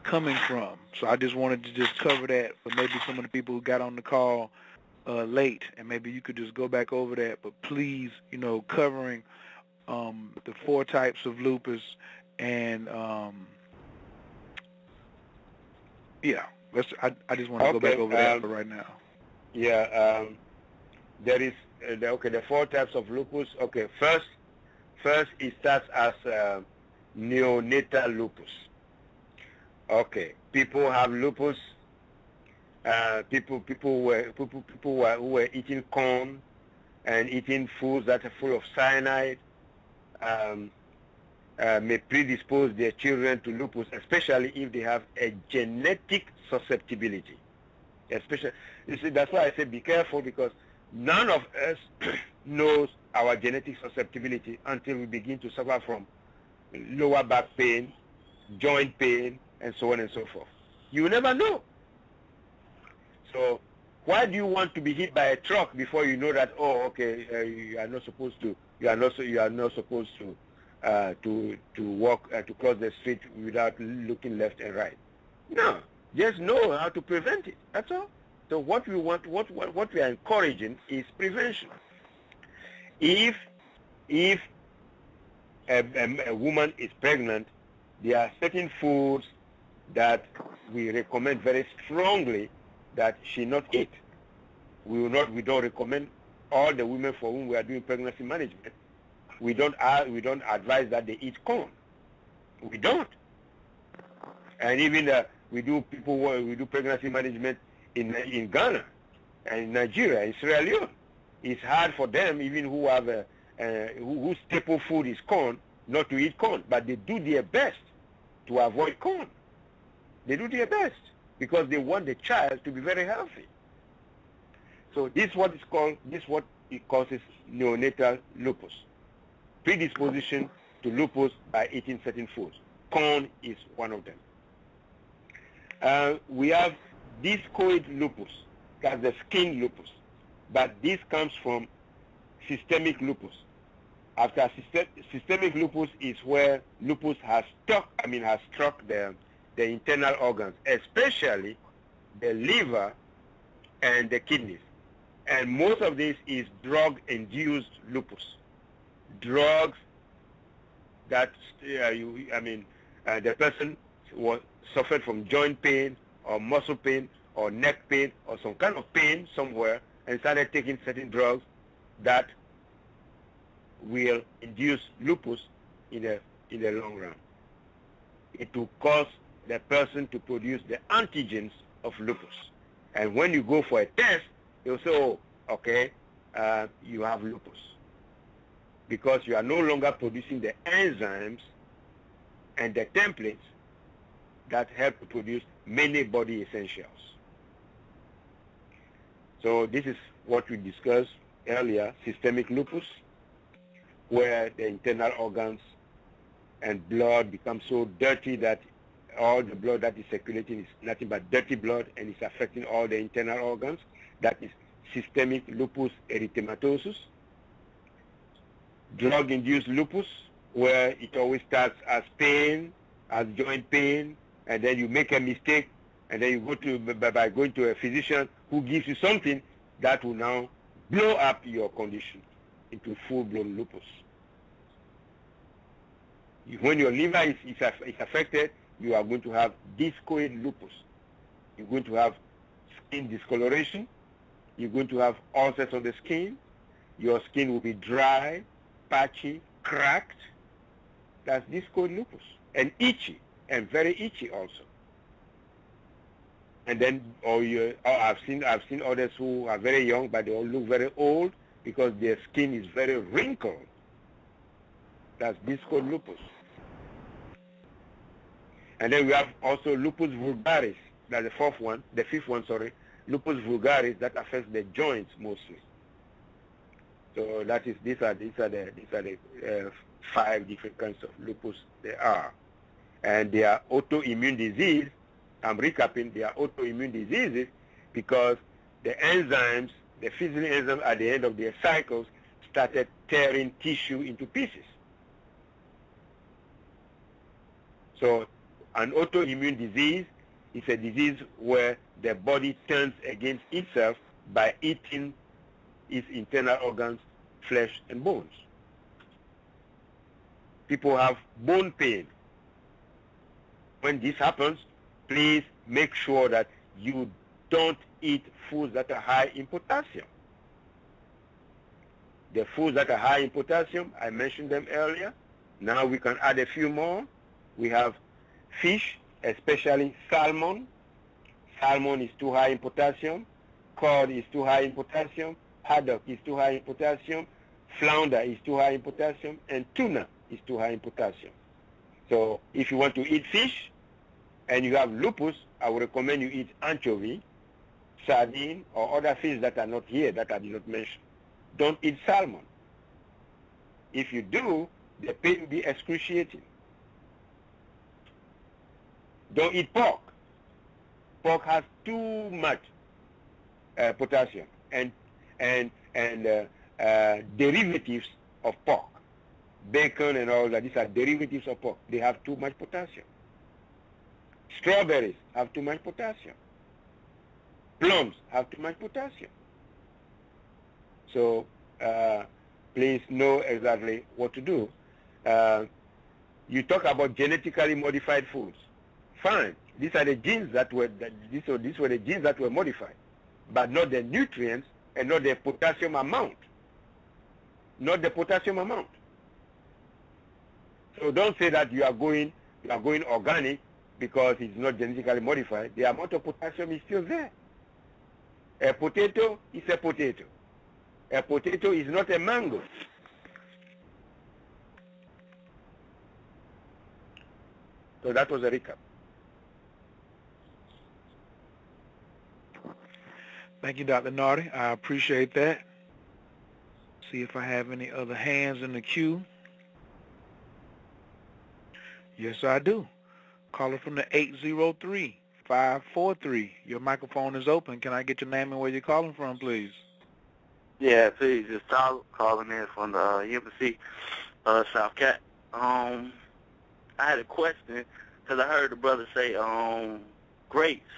coming from? So I just wanted to just cover that for maybe some of the people who got on the call late, and maybe you could just go back over that. But please, you know, covering the 4 types of lupus, and yeah, I just want to go back over that for right now. Yeah, there is the 4 types of lupus. Okay, first it starts as neonatal lupus. Okay, people have lupus. People who were eating corn and eating foods that are full of cyanide, may predispose their children to lupus, especially if they have a genetic susceptibility. Especially, you see, that's why I say be careful, because none of us knows our genetic susceptibility until we begin to suffer from lower back pain, joint pain, and so on and so forth. You never know. So why do you want to be hit by a truck before you know that, oh, okay, you are not supposed to walk to cross the street without looking left and right? No, just know how to prevent it. That's all. So what we want, what we are encouraging is prevention. If a woman is pregnant, there are certain foods that we recommend very strongly that she not eat. We don't recommend all the women for whom we are doing pregnancy management. We don't advise that they eat corn. We don't. And even we do pregnancy management in Ghana and in Nigeria, in Sierra Leone. It's hard for them, even who have whose staple food is corn, not to eat corn, but they do their best to avoid corn. They do their best because they want the child to be very healthy. So this is what it causes neonatal lupus. Predisposition to lupus by eating certain foods. Corn is one of them. We have discoid lupus, that's the skin lupus, but this comes from systemic lupus. After systemic lupus is where lupus has struck the internal organs, especially the liver and the kidneys. And most of this is drug-induced lupus. Drugs that the person suffered from joint pain or muscle pain or neck pain or some kind of pain somewhere and started taking certain drugs that will induce lupus in the long run. It will cause the person to produce the antigens of lupus. And when you go for a test, they'll say, oh, okay, you have lupus. Because you are no longer producing the enzymes and the templates that help to produce many body essentials. So this is what we discussed earlier, systemic lupus, where the internal organs and blood become so dirty that all the blood that is circulating is nothing but dirty blood and it's affecting all the internal organs. That is systemic lupus erythematosus. Drug-induced lupus, where it always starts as pain, as joint pain, and then you make a mistake, and then you go to, by going to a physician who gives you something that will now blow up your condition into full-blown lupus. When your liver is affected, you are going to have discoid lupus. You're going to have skin discoloration. You're going to have ulcers on the skin. Your skin will be dry, patchy, cracked. That's discoid lupus. And itchy, and very itchy also. And then, I've seen others who are very young, but they all look very old because their skin is very wrinkled. That's discoid lupus. And then we have also lupus vulgaris. That's the fifth one, lupus vulgaris, that affects the joints mostly. So these are the 5 different kinds of lupus there are. And they are autoimmune disease. I'm recapping, they are autoimmune diseases because the enzymes, the physical enzymes at the end of their cycles started tearing tissue into pieces. So an autoimmune disease is a disease where the body turns against itself by eating its internal organs, flesh and bones. People have bone pain. When this happens, please make sure that you don't eat foods that are high in potassium. The foods that are high in potassium, I mentioned them earlier. Now we can add a few more. We have fish, especially salmon. Salmon is too high in potassium. Cod is too high in potassium. Haddock is too high in potassium. Flounder is too high in potassium. And tuna is too high in potassium. So if you want to eat fish and you have lupus, I would recommend you eat anchovy, sardine, or other fish that are not here, that I did not mention. Don't eat salmon. If you do, the pain will be excruciating. Don't eat pork. Pork has too much potassium and derivatives of pork. Bacon and all that, these are derivatives of pork. They have too much potassium. Strawberries have too much potassium. Plums have too much potassium. So please know exactly what to do. You talk about genetically modified foods. Fine. These are the genes that were these were the genes that were modified, but not the nutrients and not the potassium amount. Not the potassium amount. So don't say that you are going organic because it's not genetically modified. The amount of potassium is still there. A potato is a potato. A potato is not a mango. So that was a recap. Thank you, Dr. Nardi. I appreciate that. See if I have any other hands in the queue. Yes, I do. Caller from the 803-543. Your microphone is open. Can I get your name and where you're calling from, please? Yeah, please. Just calling in from the Embassy, South Cat. I had a question because I heard the brother say grapes.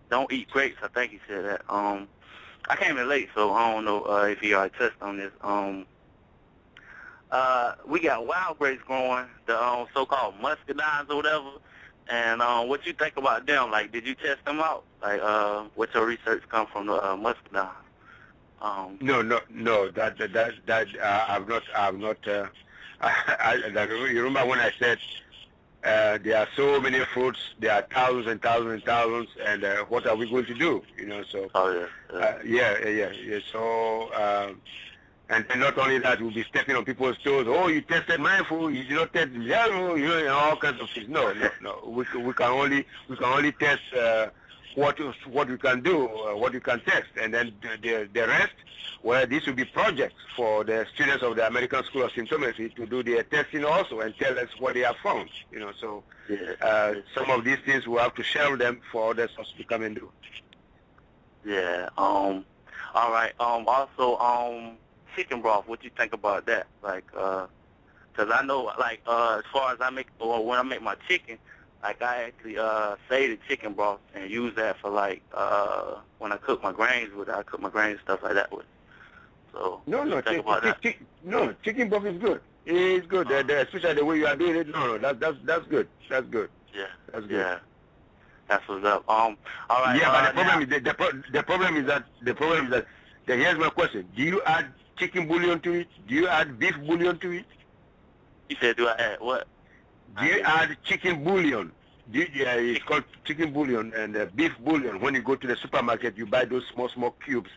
Don't eat grapes. I think he said that. I came in late, so I don't know if he already touched on this. We got wild grapes growing, the so-called muscadines or whatever. And what you think about them? Like, did you test them out? Like, what's your research come from the muscadine? No. That I've not. You remember when I said there are so many fruits, there are thousands and thousands and thousands, and what are we going to do? You know, so. Oh yeah. So. And not only that, we'll be stepping on people's toes. Oh, you tested my food. You did not test zero. You know, all kinds of things. No. We can only test what we can do, what we can test, and then the rest. Well, this will be projects for the students of the American School of Symptometry to do their testing also and tell us what they have found. You know, so some of these things we have to shelve them for others to come and do. Yeah. All right. Also, chicken broth, what you think about that? Like, cause I know, like, as far as when I make my chicken, like I actually save the chicken broth and use that for like when I cook my grains with it. I cook my grains and stuff like that with. So chicken broth is good. It's good. Especially the way you are doing it. No, that's good. That's good. Yeah. That's good. Yeah. That's what's up. All right. Yeah, but the problem is that here's my question. Do you add chicken bouillon to it? Do you add beef bouillon to it? You said, do I add what? Do you add chicken bouillon? It's called chicken bouillon and beef bouillon. When you go to the supermarket, you buy those small cubes.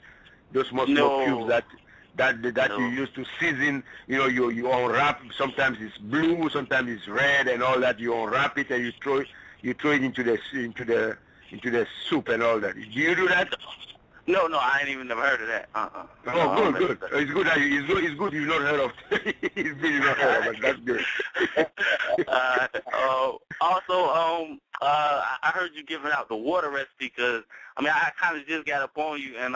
Those small cubes that you use to season. You know, you unwrap. Sometimes it's blue, sometimes it's red, and all that. You unwrap it and you throw it into the soup and all that. Do you do that? No, I ain't even never heard of that. Oh, good. It's good you've not heard of it. It's good you've not heard of it. That's good. Also, I heard you giving out the water recipe because, I mean, I kind of just got up on you, and,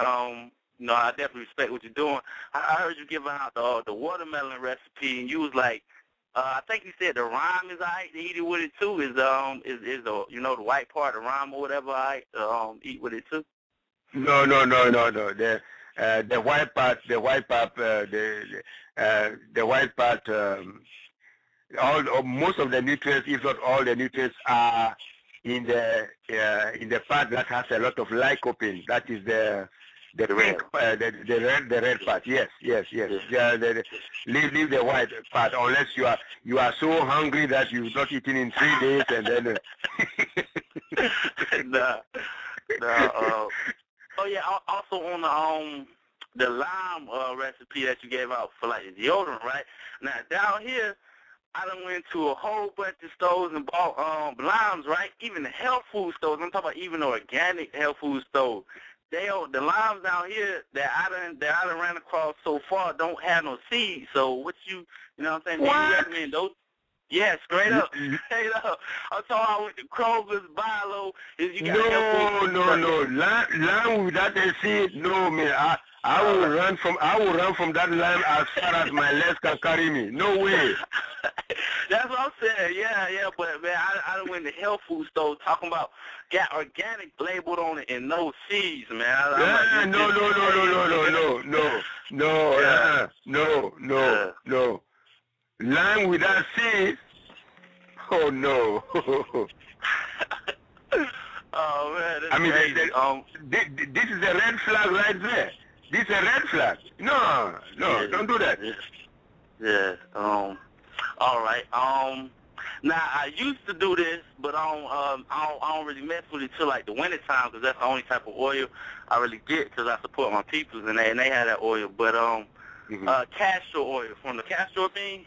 you know, I definitely respect what you're doing. I heard you giving out the watermelon recipe, and you was like, I think you said the rind is all right to eat it with it, too. Is the, you know, the white part, the rind or whatever, all right to eat with it, too? No. The white part, most of the nutrients, if not all the nutrients, are in the part that has a lot of lycopene. That is the red part. Yes. Leave the white part unless you are so hungry that you've not eaten in 3 days and then. Oh yeah. Also on the lime recipe that you gave out for like the deodorant, right? Now down here, I done went to a whole bunch of stores and bought limes, right? Even the health food stores. I'm talking about even the organic health food stores. The limes down here that I done ran across so far don't have no seeds. So what you know what I'm saying? What? You recommend those? Yeah, straight up. Straight up. I'm talking about with the Kroger's, Bilo, is you got No. Lime without a seed, no, man. I will run from that lime as far as my legs can carry me. No way. That's what I'm saying. Yeah. But man, I done went to health food store talking about got organic labeled on it and no seeds, man. No. Lime without seeds? Oh no. Oh man, that's I mean, crazy. this is a red flag right there. This is a red flag. No, don't do that. Yeah. All right. Now I used to do this, but I don't really mess with it till like the winter time, because that's the only type of oil I really get, because I support my peoples and they have that oil. But castor oil from the castor bean.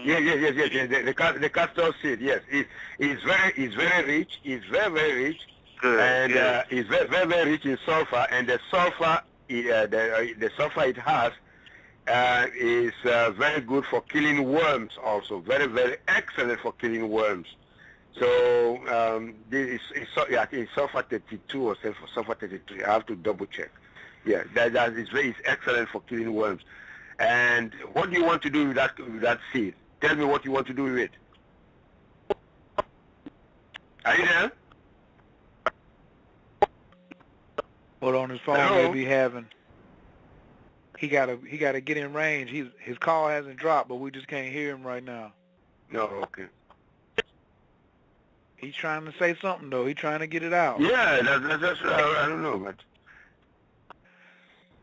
Yes. The castor seed, yes, it's very rich. It's very rich, and it's very rich in sulfur. And the sulfur, the sulfur it has is very good for killing worms. Also, very excellent for killing worms. So this is sulfur 32 or sulfur 33. I have to double check. Yeah, that is it's excellent for killing worms. And what do you want to do with that seed? Tell me what you want to do with it. Are you there? Hold on, his phone may be having. He gotta get in range. His call hasn't dropped, but we just can't hear him right now. No, okay. He's trying to say something though. He's trying to get it out. Yeah, that's I don't know, but.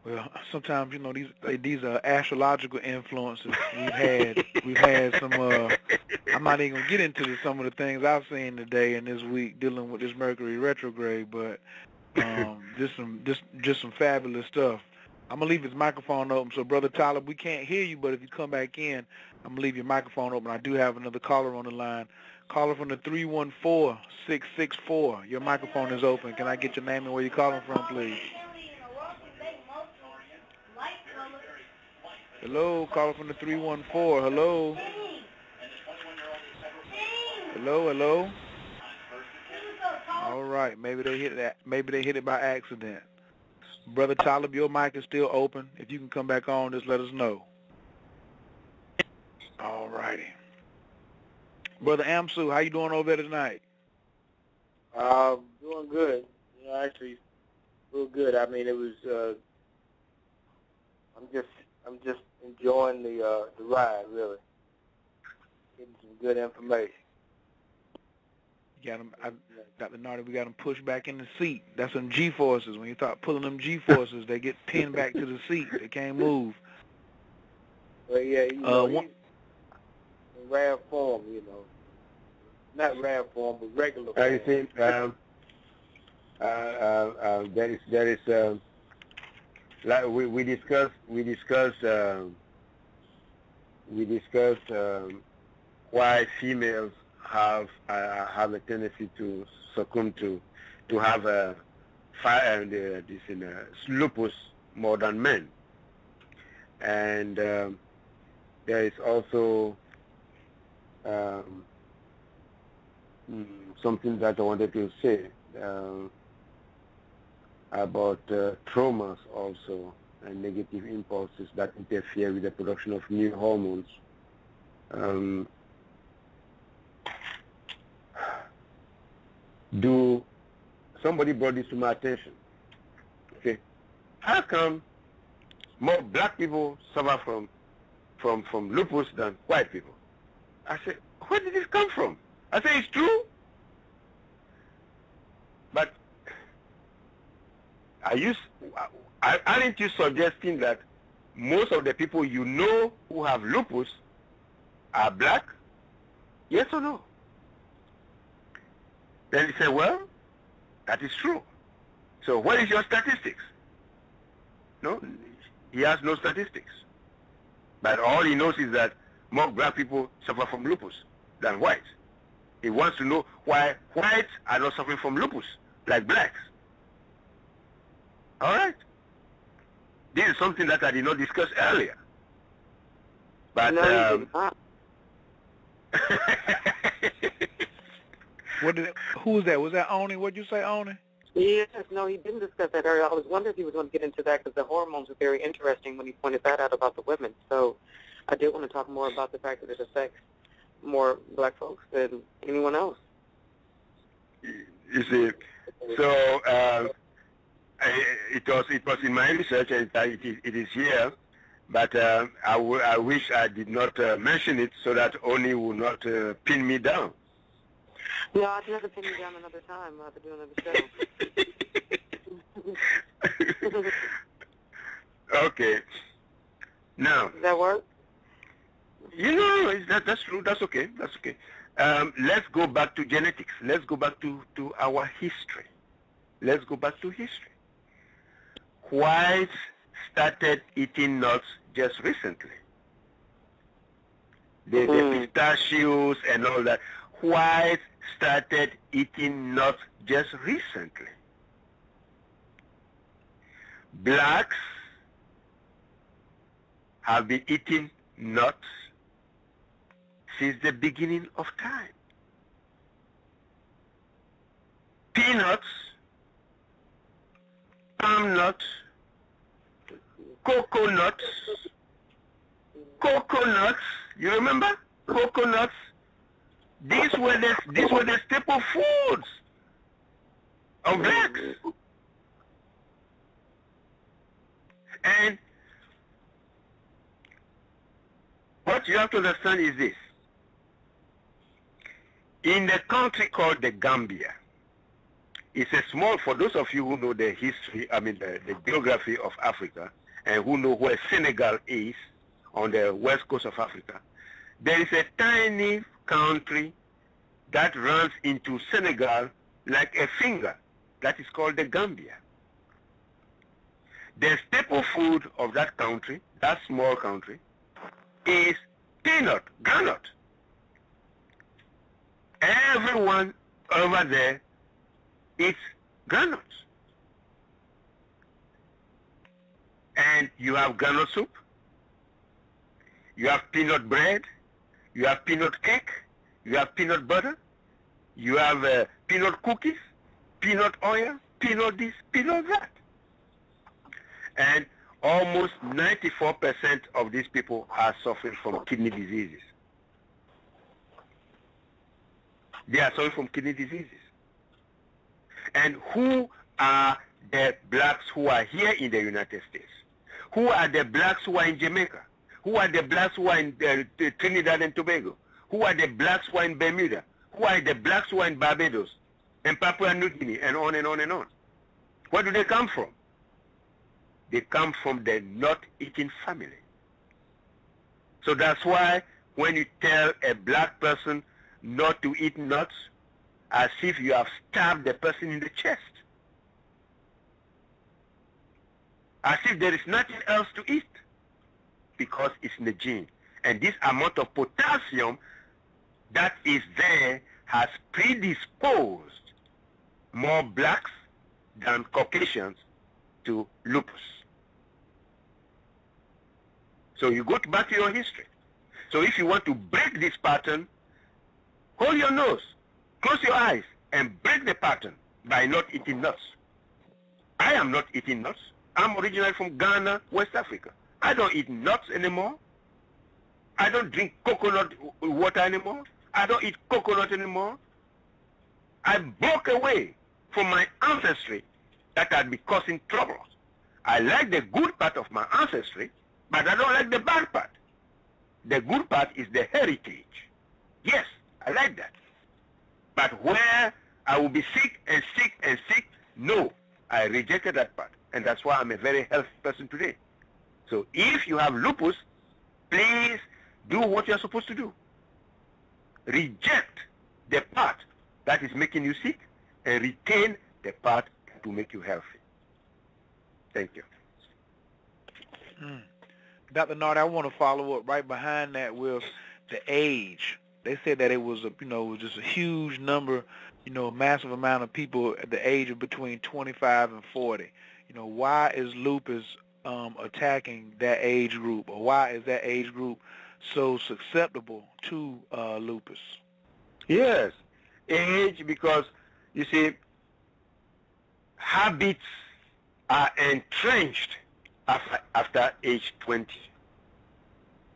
Well, sometimes these are astrological influences we've had some. I'm not even gonna get into some of the things I've seen today and this week dealing with this Mercury retrograde, but just some fabulous stuff. I'm gonna leave his microphone open, so Brother Tyler, we can't hear you, but if you come back in, I'm gonna leave your microphone open. I do have another caller on the line. Caller from the 314-664. Your microphone is open. Can I get your name and where you're calling from, please? Hello, caller from the 314. Hello. Hello. All right, maybe they hit that. Maybe they hit it by accident. Brother Talib, your mic is still open. If you can come back on, just let us know. All righty. Brother Amsu, how you doing over there tonight? Doing good. Actually, real good. I mean, it was. I'm just enjoying the ride, really. Getting some good information. You got him, Dr. Nardi, we got them pushed back in the seat. That's some G-forces. When you start pulling them G-forces, they get pinned back to the seat. They can't move. Well, yeah, in rare form, not rare form, but regular form. I think there is like we discussed why females have a tendency to succumb to have lupus more than men, and there is also something that I wanted to say about traumas also and negative impulses that interfere with the production of new hormones. Somebody brought this to my attention. Okay, how come more black people suffer from lupus than white people? I said, where did this come from? I said, it's true, but aren't you suggesting that most of the people you know who have lupus are black? Yes or no? Then he said, well, that is true. So what is your statistics? No, he has no statistics. But all he knows is that more black people suffer from lupus than whites. He wants to know why whites are not suffering from lupus like blacks. All right. This is something that I did not discuss earlier. But No, you did not. Who was that? Was that Oni? What'd you say, Oni? Yes, no, he didn't discuss that earlier. I was wondering if he was going to get into that because the hormones were very interesting when he pointed that out about the women. So I did want to talk more about the fact that it affects more black folks than anyone else. You see, so it was in my research, and it is here, but I wish I did not mention it so that Oni would not pin me down. No, I'd never pin you down another time. I'll have to do another show. Okay. Now. Does that work? You know, that's true. That's okay. That's okay. Let's go back to genetics. Let's go back to our history. Let's go back to history. Whites started eating nuts just recently. The pistachios and all that. Whites started eating nuts just recently. Blacks have been eating nuts since the beginning of time. Peanuts, palm nuts, coconuts, you remember? Coconuts. These were the staple foods of blacks. And what you have to understand is this. In the country called the Gambia, it's a small, for those of you who know the history, the geography of Africa, and who know where Senegal is on the west coast of Africa, there is a tiny country that runs into Senegal like a finger. That is called the Gambia. The staple food of that country, that small country, is peanut, granite. Everyone over there eats granules. And you have granite soup, you have peanut bread, you have peanut cake, you have peanut butter, you have peanut cookies, peanut oil, peanut this, peanut that. And almost 94% of these people are suffering from kidney diseases. They are suffering from kidney diseases. And who are the blacks who are here in the United States? Who are the blacks who are in Jamaica? Who are the blacks who are in Trinidad and Tobago? Who are the blacks who are in Bermuda? Who are the blacks who are in Barbados and Papua New Guinea, and on and on and on? Where do they come from? They come from the nut-eating family. So that's why when you tell a black person not to eat nuts, as if you have stabbed the person in the chest. As if there is nothing else to eat, because it's in the gene. And this amount of potassium that is there has predisposed more blacks than Caucasians to lupus. So you go back to your history. So if you want to break this pattern, hold your nose, close your eyes, and break the pattern by not eating nuts. I am not eating nuts. I'm originally from Ghana, West Africa. I don't eat nuts anymore. I don't drink coconut water anymore. I don't eat coconut anymore. I broke away from my ancestry that had been causing trouble. I like the good part of my ancestry, but I don't like the bad part. The good part is the heritage. Yes, I like that. But where I will be sick and sick and sick, no, I rejected that part. And that's why I'm a very healthy person today. So if you have lupus, please do what you're supposed to do. Reject the part that is making you sick and retain the part to make you healthy. Thank you. Dr. Nardi, I want to follow up right behind that with the age. They said that it was it was just a huge number, a massive amount of people at the age of between 25 and 40. Why is lupus attacking that age group, or why is that age group so susceptible to lupus? Yes, age, because you see, habits are entrenched after age 20.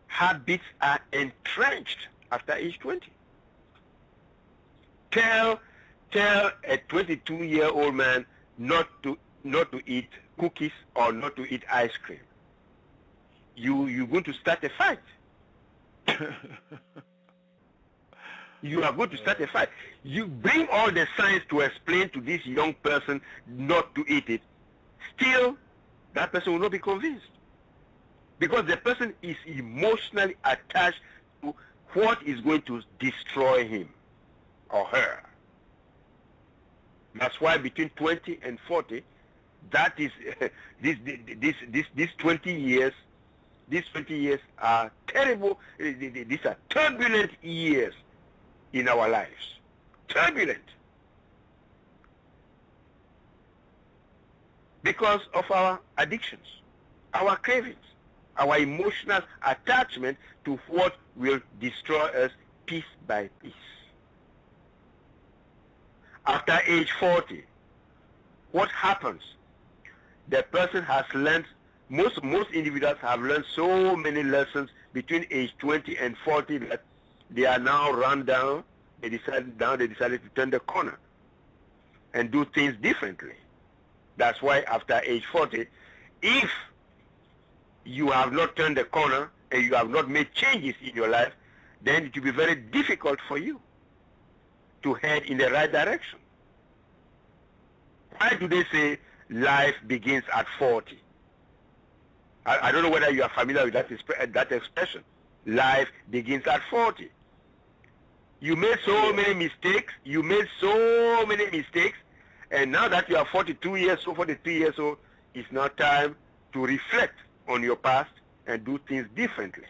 Habits are entrenched after age 20. Tell a 22-year-old man not to eat cookies or not to eat ice cream. You're going to start a fight. You are going to start a fight. You bring all the science to explain to this young person not to eat it. Still, that person will not be convinced. Because the person is emotionally attached to what is going to destroy him or her. That's why between 20 and 40, that is these 20 years. These 20 years are terrible. These are turbulent years in our lives. Turbulent. Because of our addictions, our cravings, our emotional attachment to what will destroy us piece by piece. After age 40, what happens? The person has learned, most individuals have learned so many lessons between age 20 and 40 that they are now run down. They decided to turn the corner and do things differently. That's why after age 40, if you have not turned the corner and you have not made changes in your life, then it will be very difficult for you to head in the right direction. Why do they say life begins at 40? I don't know whether you are familiar with that expression. Life begins at 40. You made so many mistakes. You made so many mistakes. And now that you are 42 years old, 43 years old, it's now time to reflect on your past and do things differently.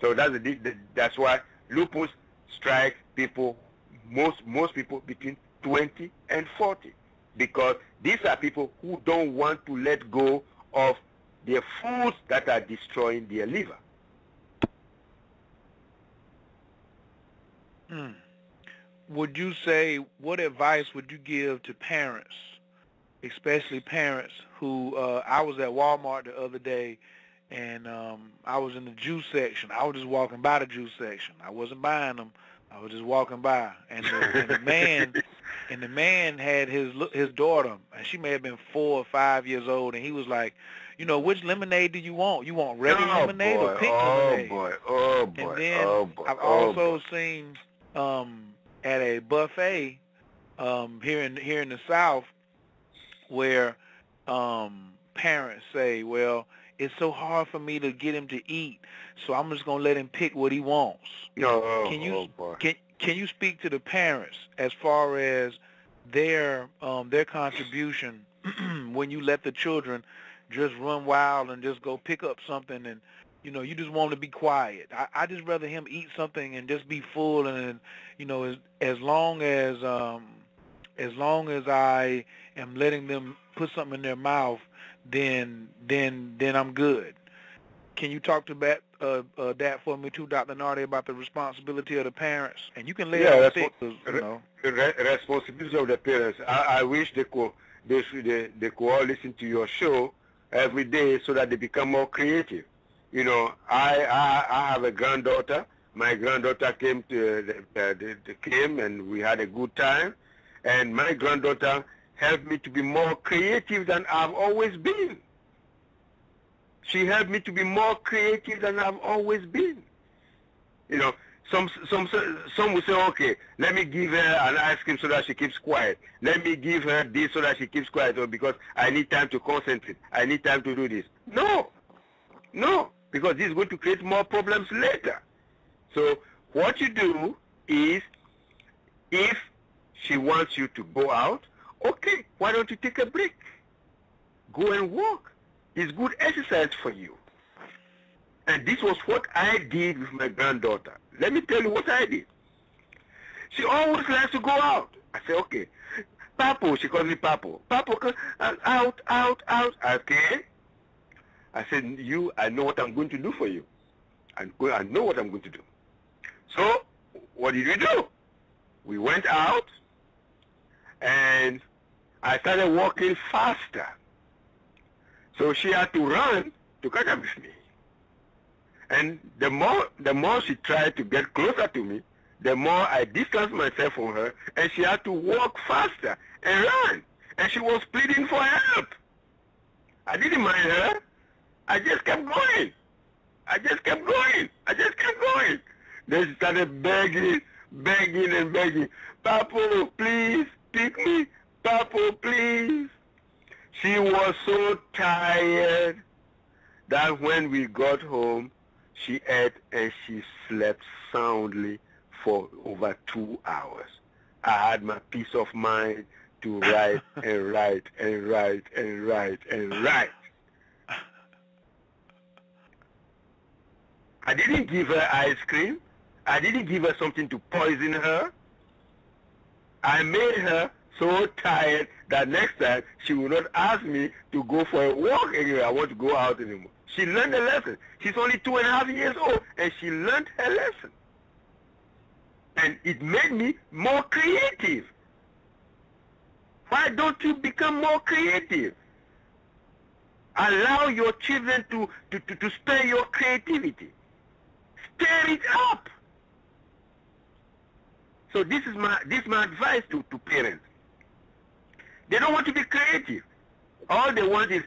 So that's why lupus strikes people, most people between 20 and 40, because these are people who don't want to let go of their foods that are destroying their liver. Would you say, what advice would you give to parents, especially parents who, I was at Walmart the other day, and I was in the juice section. I was just walking by the juice section. I wasn't buying them. I was just walking by, and the man had his daughter, and she may have been 4 or 5 years old, and he was like, which lemonade do you want? You want regular lemonade or pink lemonade? Oh boy! And then I've also seen at a buffet here in the South where parents say, well, it's so hard for me to get him to eat, so I'm just gonna let him pick what he wants. Can you speak to the parents as far as their contribution when you let the children just run wild and just go pick up something, and you just want to be quiet? I just rather him eat something and just be full, and as long as I am letting them put something in their mouth, then I'm good. Can you talk to that for me too, Dr. Nardi, about the responsibility of the parents? And you can lay it on thick, responsibility of the parents. I wish they could all listen to your show every day so that they become more creative. I have a granddaughter. My granddaughter came and we had a good time. And my granddaughter helped me to be more creative than I've always been. She helped me to be more creative than I've always been. Some will say, okay, let me give her an ice cream so that she keeps quiet. Let me give her this so that she keeps quiet, because I need time to concentrate. I need time to do this. No, because this is going to create more problems later. So what you do is, if she wants you to go out, okay, why don't you take a break? go and walk. It's good exercise for you. And this was what I did with my granddaughter. Let me tell you what I did. She always likes to go out. I said, okay. Papo, she calls me Papo. Papo, out, out, out. Okay. I said, I know what I'm going to do for you. I know what I'm going to do. So, what did we do? We went out, and I started walking faster. So she had to run to catch up with me. And the more she tried to get closer to me, the more I distanced myself from her, and she had to walk faster and run. And she was pleading for help. I didn't mind her. I just kept going. I just kept going. I just kept going. Then she started begging, begging and begging. Papo, please, pick me. Papo, please. She was so tired that when we got home, she ate and she slept soundly for over 2 hours. I had my peace of mind to write and write and write and write and write. I didn't give her ice cream. I didn't give her something to poison her. I made her so tired that next time she will not ask me to go for a walk anyway. I want to go out anymore. She learned a lesson. She's only 2.5 years old, and she learned her lesson. And it made me more creative. Why don't you become more creative? Allow your children to stir your creativity. Stir it up. So this is my advice to parents. They don't want to be creative. All they want is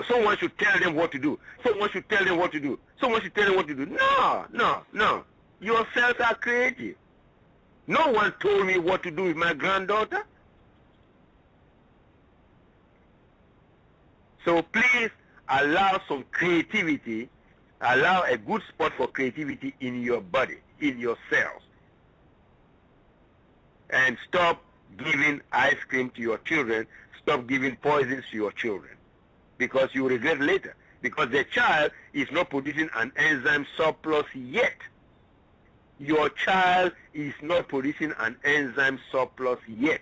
someone should tell them what to do. Someone should tell them what to do. Someone should tell them what to do. No, no, no. Yourselves are creative. No one told me what to do with my granddaughter. So please allow some creativity, allow a good spot for creativity in your body, in your cells. And stop giving ice cream to your children, stop giving poisons to your children, because you will regret later, because the child is not producing an enzyme surplus yet. Your child is not producing an enzyme surplus yet.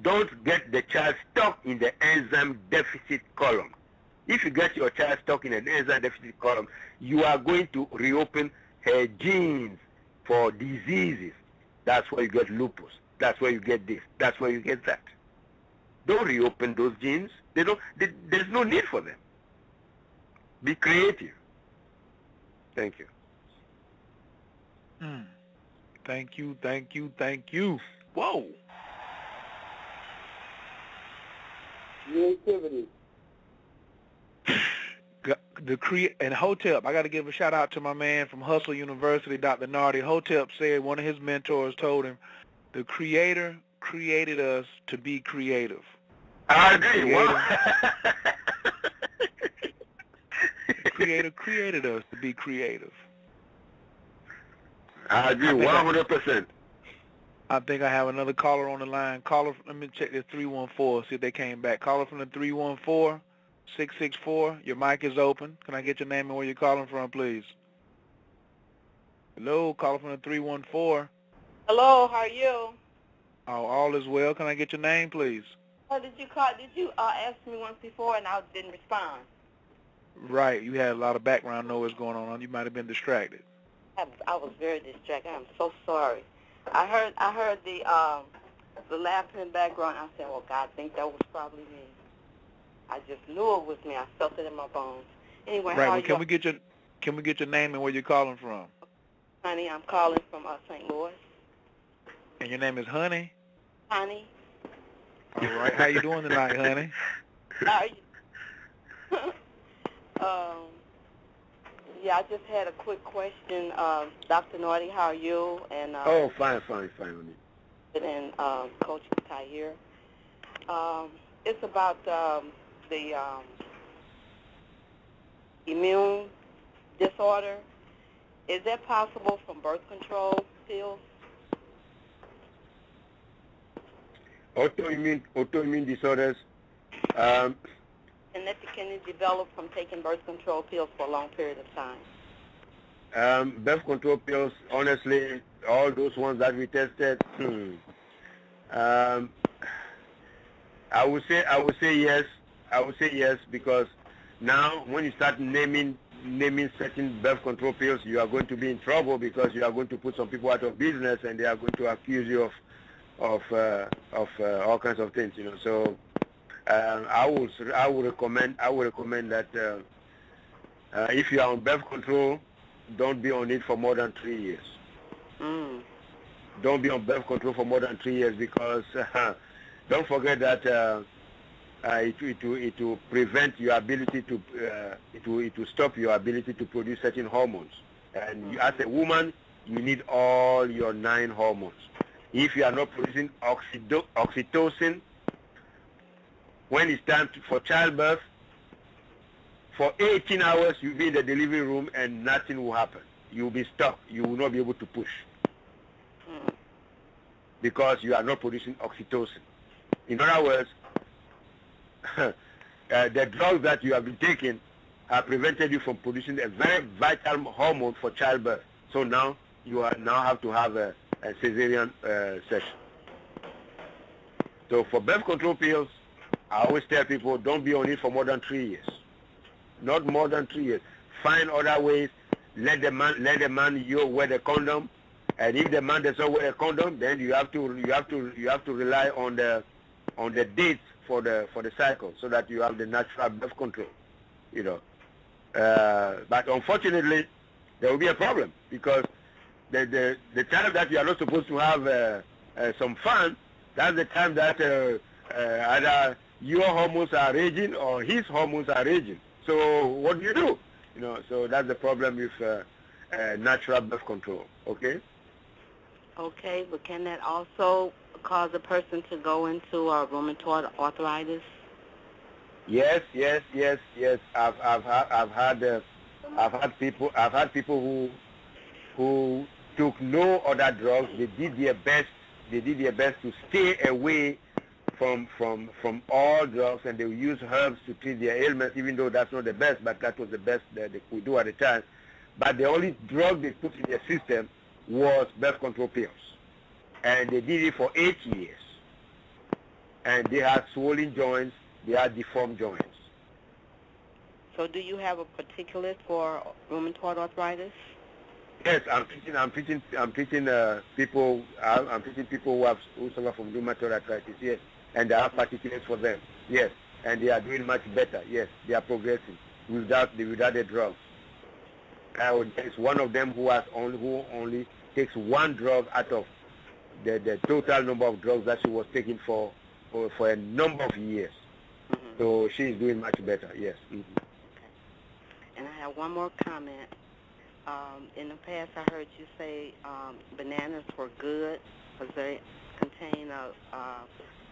Don't get the child stuck in the enzyme deficit column. If you get your child stuck in an enzyme deficit column, you are going to reopen her genes for diseases. That's why you get lupus. That's why you get this. That's why you get that. Don't reopen those genes. There's no need for them. Be creative. Thank you. Thank you, thank you, thank you. Whoa. Creativity. And Hotep, I got to give a shout out to my man from Hustle University, Dr. Nardi. Hotep said one of his mentors told him, the Creator created us to be creative. I agree. The Creator created us to be creative. I agree 100%. I think I have another caller on the line. Caller, let me check this 314, see if they came back. Caller from the 314-664. Your mic is open. Can I get your name and where you're calling from, please? Hello, caller from the 314. Hello, how are you? Oh, all is well. Can I get your name, please? Oh, did you ask me once before and I didn't respond? Right. You had a lot of background noise going on. You might have been distracted. I was very distracted. I'm so sorry. I heard the laughter in the background. I said, "Oh God, I think that was probably me." I just knew it was me. I felt it in my bones. Anyway, right. How Well, are can you? we get your name and where you're calling from? Honey, I'm calling from St. Louis. And your name is Honey? Honey. All right. How you doing tonight, Honey? How are you? Yeah, I just had a quick question. Dr. Nardi, how are you? And oh, fine, honey. And Coach Tahir. It's about the immune disorder. Is that possible from birth control pills? Autoimmune disorders. Can it develop from taking birth control pills for a long period of time? Birth control pills, honestly, all those ones that we tested, I would say yes. I would say yes, because now when you start naming certain birth control pills, you are going to be in trouble, because you are going to put some people out of business, and they are going to accuse you of all kinds of things, you know. So I would recommend that if you are on birth control, don't be on it for more than 3 years. Don't be on birth control for more than 3 years, because don't forget that it will prevent your ability to it will stop your ability to produce certain hormones. And you, as a woman, you need all your 9 hormones. If you are not producing oxytocin when it's time for childbirth, for 18 hours you'll be in the delivery room and nothing will happen. You'll be stuck. You will not be able to push because you are not producing oxytocin. In other words, the drugs that you have been taking have prevented you from producing a very vital hormone for childbirth. So now you have to have a cesarean session. So for birth control pills, I always tell people, don't be on it for more than 3 years. Not more than 3 years. Find other ways. Let the man wear the condom, and if the man does not wear a condom, then you have to rely on the dates for the cycle, so that you have the natural birth control, you know. But unfortunately, there will be a problem, because the time that you are not supposed to have some fun, that's the time that either your hormones are raging or his hormones are raging. So what do? You know, so that's the problem with natural birth control. Okay. Okay, but can that also cause a person to go into rheumatoid arthritis? Yes. I've had people who took no other drugs. They did their best. To stay away from all drugs, and they will use herbs to treat their ailments, even though that's not the best, but that was the best that they could do at the time. But the only drug they put in their system was birth control pills. And they did it for 8 years. And they had swollen joints, they had deformed joints. So do you have a particulate for rheumatoid arthritis? Yes, I'm treating people who suffer from rheumatoid arthritis, yes. And I have particulates for them, yes. And they are doing much better, yes. They are progressing without the drugs. There's one of them who only takes one drug out of the total number of drugs that she was taking for a number of years. So she is doing much better, yes. Okay. And I have one more comment. In the past, I heard you say bananas were good because they contain a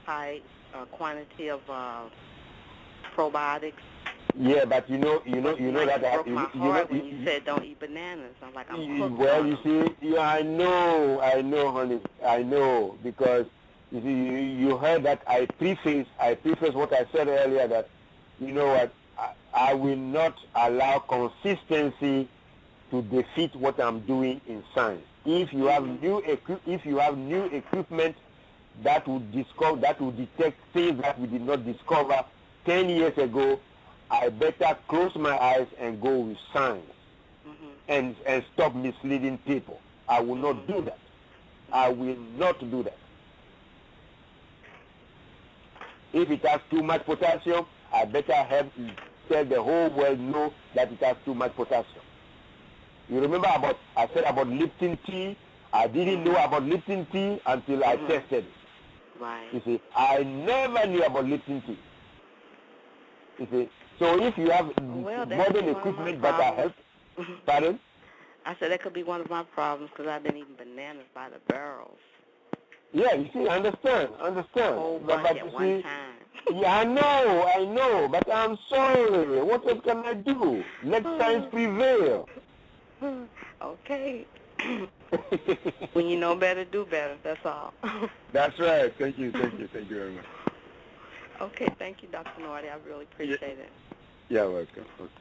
high quantity of probiotics. Yeah, but you know that broke my heart when you said don't eat bananas. I'm like, I'm hooked. Well, you see, yeah, I know, honey, I know, because you see, you heard that I preface what I said earlier, that you know what, I will not allow consistency to defeat what I'm doing in science. If you have new equipment that will detect things that we did not discover 10 years ago, I better close my eyes and go with science and stop misleading people. I will not do that. I will not do that. If it has too much potassium, I better tell the whole world no that it has too much potassium. You remember I said about Lipton tea? I didn't know about Lipton tea until I tested it. Right. You see, I never knew about Lipton tea. You see, so if you have modern equipment that are helping, pardon? I said that could be one of my problems because I've been eating bananas by the barrels. Yeah, you see, understand. Whole bunch at one time. Yeah, I know, but I'm sorry. What else can I do? Let science prevail. Okay. When you know better, do better. That's all. That's right. Thank you very much. Okay, thank you, Dr. Nardi. I really appreciate it. You're welcome. Okay.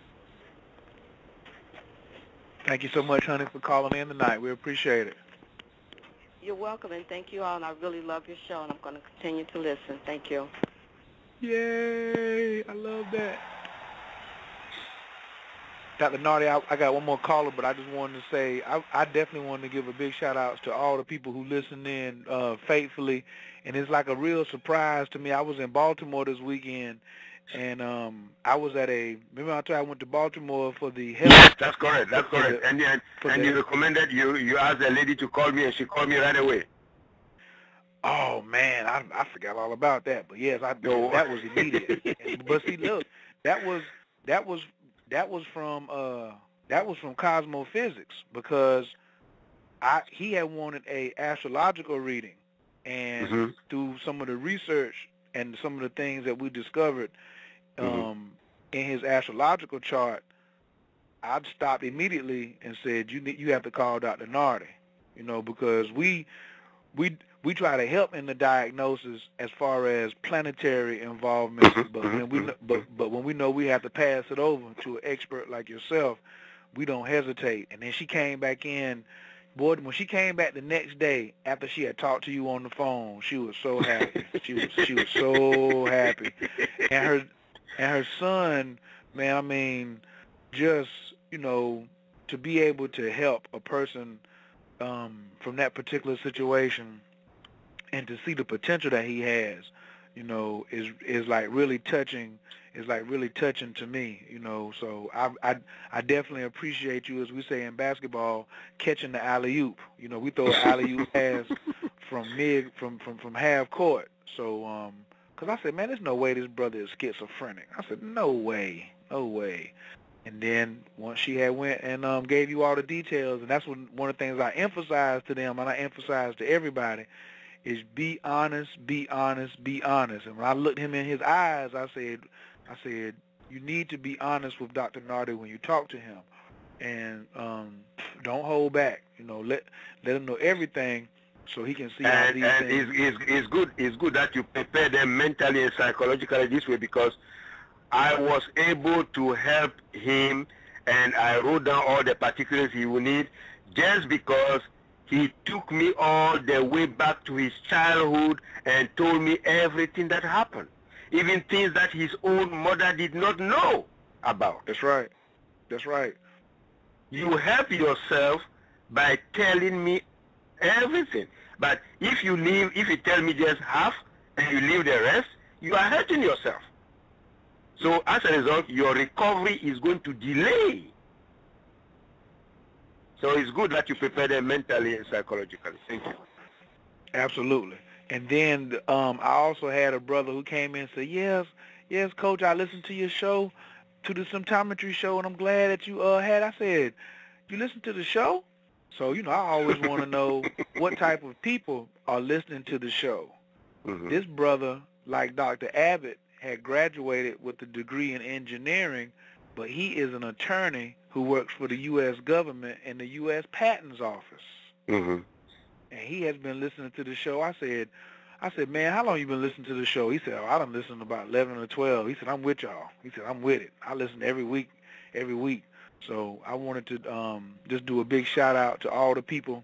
Thank you so much, honey, for calling in tonight. We appreciate it. You're welcome, and thank you all, and I really love your show, and I'm going to continue to listen. Thank you. Yay! I love that. Dr. Nardi, I got one more caller, but I just wanted to say I definitely wanted to give a big shout-out to all the people who listen in faithfully, and it's like a real surprise to me. I was in Baltimore this weekend, and I was at remember I told you I went to Baltimore for the health. Yes, that's correct. That's correct. And you recommended, you asked a lady to call me, and she called me right away. Oh, man, I forgot all about that, but yes, that was immediate. But see, look, that was from Cosmophysics, because he had wanted a astrological reading, and through some of the research and some of the things that we discovered in his astrological chart, I stopped immediately and said, you have to call Dr. Nardi, because we try to help in the diagnosis as far as planetary involvement, but when we know we have to pass it over to an expert like yourself, we don't hesitate. And then she came back in. Boy, when she came back the next day after she had talked to you on the phone, she was so happy. she was so happy. And her son, man, I mean, just, to be able to help a person from that particular situation and to see the potential that he has, is like really touching. It's like really touching to me, So I definitely appreciate you, as we say in basketball, catching the alley-oop. We throw an alley-oop pass from half court. So, because I said, man, there's no way this brother is schizophrenic. I said, no way. And then once she had went and gave you all the details, and that's one of the things I emphasize to them, and I emphasize to everybody, is be honest, be honest, be honest. And when I looked him in his eyes, I said, you need to be honest with Dr. Nardi when you talk to him, and don't hold back. Let him know everything so he can see how these things. And it's good that you prepare them mentally and psychologically this way, because I was able to help him, and I wrote down all the particulars he will need, just because he took me all the way back to his childhood and told me everything that happened, even things that his own mother did not know about. That's right. That's right. You help yourself by telling me everything. But if you tell me just half and you leave the rest, you are hurting yourself. So as a result, your recovery is going to delay. So it's good that you prepare them mentally and psychologically. Thank you. Absolutely. And then I also had a brother who came in and said, yes, Coach, I listened to your show, to the Symptometry show, and I'm glad that you had. I said, you listened to the show? So, I always want to know what type of people are listening to the show. This brother, like Dr. Abbott, had graduated with a degree in engineering, but he is an attorney who works for the U.S. government in the U.S. Patents Office. And he has been listening to the show. I said, man, how long you been listening to the show? He said, I done listened about 11 or 12. He said, I'm with y'all. He said, I'm with it. I listen every week. So I wanted to just do a big shout out to all the people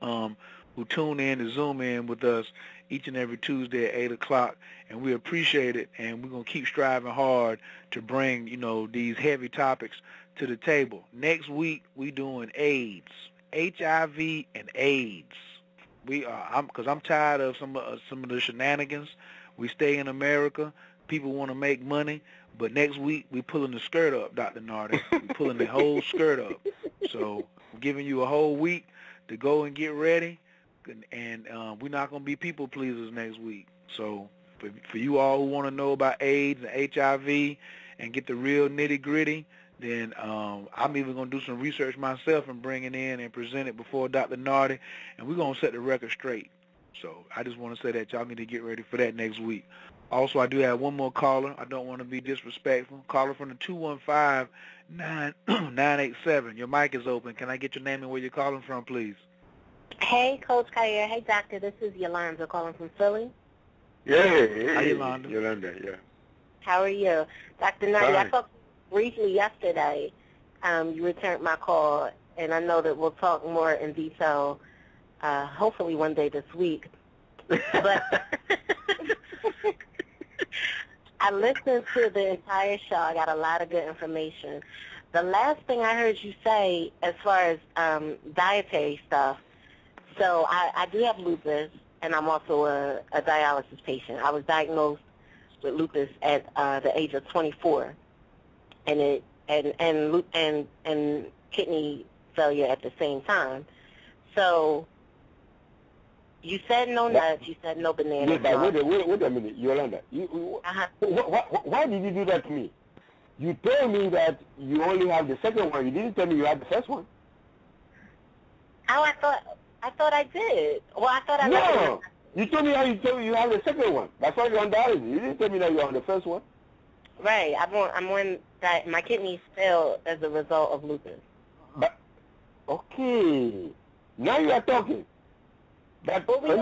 who tune in to Zoom in with us each and every Tuesday at 8 o'clock, and we appreciate it, and we're going to keep striving hard to bring, these heavy topics to the table. Next week, we doing AIDS, HIV and AIDS. Because I'm tired of some of the shenanigans. We stay in America. People want to make money, but next week, we pulling the skirt up, Dr. Nardi. We pulling the whole skirt up. So I'm giving you a whole week to go and get ready. And we're not going to be people pleasers next week. So for you all who want to know about AIDS and HIV and get the real nitty gritty, then I'm even going to do some research myself and bring it in and present it before Dr. Nardi, and we're going to set the record straight. So I just want to say that y'all need to get ready for that next week. Also, I do have one more caller. I don't want to be disrespectful. Caller from the 215-987. Your mic is open. Can I get your name and where you're calling from, please? Hey, Coach Khayr. Hey, Doctor. This is Yolanda calling from Philly. Yeah, hey, Hi, Yolanda. Yolanda, yeah. How are you? Dr. Nutty, I Fine. talked briefly yesterday. You returned my call, and I know that we'll talk more in detail, hopefully one day this week. But I listened to the entire show. I got a lot of good information. The last thing I heard you say as far as dietary stuff, so I do have lupus, and I'm also a dialysis patient. I was diagnosed with lupus at the age of 24, and kidney failure at the same time. So you said no nuts, you said no bananas. Yeah, but wait a minute, Yolanda. Why did you do that to me? You told me that you only have the second one. You didn't tell me you had the first one. Oh, I thought I did. Well, I thought I No. You told me you have the second one. That's why you're on dialysis. You didn't tell me that you're on the first one. Right. I'm on that. My kidneys failed as a result of lupus. But okay, now you are talking. That's okay.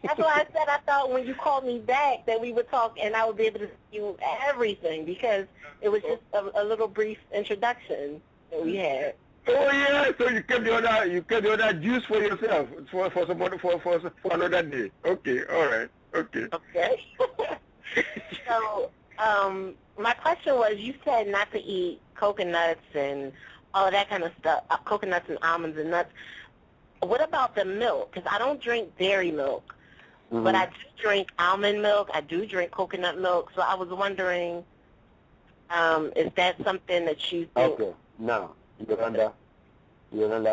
That's why I said I thought when you called me back that we would talk and I would be able to tell you everything, because it was just a little brief introduction that we had. Oh yeah, so you kept the other juice for yourself for another day. Okay, all right, okay. Okay. So my question was, you said not to eat coconuts and all that kind of stuff, coconuts and almonds and nuts. What about the milk? Because I don't drink dairy milk, but I do drink almond milk. I do drink coconut milk. So I was wondering, is that something that you think? Okay, now, Yolanda,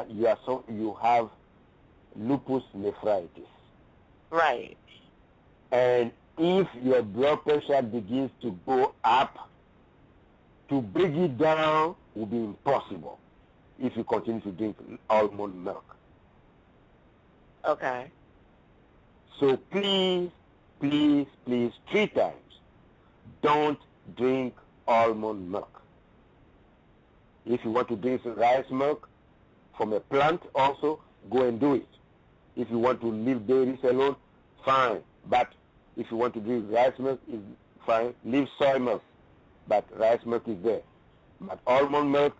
you have lupus nephritis. Right. And if your blood pressure begins to go up, to bring it down will be impossible if you continue to drink almond milk. Okay. So please, 3 times, don't drink almond milk. If you want to drink rice milk from a plant also, go and do it. If you want to leave dairies alone, fine. But if you want to drink rice milk, is fine. Leave soy milk. But rice milk is there. But almond milk,